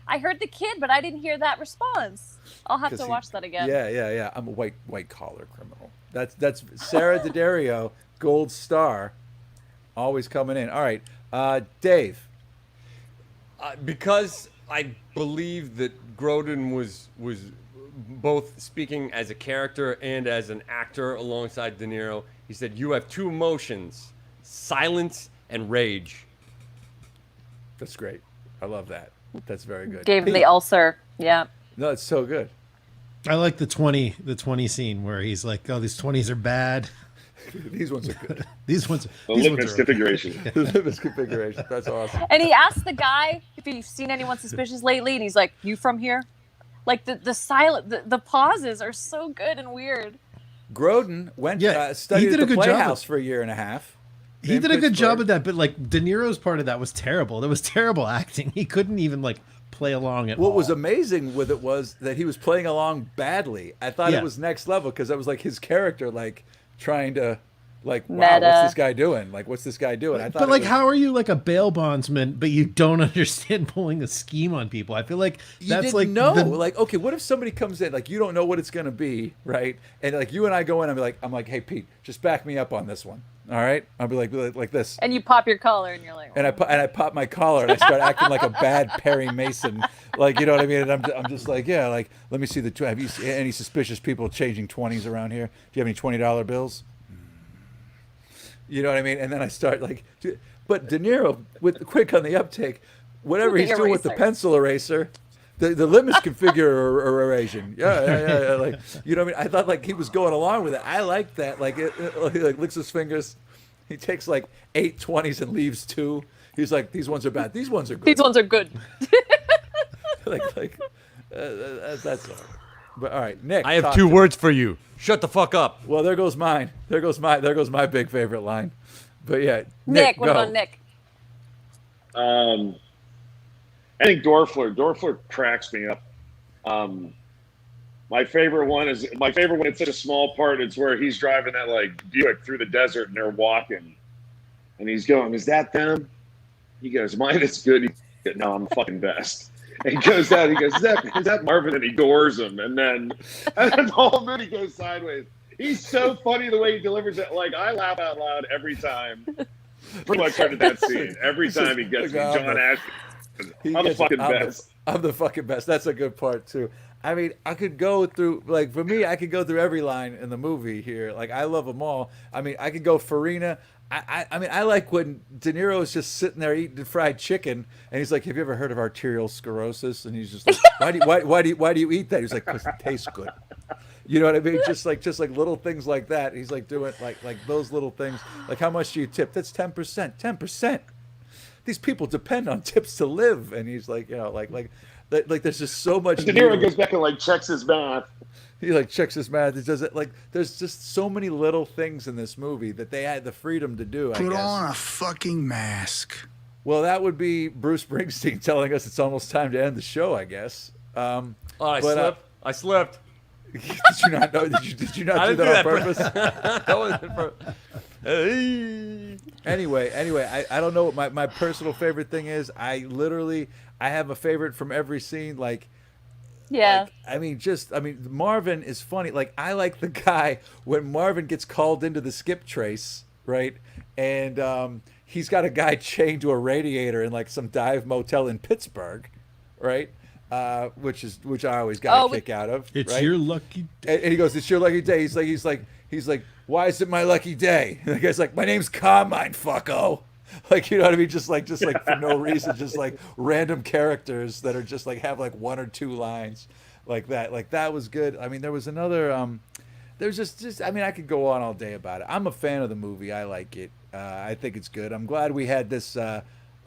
[SPEAKER 10] I heard the kid, but I didn't hear that response. I'll have to watch that again.
[SPEAKER 1] Yeah. I'm a white-collar criminal. That's Sarah D'Addario, gold star, always coming in. All right, Dave.
[SPEAKER 2] Because I believe that Grodin was both speaking as a character and as an actor alongside De Niro. He said, "You have two emotions, silence and rage."
[SPEAKER 1] That's great. I love that. That's very good.
[SPEAKER 10] Gave him
[SPEAKER 1] Pete.
[SPEAKER 10] the ulcer. Yeah.
[SPEAKER 1] No, it's so good.
[SPEAKER 7] I like the 20 scene where he's like, "Oh, these 20s are bad.
[SPEAKER 1] These ones are good.
[SPEAKER 7] These ones,
[SPEAKER 9] The
[SPEAKER 7] these
[SPEAKER 9] Lippman's
[SPEAKER 7] ones are okay."
[SPEAKER 9] configuration.
[SPEAKER 1] This configuration. That's awesome.
[SPEAKER 10] And he asked the guy if he's seen anyone suspicious lately, and he's like, "You from here?" Like the silent, the pauses are so good and weird.
[SPEAKER 1] Grodin went
[SPEAKER 7] Yeah, he
[SPEAKER 1] studied
[SPEAKER 7] did
[SPEAKER 1] at
[SPEAKER 7] a
[SPEAKER 1] the
[SPEAKER 7] good job.
[SPEAKER 1] Playhouse for a year and a half.
[SPEAKER 7] He
[SPEAKER 1] in
[SPEAKER 7] did a good job
[SPEAKER 1] Pittsburgh.
[SPEAKER 7] of that, but like De Niro's part of that was terrible. That was terrible acting. He couldn't even like play along at all.
[SPEAKER 1] What was amazing with it was that he was playing along badly. I thought
[SPEAKER 7] Yeah.
[SPEAKER 1] it was next level because that was like his character, like trying to, like, wow,
[SPEAKER 10] Meta.
[SPEAKER 1] what's this guy doing? Like, what's this guy doing? I thought,
[SPEAKER 7] But like,
[SPEAKER 1] it was,
[SPEAKER 7] how are you like a bail bondsman, but you don't understand pulling a scheme on people? I feel like
[SPEAKER 1] you
[SPEAKER 7] that's
[SPEAKER 1] didn't
[SPEAKER 7] like
[SPEAKER 1] know.
[SPEAKER 7] the-
[SPEAKER 1] Like, okay, what if somebody comes in, like, you don't know what it's gonna be, right? And like you and I go in, I'm like, hey Pete, just back me up on this one, all right? I'll be like this.
[SPEAKER 10] And you pop your collar, and you're like,
[SPEAKER 1] And I pop my collar and I start acting like a bad Perry Mason, like, you know what I mean? And I'm just like, yeah, like, let me see have you seen any suspicious people changing 20s around here? Do you have any $20 bills? You know what I mean? And then I start like, but De Niro with quick on the uptake, whatever
[SPEAKER 10] The
[SPEAKER 1] he's doing with the
[SPEAKER 10] eraser.
[SPEAKER 1] pencil eraser. The Lippman's configuration, yeah, like, you know what I mean? I thought like he was going along with it. I like that, like he like licks his fingers. He takes like 8 20s and leaves 2. He's like, these ones are bad. These ones are good.
[SPEAKER 10] "These ones are good."
[SPEAKER 1] That's all. But all right, Nick.
[SPEAKER 2] I have
[SPEAKER 1] talk
[SPEAKER 2] 2
[SPEAKER 1] to me.
[SPEAKER 2] words for you. Shut the fuck up.
[SPEAKER 1] Well, there goes mine. There goes my big favorite line. But yeah,
[SPEAKER 10] Nick, what
[SPEAKER 1] go.
[SPEAKER 10] about Nick?
[SPEAKER 9] I think Dorfler cracks me up. My favorite one. It's such a small part. It's where he's driving that like Buick through the desert and they're walking, and he's going, "Is that them?" He goes, "Mine is good." He goes, "No, I'm the fucking best." And he goes out. He goes, "Is that Marvin?" And he doors him, and then the whole movie goes sideways. He's so funny the way he delivers it. Like, I laugh out loud every time. Pretty much started that scene. Every time he gets me, John Ashton. I'm the fucking best.
[SPEAKER 1] I'm the fucking best. That's a good part too. I mean, I could go through, like, for me, I could go through every line in the movie here. Like, I love them all. I mean, I could go Farina. I mean, I like when De Niro is just sitting there eating fried chicken, and he's like, "Have you ever heard of arterial sclerosis?" And he's just like, "Why do you eat that?" He's like, "'Cause it tastes good." You know what I mean? Just like little things like that. He's like doing like those little things. Like, how much do you tip? That's 10%. 10%. These people depend on tips to live. And he's like, you know, like there's just so much.
[SPEAKER 9] De Niro goes back and like checks his math.
[SPEAKER 1] He like checks his math. He does it like there's just so many little things in this movie that they had the freedom to do. I
[SPEAKER 11] Put
[SPEAKER 1] guess.
[SPEAKER 11] on a fucking mask.
[SPEAKER 1] Well, that would be Bruce Springsteen telling us it's almost time to end the show. I guess.
[SPEAKER 2] Oh, I
[SPEAKER 1] but,
[SPEAKER 2] slipped. I slipped.
[SPEAKER 1] Did you not know? Did you not
[SPEAKER 2] I
[SPEAKER 1] do
[SPEAKER 2] didn't
[SPEAKER 1] that
[SPEAKER 2] do
[SPEAKER 1] on
[SPEAKER 2] that
[SPEAKER 1] purpose?
[SPEAKER 2] That wasn't for. Hey.
[SPEAKER 1] Anyway, I don't know what my personal favorite thing is. I have a favorite from every scene. Like,
[SPEAKER 10] Yeah.
[SPEAKER 1] I mean, Marvin is funny. Like, I like the guy when Marvin gets called into the skip trace, right? And he's got a guy chained to a radiator in like some dive motel in Pittsburgh, right? Which I always got a kick out of.
[SPEAKER 7] It's
[SPEAKER 1] right?
[SPEAKER 7] your lucky day.
[SPEAKER 1] And he goes, "It's your lucky day." He's like, "Why is it my lucky day?" And the guy's like, "My name's Carmine, fucko." Like, you know what I mean? Just like for no reason, just like random characters that are just like have like 1 or 2 lines like that. Like, that was good. I mean, there was another. There's just I mean, I could go on all day about it. I'm a fan of the movie. I like it. I think it's good. I'm glad we had this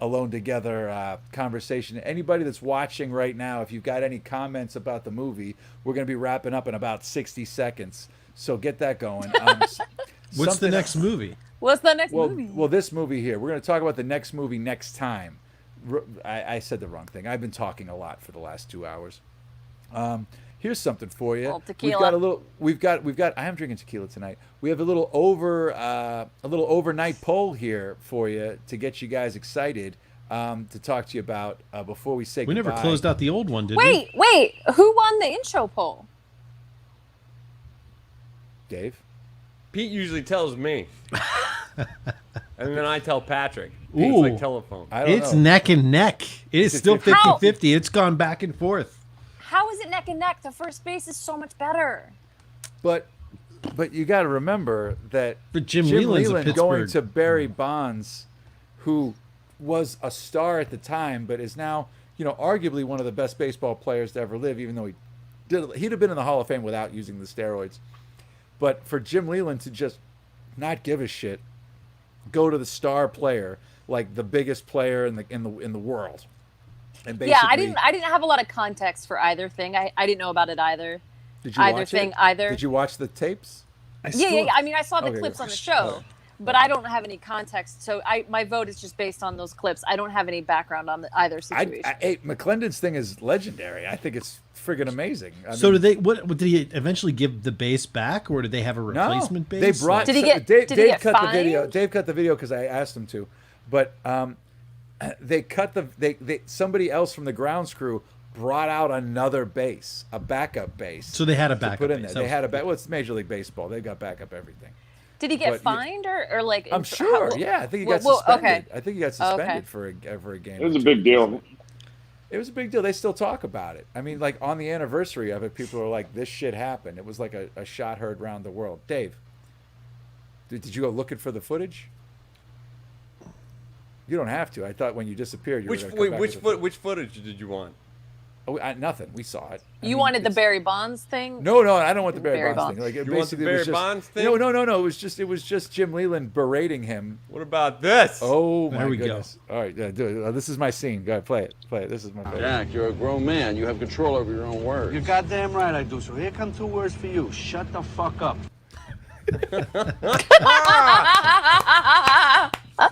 [SPEAKER 1] alone together conversation. Anybody that's watching right now, if you've got any comments about the movie, we're going to be wrapping up in about 60 seconds. So get that going.
[SPEAKER 7] What's the next movie?
[SPEAKER 10] What's the next movie?
[SPEAKER 1] Well, this movie here. We're going to talk about the next movie next time. I said the wrong thing. I've been talking a lot for the last 2 hours. Here's something for you.
[SPEAKER 10] Well, tequila.
[SPEAKER 1] We've got. I am drinking tequila tonight. We have a little overnight poll here for you to get you guys excited to talk to you about before we say
[SPEAKER 7] We
[SPEAKER 1] goodbye.
[SPEAKER 7] never closed out the old one, did we?
[SPEAKER 10] Wait. Who won the intro poll?
[SPEAKER 1] Dave.
[SPEAKER 2] Pete usually tells me, and then I tell Patrick.
[SPEAKER 7] Ooh.
[SPEAKER 2] Pete's like telephone.
[SPEAKER 1] I don't
[SPEAKER 7] It's
[SPEAKER 1] know.
[SPEAKER 7] neck and neck. It is still
[SPEAKER 1] 50-50.
[SPEAKER 7] 50-50. It's gone back and forth.
[SPEAKER 10] How is it neck and neck? The first base is so much better.
[SPEAKER 1] But you got to remember that
[SPEAKER 7] But Jim Leland's a
[SPEAKER 1] Leland going
[SPEAKER 7] Pittsburgh-
[SPEAKER 1] to Barry Bonds, who was a star at the time, but is now, arguably one of the best baseball players to ever live, even though he'd have been in the Hall of Fame without using the steroids. But for Jim Leland to just not give a shit, go to the star player, like the biggest player in the world. And basically,
[SPEAKER 10] Yeah, I didn't have a lot of context for either thing. I didn't know about it either.
[SPEAKER 1] Did you
[SPEAKER 10] either
[SPEAKER 1] watch
[SPEAKER 10] thing,
[SPEAKER 1] it?
[SPEAKER 10] either.
[SPEAKER 1] Did you watch the tapes?
[SPEAKER 10] Yeah. I mean, I saw the
[SPEAKER 1] Okay,
[SPEAKER 10] clips
[SPEAKER 1] good.
[SPEAKER 10] on the show, but I don't have any context. So my vote is just based on those clips. I don't have any background on either situation.
[SPEAKER 1] McClendon's thing is legendary. I think it's friggin' amazing.
[SPEAKER 7] So did they? What did he eventually give the base back, or did they have a replacement
[SPEAKER 1] no,
[SPEAKER 7] base?
[SPEAKER 1] They brought.
[SPEAKER 10] Did he get?
[SPEAKER 1] Dave,
[SPEAKER 10] did he get
[SPEAKER 1] cut
[SPEAKER 10] fined?
[SPEAKER 1] the video. Dave cut the video because I asked him to, but they cut somebody else from the grounds crew brought out another base, a backup base.
[SPEAKER 7] So they had a
[SPEAKER 1] to
[SPEAKER 7] backup
[SPEAKER 1] put in
[SPEAKER 7] base.
[SPEAKER 1] there. They had a well, it's Major League Baseball. They've got backup everything.
[SPEAKER 10] Did he get
[SPEAKER 1] But
[SPEAKER 10] fined or like?
[SPEAKER 1] I'm sure. Yeah, I think he got
[SPEAKER 10] well,
[SPEAKER 1] suspended.
[SPEAKER 10] okay.
[SPEAKER 1] I think he got suspended
[SPEAKER 10] Okay.
[SPEAKER 1] for a game.
[SPEAKER 9] It was
[SPEAKER 1] or
[SPEAKER 9] a
[SPEAKER 1] two.
[SPEAKER 9] big deal.
[SPEAKER 1] It was a big deal. They still talk about it. I mean, like on the anniversary of it, people are like, "This shit happened." It was like a shot heard around the world. Dave, did you go looking for the footage? You don't have to. I thought when you disappeared, you were going to come back.
[SPEAKER 2] Which footage did you want?
[SPEAKER 1] Oh, nothing. We saw it. I
[SPEAKER 10] You
[SPEAKER 1] mean,
[SPEAKER 10] wanted the
[SPEAKER 1] it's-
[SPEAKER 10] Barry Bonds thing?
[SPEAKER 1] No, I don't want the Barry
[SPEAKER 10] Barry
[SPEAKER 1] Bonds thing.
[SPEAKER 10] Bonds.
[SPEAKER 1] Like it
[SPEAKER 2] You want the
[SPEAKER 1] basically
[SPEAKER 2] Barry
[SPEAKER 1] was just,
[SPEAKER 2] Bonds thing?
[SPEAKER 1] No. It was just Jim Leland berating him.
[SPEAKER 2] What about this?
[SPEAKER 1] Oh my
[SPEAKER 7] There we go.
[SPEAKER 1] goodness! All right, yeah, do it. This is my scene. Go ahead, play it. This is my favorite.
[SPEAKER 12] Jack, you're a grown man. You have control over your own words.
[SPEAKER 6] You're goddamn right I do. So here come 2 words for you. Shut the fuck up.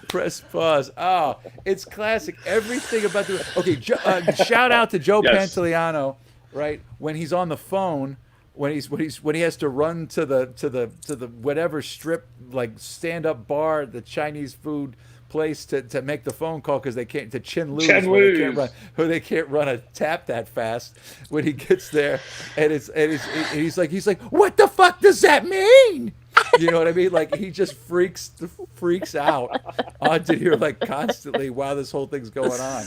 [SPEAKER 1] Press pause. Oh, it's classic. Everything about the shout out to Joe
[SPEAKER 9] Yes.
[SPEAKER 1] Pantoliano, right? When he's on the phone, when he has to run to the whatever strip like stand up bar, the Chinese food place to make the phone call because they can't to Chin Lou's
[SPEAKER 9] Chin
[SPEAKER 1] where
[SPEAKER 9] Lou's.
[SPEAKER 1] they can't run a tap that fast. When he gets there, and he's like, what the fuck does that mean? You know what I mean? Like he just freaks out onto here like constantly while this whole thing's going on.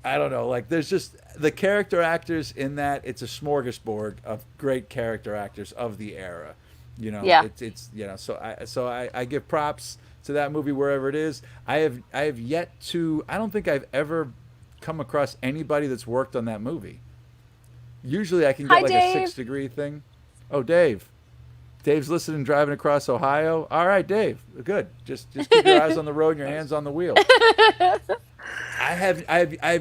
[SPEAKER 1] I don't know. Like there's just the character actors in that. It's a smorgasbord of great character actors of the era. You know,
[SPEAKER 10] Yeah.
[SPEAKER 1] it's So I give props to that movie wherever it is. I have yet to. I don't think I've ever come across anybody that's worked on that movie. Usually I can get
[SPEAKER 10] Hi,
[SPEAKER 1] like
[SPEAKER 10] Dave.
[SPEAKER 1] a 6 degree thing. Oh, Dave. Dave's listening, driving across Ohio. All right, Dave. Good. Just keep your eyes on the road and your hands on the wheel.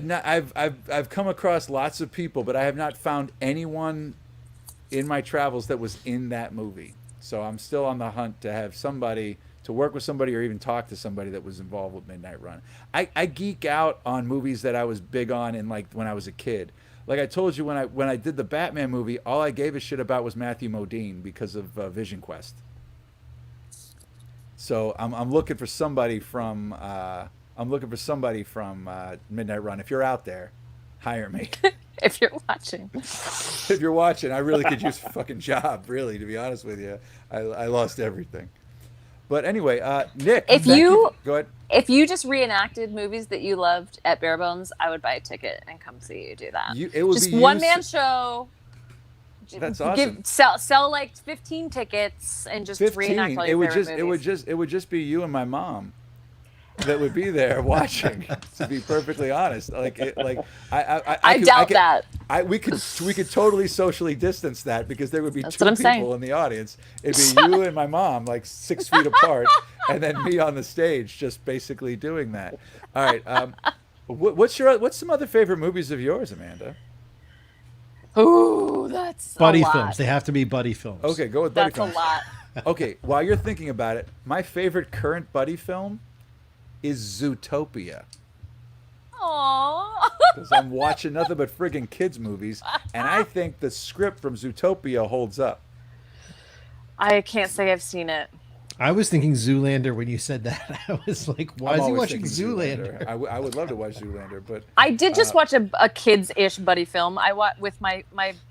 [SPEAKER 1] I've come across lots of people, but I have not found anyone in my travels that was in that movie. So I'm still on the hunt to have somebody to work with somebody or even talk to somebody that was involved with Midnight Run. I geek out on movies that I was big on in like when I was a kid. Like I told you when I did the Batman movie, all I gave a shit about was Matthew Modine because of Vision Quest. So I'm looking for somebody from Midnight Run. If you're out there, hire me.
[SPEAKER 10] If you're watching.
[SPEAKER 1] If you're watching, I really could use a fucking job. Really, to be honest with you, I lost everything. But anyway, Nick,
[SPEAKER 10] If
[SPEAKER 1] thank
[SPEAKER 10] you-
[SPEAKER 1] go ahead.
[SPEAKER 10] If you just reenacted movies that you loved at Bare Bones, I would buy a ticket and come see you do that.
[SPEAKER 1] It would
[SPEAKER 10] Just
[SPEAKER 1] be
[SPEAKER 10] one man show.
[SPEAKER 1] That's awesome.
[SPEAKER 10] Sell like 15 tickets and just reenact
[SPEAKER 1] 15.
[SPEAKER 10] all
[SPEAKER 1] It
[SPEAKER 10] your
[SPEAKER 1] would
[SPEAKER 10] favorite
[SPEAKER 1] just
[SPEAKER 10] movies.
[SPEAKER 1] be you and my mom that would be there watching. To be perfectly honest, I
[SPEAKER 10] doubt that.
[SPEAKER 1] We could totally socially distance that because there would be
[SPEAKER 10] That's
[SPEAKER 1] two
[SPEAKER 10] what I'm
[SPEAKER 1] people
[SPEAKER 10] saying.
[SPEAKER 1] in the audience. It'd be you and my mom, like 6 feet apart, and then me on the stage, just basically doing that. All right. What's some other favorite movies of yours, Amanda?
[SPEAKER 10] Ooh, that's
[SPEAKER 7] Buddy
[SPEAKER 10] a lot.
[SPEAKER 7] films. They have to be buddy films.
[SPEAKER 1] Okay, go with buddy
[SPEAKER 10] That's
[SPEAKER 1] films.
[SPEAKER 10] a lot.
[SPEAKER 1] Okay, while you're thinking about it, my favorite current buddy film is Zootopia.
[SPEAKER 10] Aww.
[SPEAKER 1] Because I'm watching nothing but friggin' kids movies, and I think the script from Zootopia holds up.
[SPEAKER 10] I can't say I've seen it.
[SPEAKER 7] I was thinking Zoolander when you said that. I was like, why
[SPEAKER 1] I'm
[SPEAKER 7] is he
[SPEAKER 1] always
[SPEAKER 7] watching
[SPEAKER 1] thinking
[SPEAKER 7] Zoolander?
[SPEAKER 1] I would love to watch Zoolander, but
[SPEAKER 10] I did just watch a kids-ish buddy film. I watched with my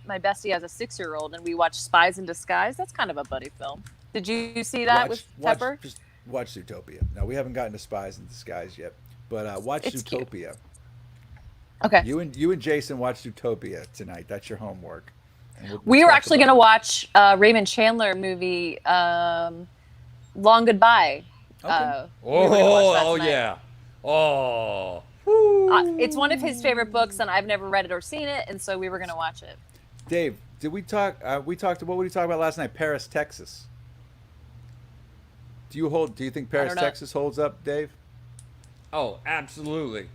[SPEAKER 10] bestie as a 6-year-old, and we watched Spies in Disguise. That's kind of a buddy film. Did you see that with Pepper?
[SPEAKER 1] just watch Zootopia. No, we haven't gotten to Spies in Disguise yet, but watch
[SPEAKER 10] It's cute.
[SPEAKER 1] Zootopia.
[SPEAKER 10] Okay.
[SPEAKER 1] You and Jason watched Utopia tonight. That's your homework. And
[SPEAKER 10] We were
[SPEAKER 1] talk
[SPEAKER 10] actually
[SPEAKER 1] about
[SPEAKER 10] going to watch Raymond Chandler movie, Long Goodbye. We were gonna watch that
[SPEAKER 2] Oh
[SPEAKER 10] tonight.
[SPEAKER 2] yeah. Oh.
[SPEAKER 10] It's one of his favorite books, and I've never read it or seen it, and so we were going to watch it.
[SPEAKER 1] Dave, did we talk? We talked. What did we talk about last night? Paris, Texas. Do you think Paris,
[SPEAKER 10] don't know.
[SPEAKER 1] Texas holds up, Dave?
[SPEAKER 2] Oh, absolutely.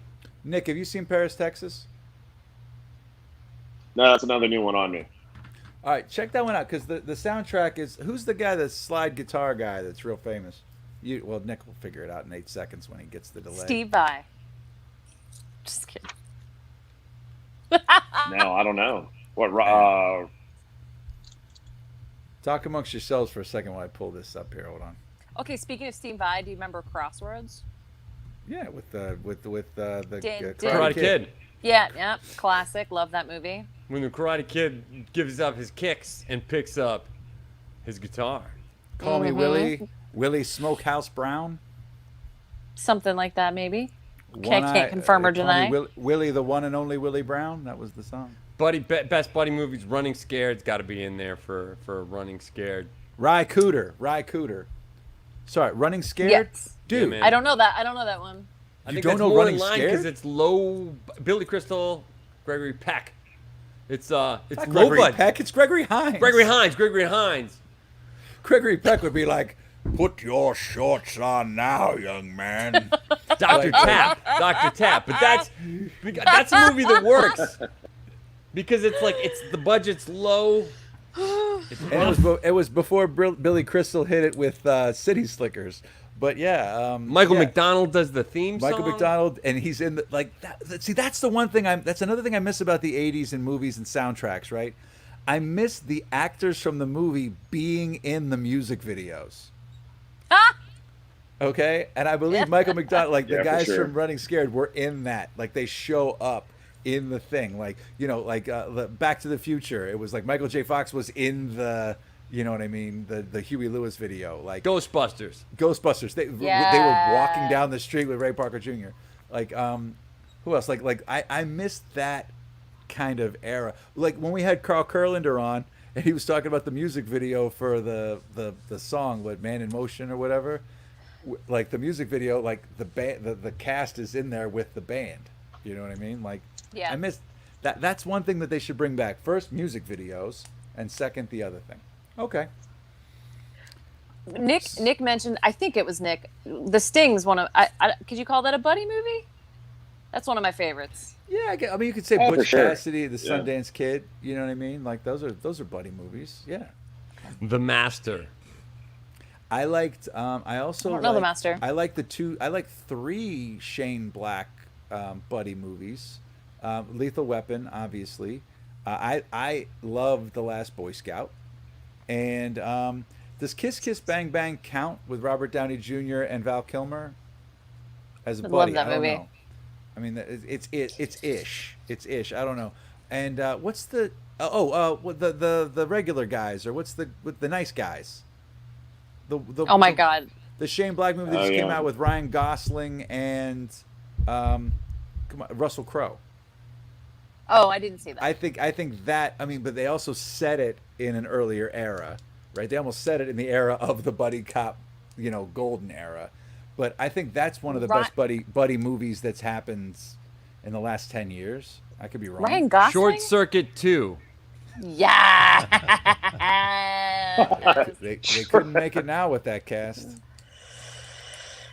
[SPEAKER 1] Nick, have you seen Paris, Texas?
[SPEAKER 9] No, that's another new one on me.
[SPEAKER 1] All right, check that one out because the soundtrack is. Who's the guy, the slide guitar guy that's real famous? Well, Nick will figure it out in 8 seconds when he gets the delay.
[SPEAKER 10] Steve Vai. Just kidding.
[SPEAKER 9] No, I don't know. What?
[SPEAKER 1] Talk amongst yourselves for a second while I pull this up here. Hold on.
[SPEAKER 10] Okay, speaking of Steve Vai, do you remember Crossroads?
[SPEAKER 1] Yeah, with the
[SPEAKER 2] Karate Kid.
[SPEAKER 10] Yeah, classic. Love that movie.
[SPEAKER 2] When the Karate Kid gives up his kicks and picks up his guitar.
[SPEAKER 1] Call Me Willie Smokehouse Brown.
[SPEAKER 10] Something like that, maybe. Can't confirm or deny.
[SPEAKER 1] Willie, the one and only Willie Brown. That was the song.
[SPEAKER 2] Best buddy movies. Running Scared's got to be in there for Running Scared.
[SPEAKER 1] Ry Cooter. Sorry, Running Scared.
[SPEAKER 10] Yes.
[SPEAKER 1] Dude,
[SPEAKER 2] Yeah, man.
[SPEAKER 10] I don't know that one.
[SPEAKER 2] I
[SPEAKER 1] You
[SPEAKER 2] think
[SPEAKER 1] don't
[SPEAKER 2] that's
[SPEAKER 1] know
[SPEAKER 2] more
[SPEAKER 1] Running
[SPEAKER 2] in line
[SPEAKER 1] Scared?
[SPEAKER 2] because it's low. Billy Crystal, Gregory Peck. It's
[SPEAKER 1] not
[SPEAKER 2] low
[SPEAKER 1] Gregory
[SPEAKER 2] budget.
[SPEAKER 1] Peck. It's Gregory Hines.
[SPEAKER 2] Gregory Hines.
[SPEAKER 1] Gregory Peck would be like, "Put your shorts on now, young man."
[SPEAKER 2] Dr. Tap. But that's a movie that works because it's the budget's low.
[SPEAKER 1] And it was before Billy Crystal hit it with City Slickers. But yeah,
[SPEAKER 2] Michael
[SPEAKER 1] yeah.
[SPEAKER 2] McDonald does the theme song.
[SPEAKER 1] Michael McDonald, and he's in see, that's the one thing that's another thing I miss about the '80s and movies and soundtracks. Right, I miss the actors from the movie being in the music videos. Okay, and I believe Michael McDonald, like the guys from Running Scared, were in that. Like they show up in the thing, like the Back to the Future. It was like Michael J. Fox was in the. You know what I mean? The Huey Lewis video, like
[SPEAKER 2] Ghostbusters.
[SPEAKER 1] They were walking down the street with Ray Parker Jr. Like who else? Like I missed that kind of era. Like when we had Carl Kurlander on, and he was talking about the music video for the song, what Man in Motion or whatever. Like the music video, like the band, the cast is in there with the band. You know what I mean? Like I missed that. That's one thing that they should bring back. First, music videos, and second, the other thing. Okay.
[SPEAKER 10] Nick mentioned, I think it was Nick, The Sting's one of, could you call that a buddy movie? That's one of my favorites.
[SPEAKER 1] Yeah, I mean, you could say
[SPEAKER 9] for
[SPEAKER 1] Butch
[SPEAKER 9] sure.
[SPEAKER 1] Cassidy, The Sundance Kid. You know what I mean? Like those are buddy movies. Yeah.
[SPEAKER 2] The Master.
[SPEAKER 1] I liked. I also
[SPEAKER 10] I don't know The Master.
[SPEAKER 1] I like three Shane Black buddy movies. Lethal Weapon, obviously. I love The Last Boy Scout. And does Kiss Kiss Bang Bang count with Robert Downey Jr. and Val Kilmer as a buddy?
[SPEAKER 10] Love that
[SPEAKER 1] I don't
[SPEAKER 10] movie.
[SPEAKER 1] know. I mean, it's ish. It's ish. I don't know. And what's the the regular guys, or what's the nice guys?
[SPEAKER 10] Oh my God.
[SPEAKER 1] The Shane Black movie that just came out with Ryan Gosling and Russell Crowe.
[SPEAKER 10] Oh, I didn't see that.
[SPEAKER 1] I think that, I mean, but they also set it in an earlier era, right? They almost set it in the era of the buddy cop, golden era. But I think that's one of the best buddy movies that's happened in the last 10 years. I could be wrong.
[SPEAKER 10] Ryan Gosling?
[SPEAKER 2] Short Circuit 2.
[SPEAKER 10] Yeah.
[SPEAKER 1] They couldn't make it now with that cast.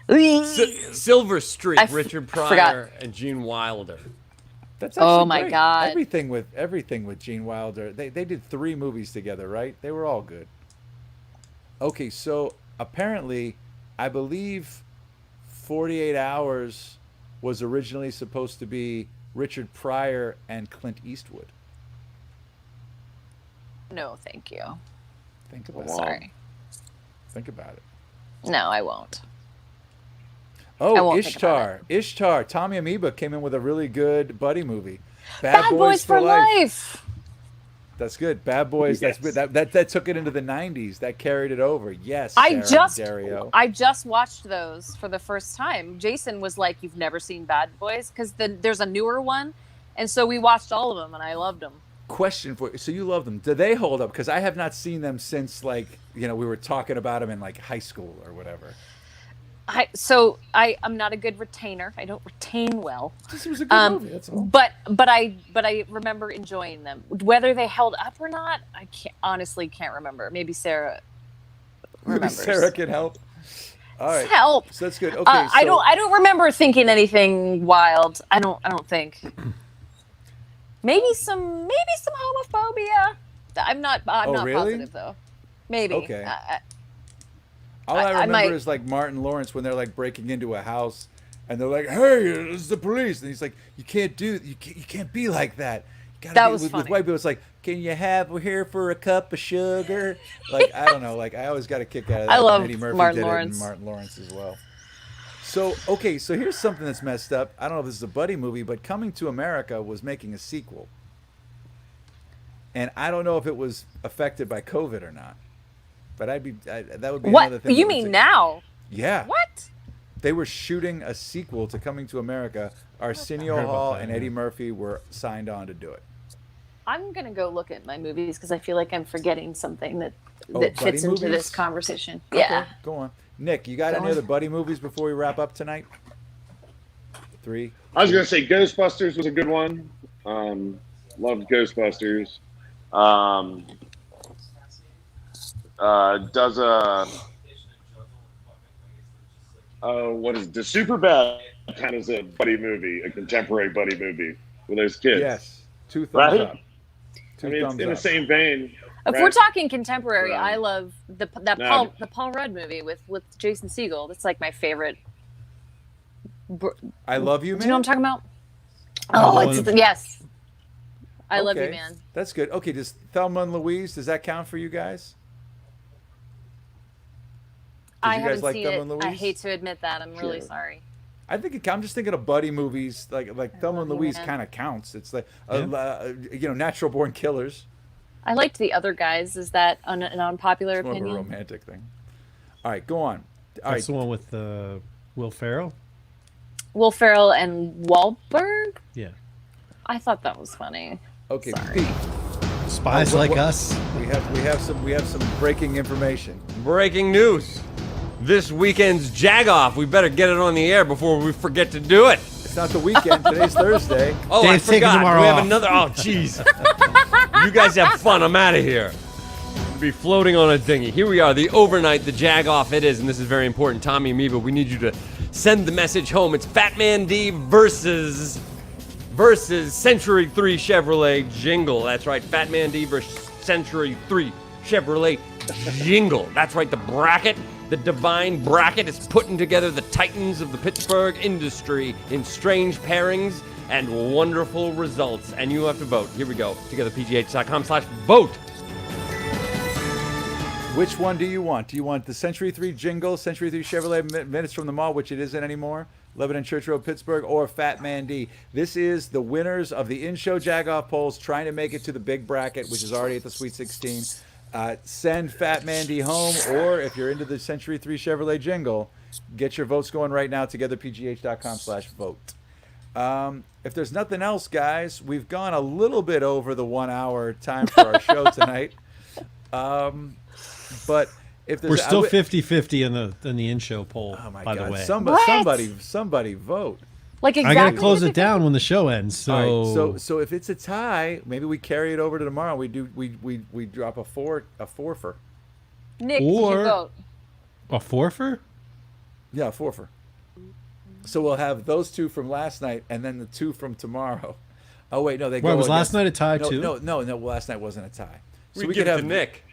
[SPEAKER 2] Silver Streak, Richard Pryor
[SPEAKER 10] forgot.
[SPEAKER 2] and Gene Wilder.
[SPEAKER 1] That's actually
[SPEAKER 10] Oh my
[SPEAKER 1] great.
[SPEAKER 10] God.
[SPEAKER 1] Everything with Gene Wilder. They did 3 movies together, right? They were all good. Okay, so apparently, I believe 48 Hours was originally supposed to be Richard Pryor and Clint Eastwood.
[SPEAKER 10] No, thank you.
[SPEAKER 1] Think about it.
[SPEAKER 10] Sorry.
[SPEAKER 1] Think about it.
[SPEAKER 10] No, I won't. I
[SPEAKER 1] Oh,
[SPEAKER 10] won't think about
[SPEAKER 1] Ishtar. Tommy Amoeba came in with a really good buddy movie.
[SPEAKER 10] Bad Boys for Life.
[SPEAKER 1] That's good. Bad Boys.
[SPEAKER 9] Yes.
[SPEAKER 1] That's good. That took it into the 90s. That carried it over. Yes.
[SPEAKER 10] I
[SPEAKER 1] Dario.
[SPEAKER 10] just watched those for the first time. Jason was like, "You've never seen Bad Boys?" Because there's a newer one, And so we watched all of them, and I loved them.
[SPEAKER 1] Question for you. So you love them. Do they hold up? Because I have not seen them since, like, we were talking about them in, like, high school or whatever.
[SPEAKER 10] I'm not a good retainer. I don't retain well.
[SPEAKER 1] This was a good movie, that's all.
[SPEAKER 10] But I remember enjoying them. Whether they held up or not, I honestly can't remember. Maybe Sarah remembers.
[SPEAKER 1] Maybe Sarah can help. All right.
[SPEAKER 10] Help.
[SPEAKER 1] So that's good. Okay.
[SPEAKER 10] I don't remember thinking anything wild. I don't think. Maybe some homophobia. I'm not
[SPEAKER 1] really?
[SPEAKER 10] positive though. Maybe.
[SPEAKER 1] Okay. All I remember
[SPEAKER 10] might...
[SPEAKER 1] is like Martin Lawrence when they're like breaking into a house and they're like, "Hey, it's the police," and he's like, "You can't be like that." You gotta
[SPEAKER 10] that
[SPEAKER 1] be,
[SPEAKER 10] was
[SPEAKER 1] with
[SPEAKER 10] funny.
[SPEAKER 1] white people, it's like, "Can you have here for a cup of sugar?" Like, I don't know. Like, I always got a kick out of that.
[SPEAKER 10] I love
[SPEAKER 1] Eddie Murphy
[SPEAKER 10] Martin
[SPEAKER 1] did
[SPEAKER 10] Lawrence.
[SPEAKER 1] It and Martin Lawrence as well. So okay, so here's something that's messed up. I don't know if this is a buddy movie, but Coming to America was making a sequel, and I don't know if it was affected by COVID or not. But that would be another
[SPEAKER 10] What
[SPEAKER 1] thing.
[SPEAKER 10] you mean now?
[SPEAKER 1] Yeah.
[SPEAKER 10] What?
[SPEAKER 1] They were shooting a sequel to Coming to America. Arsenio Hall and Eddie Murphy were signed on to do it.
[SPEAKER 10] I'm gonna go look at my movies because I feel like I'm forgetting something that
[SPEAKER 1] buddy
[SPEAKER 10] fits into
[SPEAKER 1] movies?
[SPEAKER 10] this conversation.
[SPEAKER 1] Okay,
[SPEAKER 10] Yeah.
[SPEAKER 1] go on. Nick, you got
[SPEAKER 10] Go
[SPEAKER 1] any
[SPEAKER 10] on.
[SPEAKER 1] other buddy movies before we wrap up tonight? 3.
[SPEAKER 9] I was gonna say Ghostbusters was a good one. Loved Ghostbusters. Does what is the Superbad kind of a buddy movie, a contemporary buddy movie with those kids?
[SPEAKER 1] Yes. 2 thumbs
[SPEAKER 9] Right?
[SPEAKER 1] up.
[SPEAKER 9] I mean, it's in the same vein.
[SPEAKER 10] If
[SPEAKER 9] right?
[SPEAKER 10] we're talking contemporary,
[SPEAKER 9] Yeah.
[SPEAKER 10] I love the Paul Rudd movie with Jason Segel. That's like my favorite.
[SPEAKER 1] I Love You, Man?
[SPEAKER 10] Do you know what I'm talking about? Oh, yes. I Love You,
[SPEAKER 1] Okay,
[SPEAKER 10] Man.
[SPEAKER 1] That's good. Okay, does Thelma and Louise, does that count for you guys?
[SPEAKER 10] I
[SPEAKER 1] you guys
[SPEAKER 10] haven't
[SPEAKER 1] like
[SPEAKER 10] seen
[SPEAKER 1] Thelma
[SPEAKER 10] it.
[SPEAKER 1] and Louise?
[SPEAKER 10] I hate to admit that. I'm really
[SPEAKER 9] Sure.
[SPEAKER 10] sorry.
[SPEAKER 1] I think I'm just thinking of buddy movies like Thelma and
[SPEAKER 10] Love You,
[SPEAKER 1] Louise
[SPEAKER 10] Man.
[SPEAKER 1] kind of counts. It's like Natural Born Killers.
[SPEAKER 10] I liked The Other Guys. Is that an unpopular
[SPEAKER 1] It's more
[SPEAKER 10] opinion?
[SPEAKER 1] of a romantic thing. All right, go on. All
[SPEAKER 7] That's
[SPEAKER 1] right,
[SPEAKER 7] the one with Will Ferrell.
[SPEAKER 10] Will Ferrell and Wahlberg.
[SPEAKER 7] Yeah.
[SPEAKER 10] I thought that was funny.
[SPEAKER 1] okay,
[SPEAKER 10] Sorry.
[SPEAKER 1] Pete.
[SPEAKER 7] Spies
[SPEAKER 1] what-
[SPEAKER 7] Like
[SPEAKER 1] what-
[SPEAKER 7] Us.
[SPEAKER 1] We have some breaking information.
[SPEAKER 2] Breaking news. This weekend's Jag-Off. We better get it on the air before we forget to do it.
[SPEAKER 1] It's not the weekend. Today's Thursday.
[SPEAKER 2] Oh,
[SPEAKER 7] Dave's
[SPEAKER 2] I
[SPEAKER 7] taking
[SPEAKER 2] forgot.
[SPEAKER 7] tomorrow
[SPEAKER 2] We have
[SPEAKER 7] off.
[SPEAKER 2] another. Oh, jeez. You guys have fun. I'm out of here. Be floating on a dinghy. Here we are. The overnight, the Jag-Off it is, and this is very important. Tommy and Amoeba, we need you to send the message home. It's Fat Man D versus Century 3 Chevrolet Jingle. That's right. Fat Man D versus Century 3 Chevrolet Jingle. That's right. The bracket. The divine bracket is putting together the titans of the Pittsburgh industry in strange pairings and wonderful results. And you have to vote. Here we go. TogetherPGH.com/vote.
[SPEAKER 1] Which one do you want? Do you want the Century 3 Jingle, Century 3 Chevrolet Minutes from the Mall, which it isn't anymore, Lebanon Church Road, Pittsburgh, or Fat Man D? This is the winners of the in-show Jag-Off polls trying to make it to the big bracket, which is already at the Sweet 16. Send Fat Man D home, or if you're into the Century 3 Chevrolet Jingle, get your votes going right now, togetherpgh.com/vote. If there's nothing else, guys, we've gone a little bit over the 1 hour time for our show tonight. But if there's
[SPEAKER 7] We're still 50-50 in the in-show poll.
[SPEAKER 1] Oh my
[SPEAKER 7] by
[SPEAKER 1] God!
[SPEAKER 7] the way,
[SPEAKER 1] Somebody vote.
[SPEAKER 10] Like
[SPEAKER 7] I
[SPEAKER 10] exactly.
[SPEAKER 7] gotta close it down when the show ends. So,
[SPEAKER 1] All right, so if it's a tie, maybe we carry it over to tomorrow. We drop a forfer.
[SPEAKER 10] Nick, did you
[SPEAKER 7] Or-
[SPEAKER 10] vote?
[SPEAKER 7] a forfer.
[SPEAKER 1] Yeah, a forfer. So we'll have those 2 from last night, and then the 2 from tomorrow. Oh wait, no, they go.
[SPEAKER 7] Wait, was last
[SPEAKER 1] against-
[SPEAKER 7] night a tie
[SPEAKER 1] no,
[SPEAKER 7] too?
[SPEAKER 1] No. Last night wasn't a tie. So
[SPEAKER 2] We
[SPEAKER 1] we
[SPEAKER 2] give
[SPEAKER 1] could
[SPEAKER 2] it
[SPEAKER 1] have
[SPEAKER 2] to Nick.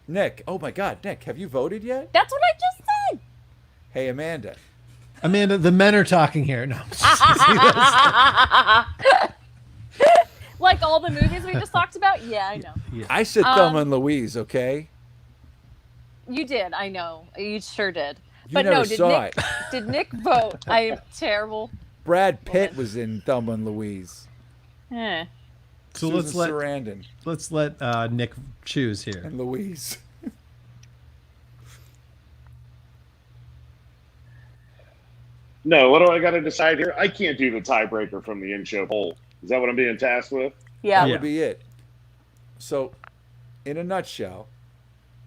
[SPEAKER 1] Nick. Oh my God, Nick, have you voted yet?
[SPEAKER 10] That's what I just said.
[SPEAKER 1] Hey, Amanda.
[SPEAKER 7] Amanda, the men are talking here. No.
[SPEAKER 10] Like all the movies we just talked about? Yeah, I know.
[SPEAKER 1] I said Thelma and Louise. Okay.
[SPEAKER 10] You did, I know. You sure did.
[SPEAKER 1] You
[SPEAKER 10] But
[SPEAKER 1] never
[SPEAKER 10] no, did
[SPEAKER 1] saw
[SPEAKER 10] Nick
[SPEAKER 1] it.
[SPEAKER 10] did Nick vote? I am terrible.
[SPEAKER 1] Brad Pitt was in Thelma and Louise.
[SPEAKER 10] Eh.
[SPEAKER 7] So
[SPEAKER 1] Susan Sarandon
[SPEAKER 7] let's let Nick choose here.
[SPEAKER 1] and Louise.
[SPEAKER 9] No, what do I got to decide here? I can't do the tiebreaker from the in-show poll. Is that what I'm being tasked with?
[SPEAKER 10] Yeah.
[SPEAKER 1] That would be it. So, in a nutshell,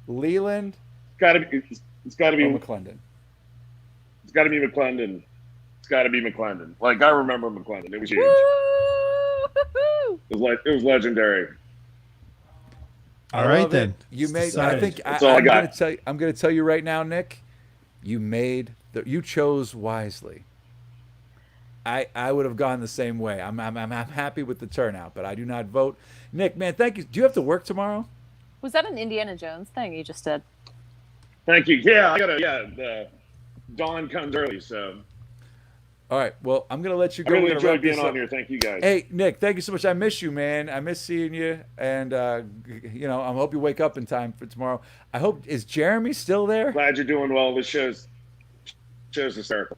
[SPEAKER 1] Leland
[SPEAKER 9] It's got to be
[SPEAKER 1] or McClendon.
[SPEAKER 9] It's got to be McClendon. It's got to be McClendon. Like, I remember McClendon. It was huge.
[SPEAKER 10] Woo!
[SPEAKER 9] It was legendary.
[SPEAKER 7] All right then.
[SPEAKER 1] You made. I
[SPEAKER 7] Decided.
[SPEAKER 1] think
[SPEAKER 9] That's all I got.
[SPEAKER 1] I'm going to tell you right now, Nick. You chose wisely. I would have gone the same way. I'm happy with the turnout, but I do not vote. Nick, man, thank you. Do you have to work tomorrow?
[SPEAKER 10] Was that an Indiana Jones thing you just did?
[SPEAKER 9] Thank you. Yeah, I gotta. Yeah, dawn comes early, so.
[SPEAKER 1] All right. Well, I'm gonna let you
[SPEAKER 9] I
[SPEAKER 1] go.
[SPEAKER 9] really
[SPEAKER 1] We're gonna
[SPEAKER 9] enjoyed
[SPEAKER 1] wrap
[SPEAKER 9] being
[SPEAKER 1] this
[SPEAKER 9] on
[SPEAKER 1] up.
[SPEAKER 9] here. Thank you guys.
[SPEAKER 1] Hey, Nick, thank you so much. I miss you, man. I miss seeing you, and I hope you wake up in time for tomorrow. Is Jeremy still there?
[SPEAKER 9] Glad you're doing well. This show's hysterical.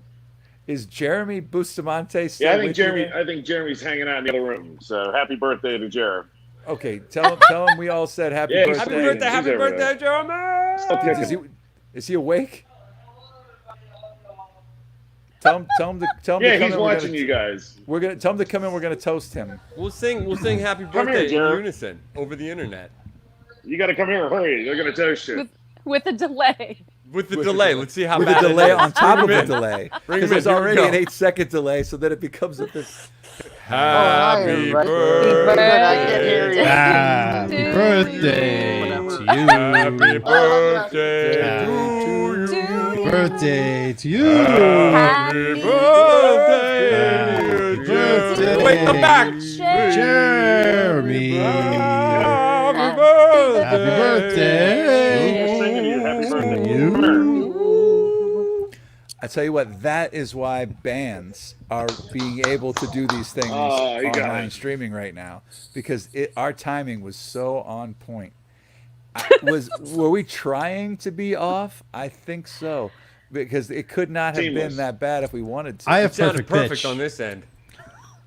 [SPEAKER 1] Is Jeremy Bustamante still?
[SPEAKER 9] Yeah, I
[SPEAKER 1] with you there?
[SPEAKER 9] I think Jeremy's hanging out in the other room. So happy birthday to Jeremy.
[SPEAKER 1] Okay, tell him we all said happy
[SPEAKER 9] Yeah,
[SPEAKER 1] birthday.
[SPEAKER 9] happy birthday,
[SPEAKER 2] Happy birthday, Jeremy!
[SPEAKER 1] Is he awake? Tell him to come
[SPEAKER 9] Yeah,
[SPEAKER 1] in.
[SPEAKER 9] he's watching you guys.
[SPEAKER 1] We're gonna tell him to come in. We're gonna toast him.
[SPEAKER 2] We'll sing happy
[SPEAKER 9] Come
[SPEAKER 2] birthday
[SPEAKER 9] here, Jared.
[SPEAKER 2] in unison over the internet.
[SPEAKER 9] You got to come here. Hurry. They're going to toast you.
[SPEAKER 10] With a delay.
[SPEAKER 2] With the delay. Let's see how
[SPEAKER 1] With
[SPEAKER 2] bad
[SPEAKER 1] a delay
[SPEAKER 2] it is.
[SPEAKER 1] on top of
[SPEAKER 2] Bring
[SPEAKER 1] a
[SPEAKER 2] him in.
[SPEAKER 1] delay,
[SPEAKER 2] Bring
[SPEAKER 1] because
[SPEAKER 2] him in.
[SPEAKER 1] there's
[SPEAKER 2] Here we
[SPEAKER 1] already
[SPEAKER 2] go.
[SPEAKER 1] an 8-second delay, so that it becomes a bit.
[SPEAKER 2] Happy
[SPEAKER 13] Happy
[SPEAKER 2] birthday.
[SPEAKER 7] Happy birthday to you.
[SPEAKER 2] Happy birthday to you.
[SPEAKER 7] Birthday to you.
[SPEAKER 2] Happy birthday.
[SPEAKER 7] Happy birthday.
[SPEAKER 2] Wait, come back.
[SPEAKER 7] Jeremy.
[SPEAKER 2] Happy birthday.
[SPEAKER 7] Happy birthday.
[SPEAKER 9] Singing to you. Happy birthday.
[SPEAKER 7] You.
[SPEAKER 9] Come here.
[SPEAKER 1] I tell you what, that is why bands are being able to do these things
[SPEAKER 9] Oh, you got
[SPEAKER 1] online
[SPEAKER 9] it.
[SPEAKER 1] streaming right now, because our timing was so on point. Were we trying to be off? I think so, because it could not have
[SPEAKER 9] Seamless.
[SPEAKER 1] been that bad if we wanted to.
[SPEAKER 7] I have
[SPEAKER 2] It sounded
[SPEAKER 7] perfect
[SPEAKER 2] perfect
[SPEAKER 7] pitch.
[SPEAKER 2] on this end.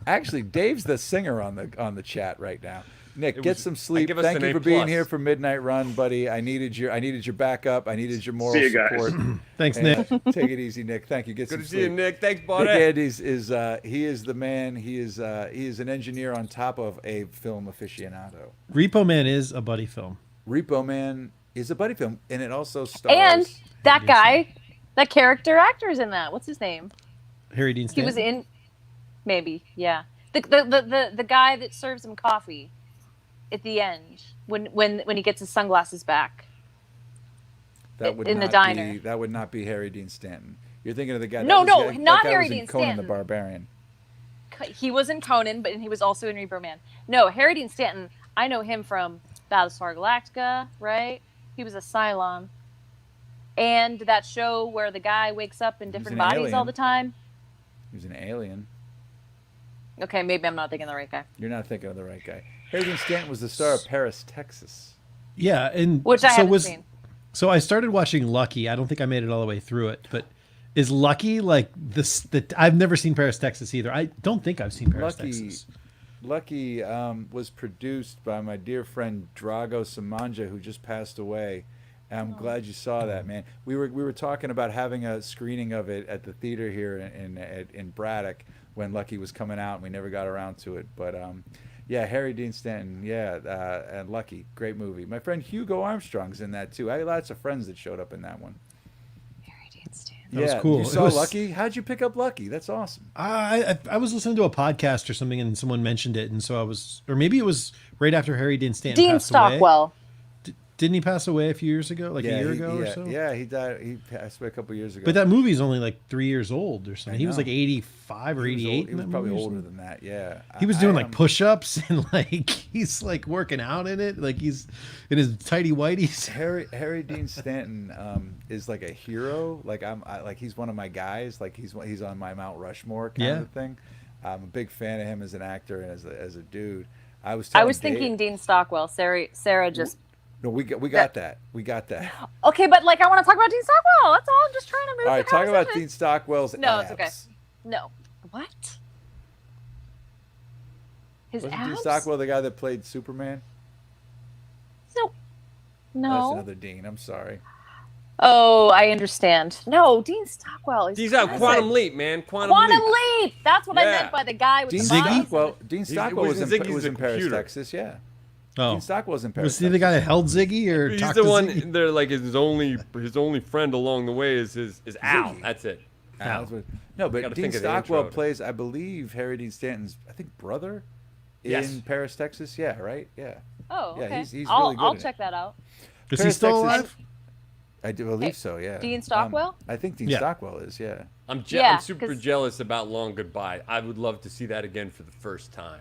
[SPEAKER 1] Actually, Dave's the singer on the chat right now. Nick,
[SPEAKER 2] It
[SPEAKER 1] get
[SPEAKER 2] was-
[SPEAKER 1] some sleep.
[SPEAKER 2] give us
[SPEAKER 1] Thank
[SPEAKER 2] an
[SPEAKER 1] you
[SPEAKER 2] A+.
[SPEAKER 1] for being here for Midnight Run, buddy. I needed your backup. I needed your moral
[SPEAKER 9] See you guys.
[SPEAKER 1] support.
[SPEAKER 7] Thanks,
[SPEAKER 1] And,
[SPEAKER 7] Nick.
[SPEAKER 1] take it easy, Nick. Thank you. Get
[SPEAKER 2] Good
[SPEAKER 1] some
[SPEAKER 2] to see you,
[SPEAKER 1] sleep.
[SPEAKER 2] Nick. Thanks,
[SPEAKER 1] Nick
[SPEAKER 2] buddy.
[SPEAKER 1] Andes is he is the man. He is an engineer on top of a film aficionado.
[SPEAKER 7] Repo Man is a buddy film.
[SPEAKER 1] Repo Man is a buddy film, and it also stars.
[SPEAKER 10] And that guy, that character actor's in that. What's his name?
[SPEAKER 7] Harry Dean
[SPEAKER 10] He
[SPEAKER 7] Stanton.
[SPEAKER 10] was in, maybe, yeah. The guy that serves him coffee at the end when he gets his sunglasses back.
[SPEAKER 1] that would
[SPEAKER 10] in the
[SPEAKER 1] not
[SPEAKER 10] diner.
[SPEAKER 1] That would not be Harry Dean Stanton. You're thinking of the guy.
[SPEAKER 10] No,
[SPEAKER 1] that was,
[SPEAKER 10] no,
[SPEAKER 1] that
[SPEAKER 10] not
[SPEAKER 1] guy
[SPEAKER 10] Harry
[SPEAKER 1] was in
[SPEAKER 10] Dean
[SPEAKER 1] Conan the
[SPEAKER 10] Stanton.
[SPEAKER 1] Barbarian.
[SPEAKER 10] He was in Conan, but he was also in Reaper Man. No, Harry Dean Stanton, I know him from Battlestar Galactica, right? He was a Cylon. And that show where the guy wakes up in different
[SPEAKER 1] an
[SPEAKER 10] bodies
[SPEAKER 1] alien.
[SPEAKER 10] all the time.
[SPEAKER 1] He was an alien.
[SPEAKER 10] Okay, maybe I'm not thinking the right guy.
[SPEAKER 1] You're not thinking of the right guy. Harry Dean Stanton was the star of Paris, Texas.
[SPEAKER 7] Yeah, and
[SPEAKER 10] Which I haven't seen.
[SPEAKER 7] So I started watching Lucky. I don't think I made it all the way through it, but is Lucky like this? I've never seen Paris, Texas either. I don't think I've seen Paris, Texas.
[SPEAKER 1] Lucky was produced by my dear friend Drago Samanja, who just passed away. And I'm glad you saw that, man. We were talking about having a screening of it at the theater here in Braddock when Lucky was coming out, and we never got around to it. But yeah, Harry Dean Stanton, yeah, and Lucky, great movie. My friend Hugo Armstrong's in that too. I had lots of friends that showed up in that one.
[SPEAKER 10] Harry Dean Stanton.
[SPEAKER 7] That was
[SPEAKER 1] Yeah,
[SPEAKER 7] cool.
[SPEAKER 1] you
[SPEAKER 7] It
[SPEAKER 1] saw
[SPEAKER 7] was-
[SPEAKER 1] Lucky? How'd you pick up Lucky? That's awesome.
[SPEAKER 7] I was listening to a podcast or something, and someone mentioned it, and so I was, or maybe it was right after Harry Dean Stanton
[SPEAKER 10] Dean
[SPEAKER 7] passed away.
[SPEAKER 10] Stockwell.
[SPEAKER 7] Didn't he pass away a few years ago, like a year ago or so?
[SPEAKER 1] Yeah, he died. He passed away a couple years ago.
[SPEAKER 7] But that movie's only like 3 years old or
[SPEAKER 1] I
[SPEAKER 7] something. He was
[SPEAKER 1] know.
[SPEAKER 7] like 85 or
[SPEAKER 1] He was
[SPEAKER 7] 88.
[SPEAKER 1] old- He
[SPEAKER 7] in
[SPEAKER 1] was
[SPEAKER 7] that
[SPEAKER 1] probably
[SPEAKER 7] movie or
[SPEAKER 1] older
[SPEAKER 7] something.
[SPEAKER 1] than that. Yeah,
[SPEAKER 7] He was doing like push-ups and like he's like working out in it, like he's in his tighty whities.
[SPEAKER 1] Harry Dean Stanton is like a hero. Like like he's one of my guys. Like he's on my Mount Rushmore kind of a thing. I'm a big fan of him as an actor and as a dude. I was
[SPEAKER 10] thinking Dean Stockwell. Sarah just.
[SPEAKER 1] No, we got that. We got that.
[SPEAKER 10] Okay, but like I want to talk about Dean Stockwell. That's all. I'm just trying to move.
[SPEAKER 1] All right,
[SPEAKER 10] the
[SPEAKER 1] talk about
[SPEAKER 10] conversation.
[SPEAKER 1] Dean Stockwell's
[SPEAKER 10] No,
[SPEAKER 1] abs.
[SPEAKER 10] it's okay. No. What? His
[SPEAKER 1] Wasn't
[SPEAKER 10] abs?
[SPEAKER 1] Dean Stockwell the guy that played Superman?
[SPEAKER 10] No.
[SPEAKER 1] That's
[SPEAKER 10] No.
[SPEAKER 1] another Dean. I'm sorry.
[SPEAKER 10] Oh, I understand. No, Dean Stockwell is
[SPEAKER 2] He's out
[SPEAKER 10] classic.
[SPEAKER 2] Quantum Leap, man. Quantum
[SPEAKER 10] Leap. That's what I
[SPEAKER 2] Yeah.
[SPEAKER 10] meant by the guy with
[SPEAKER 1] Dean
[SPEAKER 10] the bodies.
[SPEAKER 1] Stockwell. Dean Stockwell was in
[SPEAKER 2] Ziggy's
[SPEAKER 1] Paris,
[SPEAKER 2] computer.
[SPEAKER 1] Texas. Yeah.
[SPEAKER 7] Oh,
[SPEAKER 1] Dean Stockwell was in Paris.
[SPEAKER 7] was he the guy that held Ziggy or
[SPEAKER 2] He's
[SPEAKER 7] talked
[SPEAKER 2] the
[SPEAKER 7] to
[SPEAKER 2] one.
[SPEAKER 7] Ziggy?
[SPEAKER 2] They're like his only friend along the way is Al.
[SPEAKER 1] Ziggy.
[SPEAKER 2] That's it.
[SPEAKER 1] No, but
[SPEAKER 2] Gotta
[SPEAKER 1] Dean
[SPEAKER 2] think of the
[SPEAKER 1] Stockwell
[SPEAKER 2] intro.
[SPEAKER 1] plays, I believe, Harry Dean Stanton's, I think, brother in
[SPEAKER 2] Yes.
[SPEAKER 1] Paris, Texas. Yeah, right? Yeah.
[SPEAKER 10] Oh,
[SPEAKER 1] Yeah,
[SPEAKER 10] okay.
[SPEAKER 1] he's
[SPEAKER 10] I'll
[SPEAKER 1] really good
[SPEAKER 10] I'll
[SPEAKER 1] in it.
[SPEAKER 10] check that out.
[SPEAKER 7] Is he
[SPEAKER 1] Paris,
[SPEAKER 7] still
[SPEAKER 1] Texas-
[SPEAKER 7] alive?
[SPEAKER 1] I do believe so, yeah.
[SPEAKER 10] Dean Stockwell?
[SPEAKER 1] I think Dean
[SPEAKER 7] Yeah.
[SPEAKER 1] Stockwell is, yeah.
[SPEAKER 2] I'm
[SPEAKER 10] Yeah,
[SPEAKER 2] super
[SPEAKER 10] 'cause-
[SPEAKER 2] jealous about Long Goodbye. I would love to see that again for the first time.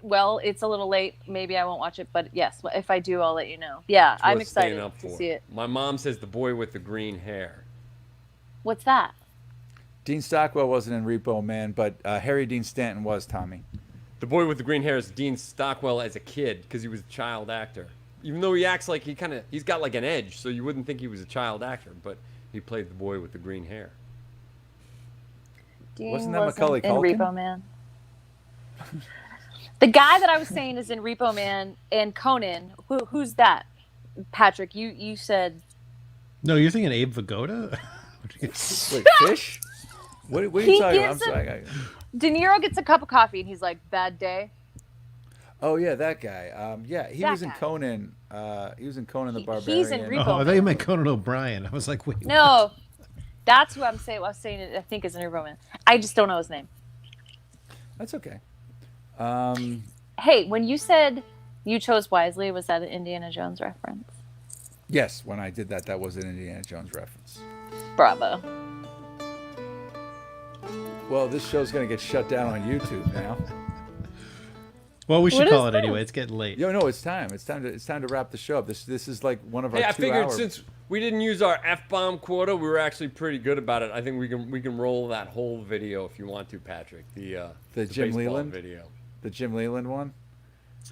[SPEAKER 10] Well, it's a little late. Maybe I won't watch it, but yes, if I do, I'll let you know. Yeah,
[SPEAKER 2] It's
[SPEAKER 10] I'm
[SPEAKER 2] worth staying
[SPEAKER 10] excited
[SPEAKER 2] up
[SPEAKER 10] to
[SPEAKER 2] for.
[SPEAKER 10] see it.
[SPEAKER 2] My mom says the boy with the green hair.
[SPEAKER 10] What's that?
[SPEAKER 1] Dean Stockwell wasn't in Repo Man, but Harry Dean Stanton was, Tommy.
[SPEAKER 2] The boy with the green hair is Dean Stockwell as a kid because he was a child actor. Even though he acts like he's got like an edge, so you wouldn't think he was a child actor, but he played the boy with the green hair.
[SPEAKER 10] Dean
[SPEAKER 1] Wasn't that
[SPEAKER 10] wasn't
[SPEAKER 1] Macaulay
[SPEAKER 10] in
[SPEAKER 1] Culkin?
[SPEAKER 10] Repo Man? The guy that I was saying is in Repo Man and Conan. Who's that? Patrick, you said
[SPEAKER 7] No, you're thinking Abe Vigoda?
[SPEAKER 1] Wait, Fish? What are
[SPEAKER 10] He
[SPEAKER 1] you talking about? I'm
[SPEAKER 10] gives
[SPEAKER 1] sorry.
[SPEAKER 10] De Niro gets a cup of coffee and he's like, "Bad day."
[SPEAKER 1] Oh, yeah, that guy. Yeah, he
[SPEAKER 10] That
[SPEAKER 1] was in
[SPEAKER 10] guy.
[SPEAKER 1] Conan. He was in Conan the
[SPEAKER 10] He's
[SPEAKER 1] Barbarian.
[SPEAKER 10] in Repo
[SPEAKER 7] Oh, I thought you meant Conan O'Brien. I was like, wait.
[SPEAKER 10] No, that's who I'm saying. I was saying I think is in Repo Man. I just don't know his name.
[SPEAKER 1] That's okay.
[SPEAKER 10] Hey, when you said you chose wisely, was that an Indiana Jones reference?
[SPEAKER 1] Yes, when I did that, that was an Indiana Jones reference.
[SPEAKER 10] Bravo.
[SPEAKER 1] Well, this show's going to get shut down on YouTube now.
[SPEAKER 7] Well, we should
[SPEAKER 10] What
[SPEAKER 7] call
[SPEAKER 10] is
[SPEAKER 7] it
[SPEAKER 10] this?
[SPEAKER 7] anyway. It's getting late.
[SPEAKER 1] Yo, no, it's time. It's time to wrap the show up. This is like one of our
[SPEAKER 2] Hey, I
[SPEAKER 1] 2
[SPEAKER 2] figured
[SPEAKER 1] hours.
[SPEAKER 2] since we didn't use our F-bomb quota, we were actually pretty good about it. I think we can roll that whole video if you want to, Patrick. The
[SPEAKER 1] Jim
[SPEAKER 2] baseball
[SPEAKER 1] Leland
[SPEAKER 2] video.
[SPEAKER 1] The Jim Leland one.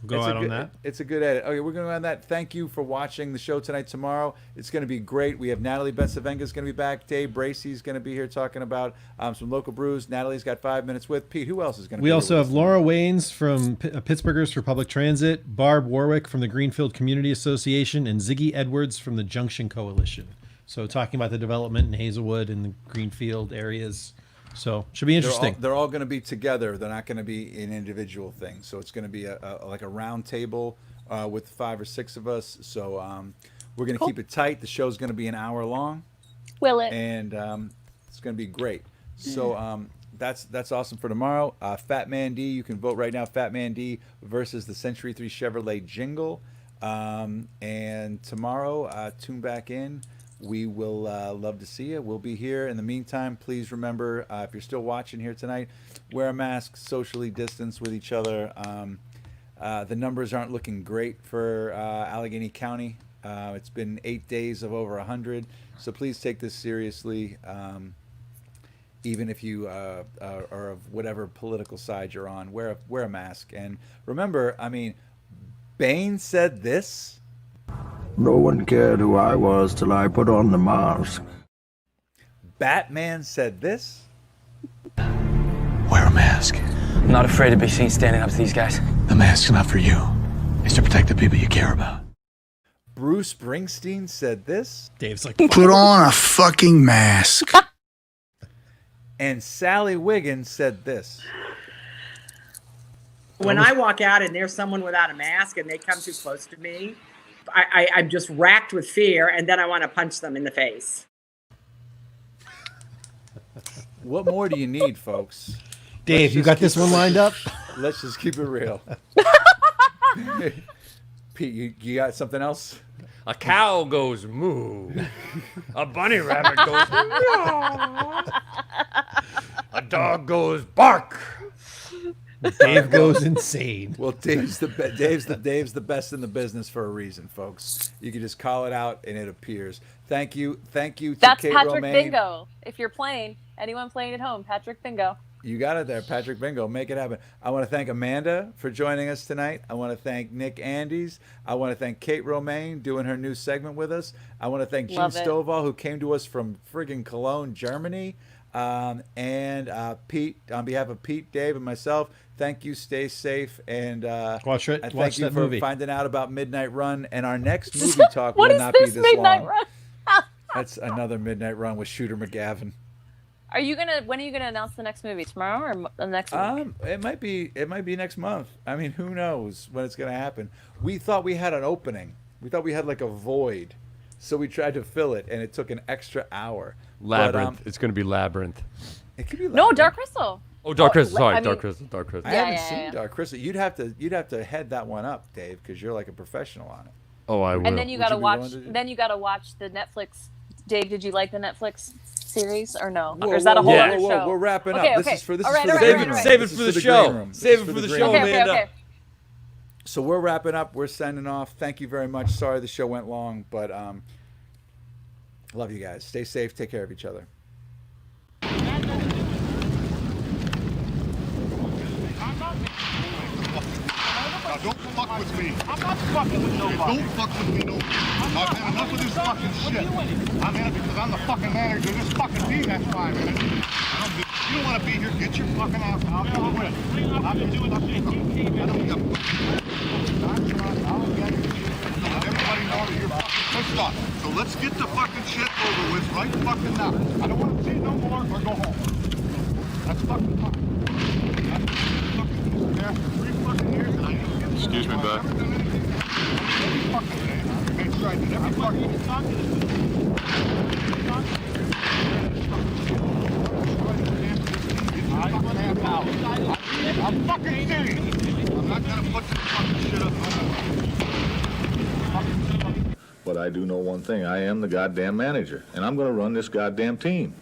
[SPEAKER 7] Go
[SPEAKER 1] It's a
[SPEAKER 7] out on
[SPEAKER 1] good-
[SPEAKER 7] that.
[SPEAKER 1] It's a good edit. Okay, we're going to end that. Thank you for watching the show tonight. Tomorrow, it's going to be great. We have Natalie Bensavenga is going to be back. Dave Bracey's going to be here talking about some local brews. Natalie's got 5 minutes with Pete. Who else is going to be
[SPEAKER 7] We
[SPEAKER 1] here
[SPEAKER 7] also
[SPEAKER 1] with
[SPEAKER 7] have
[SPEAKER 1] us?
[SPEAKER 7] Laura Waynes from Pittsburghers for Public Transit, Barb Warwick from the Greenfield Community Association, and Ziggy Edwards from the Junction Coalition. So talking about the development in Hazelwood and the Greenfield areas. So should be interesting.
[SPEAKER 1] They're all going to be together. They're not going to be in individual things. So it's going to be like a round table with 5 or 6 of us. So we're going to keep it tight. The show's going to be an hour long.
[SPEAKER 10] Will it?
[SPEAKER 1] And it's going to be great. So that's awesome for tomorrow. Fat Man D, you can vote right now. Fat Man D versus the Century 3 Chevrolet Jingle. And tomorrow, tune back in. We will love to see you. We'll be here. In the meantime, please remember, if you're still watching here tonight, wear a mask, socially distance with each other. The numbers aren't looking great for Allegheny County. It's been 8 days of over 100. So please take this seriously, even if you are of whatever political side you're on. Wear a mask. And remember, I mean, Bane said this.
[SPEAKER 13] No one cared who I was till I put on the mask.
[SPEAKER 1] Batman said this.
[SPEAKER 11] Wear a mask.
[SPEAKER 14] I'm not afraid to be seen standing up to these guys.
[SPEAKER 11] The mask's not for you. It's to protect the people you care about.
[SPEAKER 1] Bruce Springsteen said this.
[SPEAKER 7] Dave's like,
[SPEAKER 11] Put on a fucking mask.
[SPEAKER 1] And Sally Wiggins said this.
[SPEAKER 15] When I walk out and there's someone without a mask and they come too close to me, I'm just racked with fear, and then I want to punch them in the face.
[SPEAKER 1] What more do you need, folks?
[SPEAKER 7] Dave,
[SPEAKER 1] Let's
[SPEAKER 7] you
[SPEAKER 1] just
[SPEAKER 7] got this
[SPEAKER 1] keep
[SPEAKER 7] one
[SPEAKER 1] it-
[SPEAKER 7] lined up?
[SPEAKER 1] Let's just keep it real. Pete, you got something else?
[SPEAKER 2] A cow goes moo. A bunny rabbit goes meow. A dog goes bark.
[SPEAKER 7] Dave goes insane.
[SPEAKER 1] Well, Dave's the best in the business for a reason, folks. You can just call it out and it appears. Thank you to
[SPEAKER 10] That's
[SPEAKER 1] Kate
[SPEAKER 10] Patrick
[SPEAKER 1] Romane.
[SPEAKER 10] Bingo. If you're playing, anyone playing at home, Patrick Bingo.
[SPEAKER 1] You got it there, Patrick Bingo. Make it happen. I want to thank Amanda for joining us tonight. I want to thank Nick Andes. I want to thank Kate Romane doing her new segment with us. I want to thank Gene
[SPEAKER 10] Love it.
[SPEAKER 1] Stovall, who came to us from friggin' Cologne, Germany. And Pete, on behalf of Pete, Dave, and myself, thank you. Stay safe, and
[SPEAKER 7] Watch it.
[SPEAKER 1] thank
[SPEAKER 7] Watch
[SPEAKER 1] you
[SPEAKER 7] that
[SPEAKER 1] for
[SPEAKER 7] movie.
[SPEAKER 1] finding out about Midnight Run. And our next movie talk
[SPEAKER 10] What
[SPEAKER 1] will
[SPEAKER 10] is
[SPEAKER 1] not
[SPEAKER 10] this
[SPEAKER 1] be this
[SPEAKER 10] Midnight
[SPEAKER 1] long.
[SPEAKER 10] Run?
[SPEAKER 1] That's another Midnight Run with Shooter McGavin.
[SPEAKER 10] When are you gonna announce the next movie? Tomorrow or the next week?
[SPEAKER 1] It might be next month. I mean, who knows when it's gonna happen? We thought we had an opening. We thought we had like a void, so we tried to fill it, and it took an extra hour.
[SPEAKER 2] Labyrinth.
[SPEAKER 1] But,
[SPEAKER 2] it's going to be Labyrinth.
[SPEAKER 1] it could be
[SPEAKER 10] No,
[SPEAKER 1] Labyrinth.
[SPEAKER 10] Dark Crystal.
[SPEAKER 2] Oh, Dark Crystal. Sorry,
[SPEAKER 10] I mean-
[SPEAKER 2] Dark Crystal. Dark Crystal.
[SPEAKER 1] I
[SPEAKER 10] Yeah,
[SPEAKER 1] haven't
[SPEAKER 10] yeah,
[SPEAKER 1] seen
[SPEAKER 10] yeah.
[SPEAKER 1] Dark Crystal. You'd have to head that one up, Dave, because you're like a professional on it.
[SPEAKER 2] Oh, I will.
[SPEAKER 10] And then you
[SPEAKER 1] Would
[SPEAKER 10] gotta
[SPEAKER 1] you be
[SPEAKER 10] watch.
[SPEAKER 1] willing to do-
[SPEAKER 10] Then you gotta watch the Netflix. Dave, did you like the Netflix series or no?
[SPEAKER 1] Whoa,
[SPEAKER 10] or is that a whole
[SPEAKER 1] whoa,
[SPEAKER 10] other
[SPEAKER 1] whoa,
[SPEAKER 10] show?
[SPEAKER 1] We're wrapping
[SPEAKER 10] Okay,
[SPEAKER 1] up.
[SPEAKER 10] okay.
[SPEAKER 1] This is for
[SPEAKER 10] All right,
[SPEAKER 1] the
[SPEAKER 10] all right,
[SPEAKER 1] green
[SPEAKER 10] all right,
[SPEAKER 1] room.
[SPEAKER 10] all right.
[SPEAKER 2] Save it
[SPEAKER 1] This
[SPEAKER 2] for
[SPEAKER 1] is
[SPEAKER 2] the
[SPEAKER 1] green
[SPEAKER 2] show.
[SPEAKER 1] room.
[SPEAKER 2] Save
[SPEAKER 1] This
[SPEAKER 2] it
[SPEAKER 1] is
[SPEAKER 2] for the
[SPEAKER 1] green
[SPEAKER 2] show,
[SPEAKER 1] room.
[SPEAKER 10] Okay, okay,
[SPEAKER 2] Amanda.
[SPEAKER 10] okay.
[SPEAKER 1] So we're wrapping up. We're sending off. Thank you very much. Sorry the show went long, but love you guys. Stay safe. Take care of each other.
[SPEAKER 4] Now don't fuck with me. I'm not fucking with nobody. Don't fuck with me, no. I've had enough of this fucking shit. I'm in it because I'm the fucking manager of this fucking team. That's why I'm in it. You don't want to be here. Get your fucking ass out. I'll do it. I'll do it. I don't give a fuck. I'll get it. Let everybody know that you're fucking pissed off. So let's get the fucking shit over with right fucking now. I don't want to see it no more or go home. That's fucking fine. That's fucking there for 3 fucking years and I ain't getting.
[SPEAKER 16] Excuse me, bud.
[SPEAKER 4] Every fucking day. I made sure I did every fucking I'm fucking serious. I'm not gonna put this fucking shit up.
[SPEAKER 16] But I do know one thing. I am the goddamn manager, and I'm going to run this goddamn team.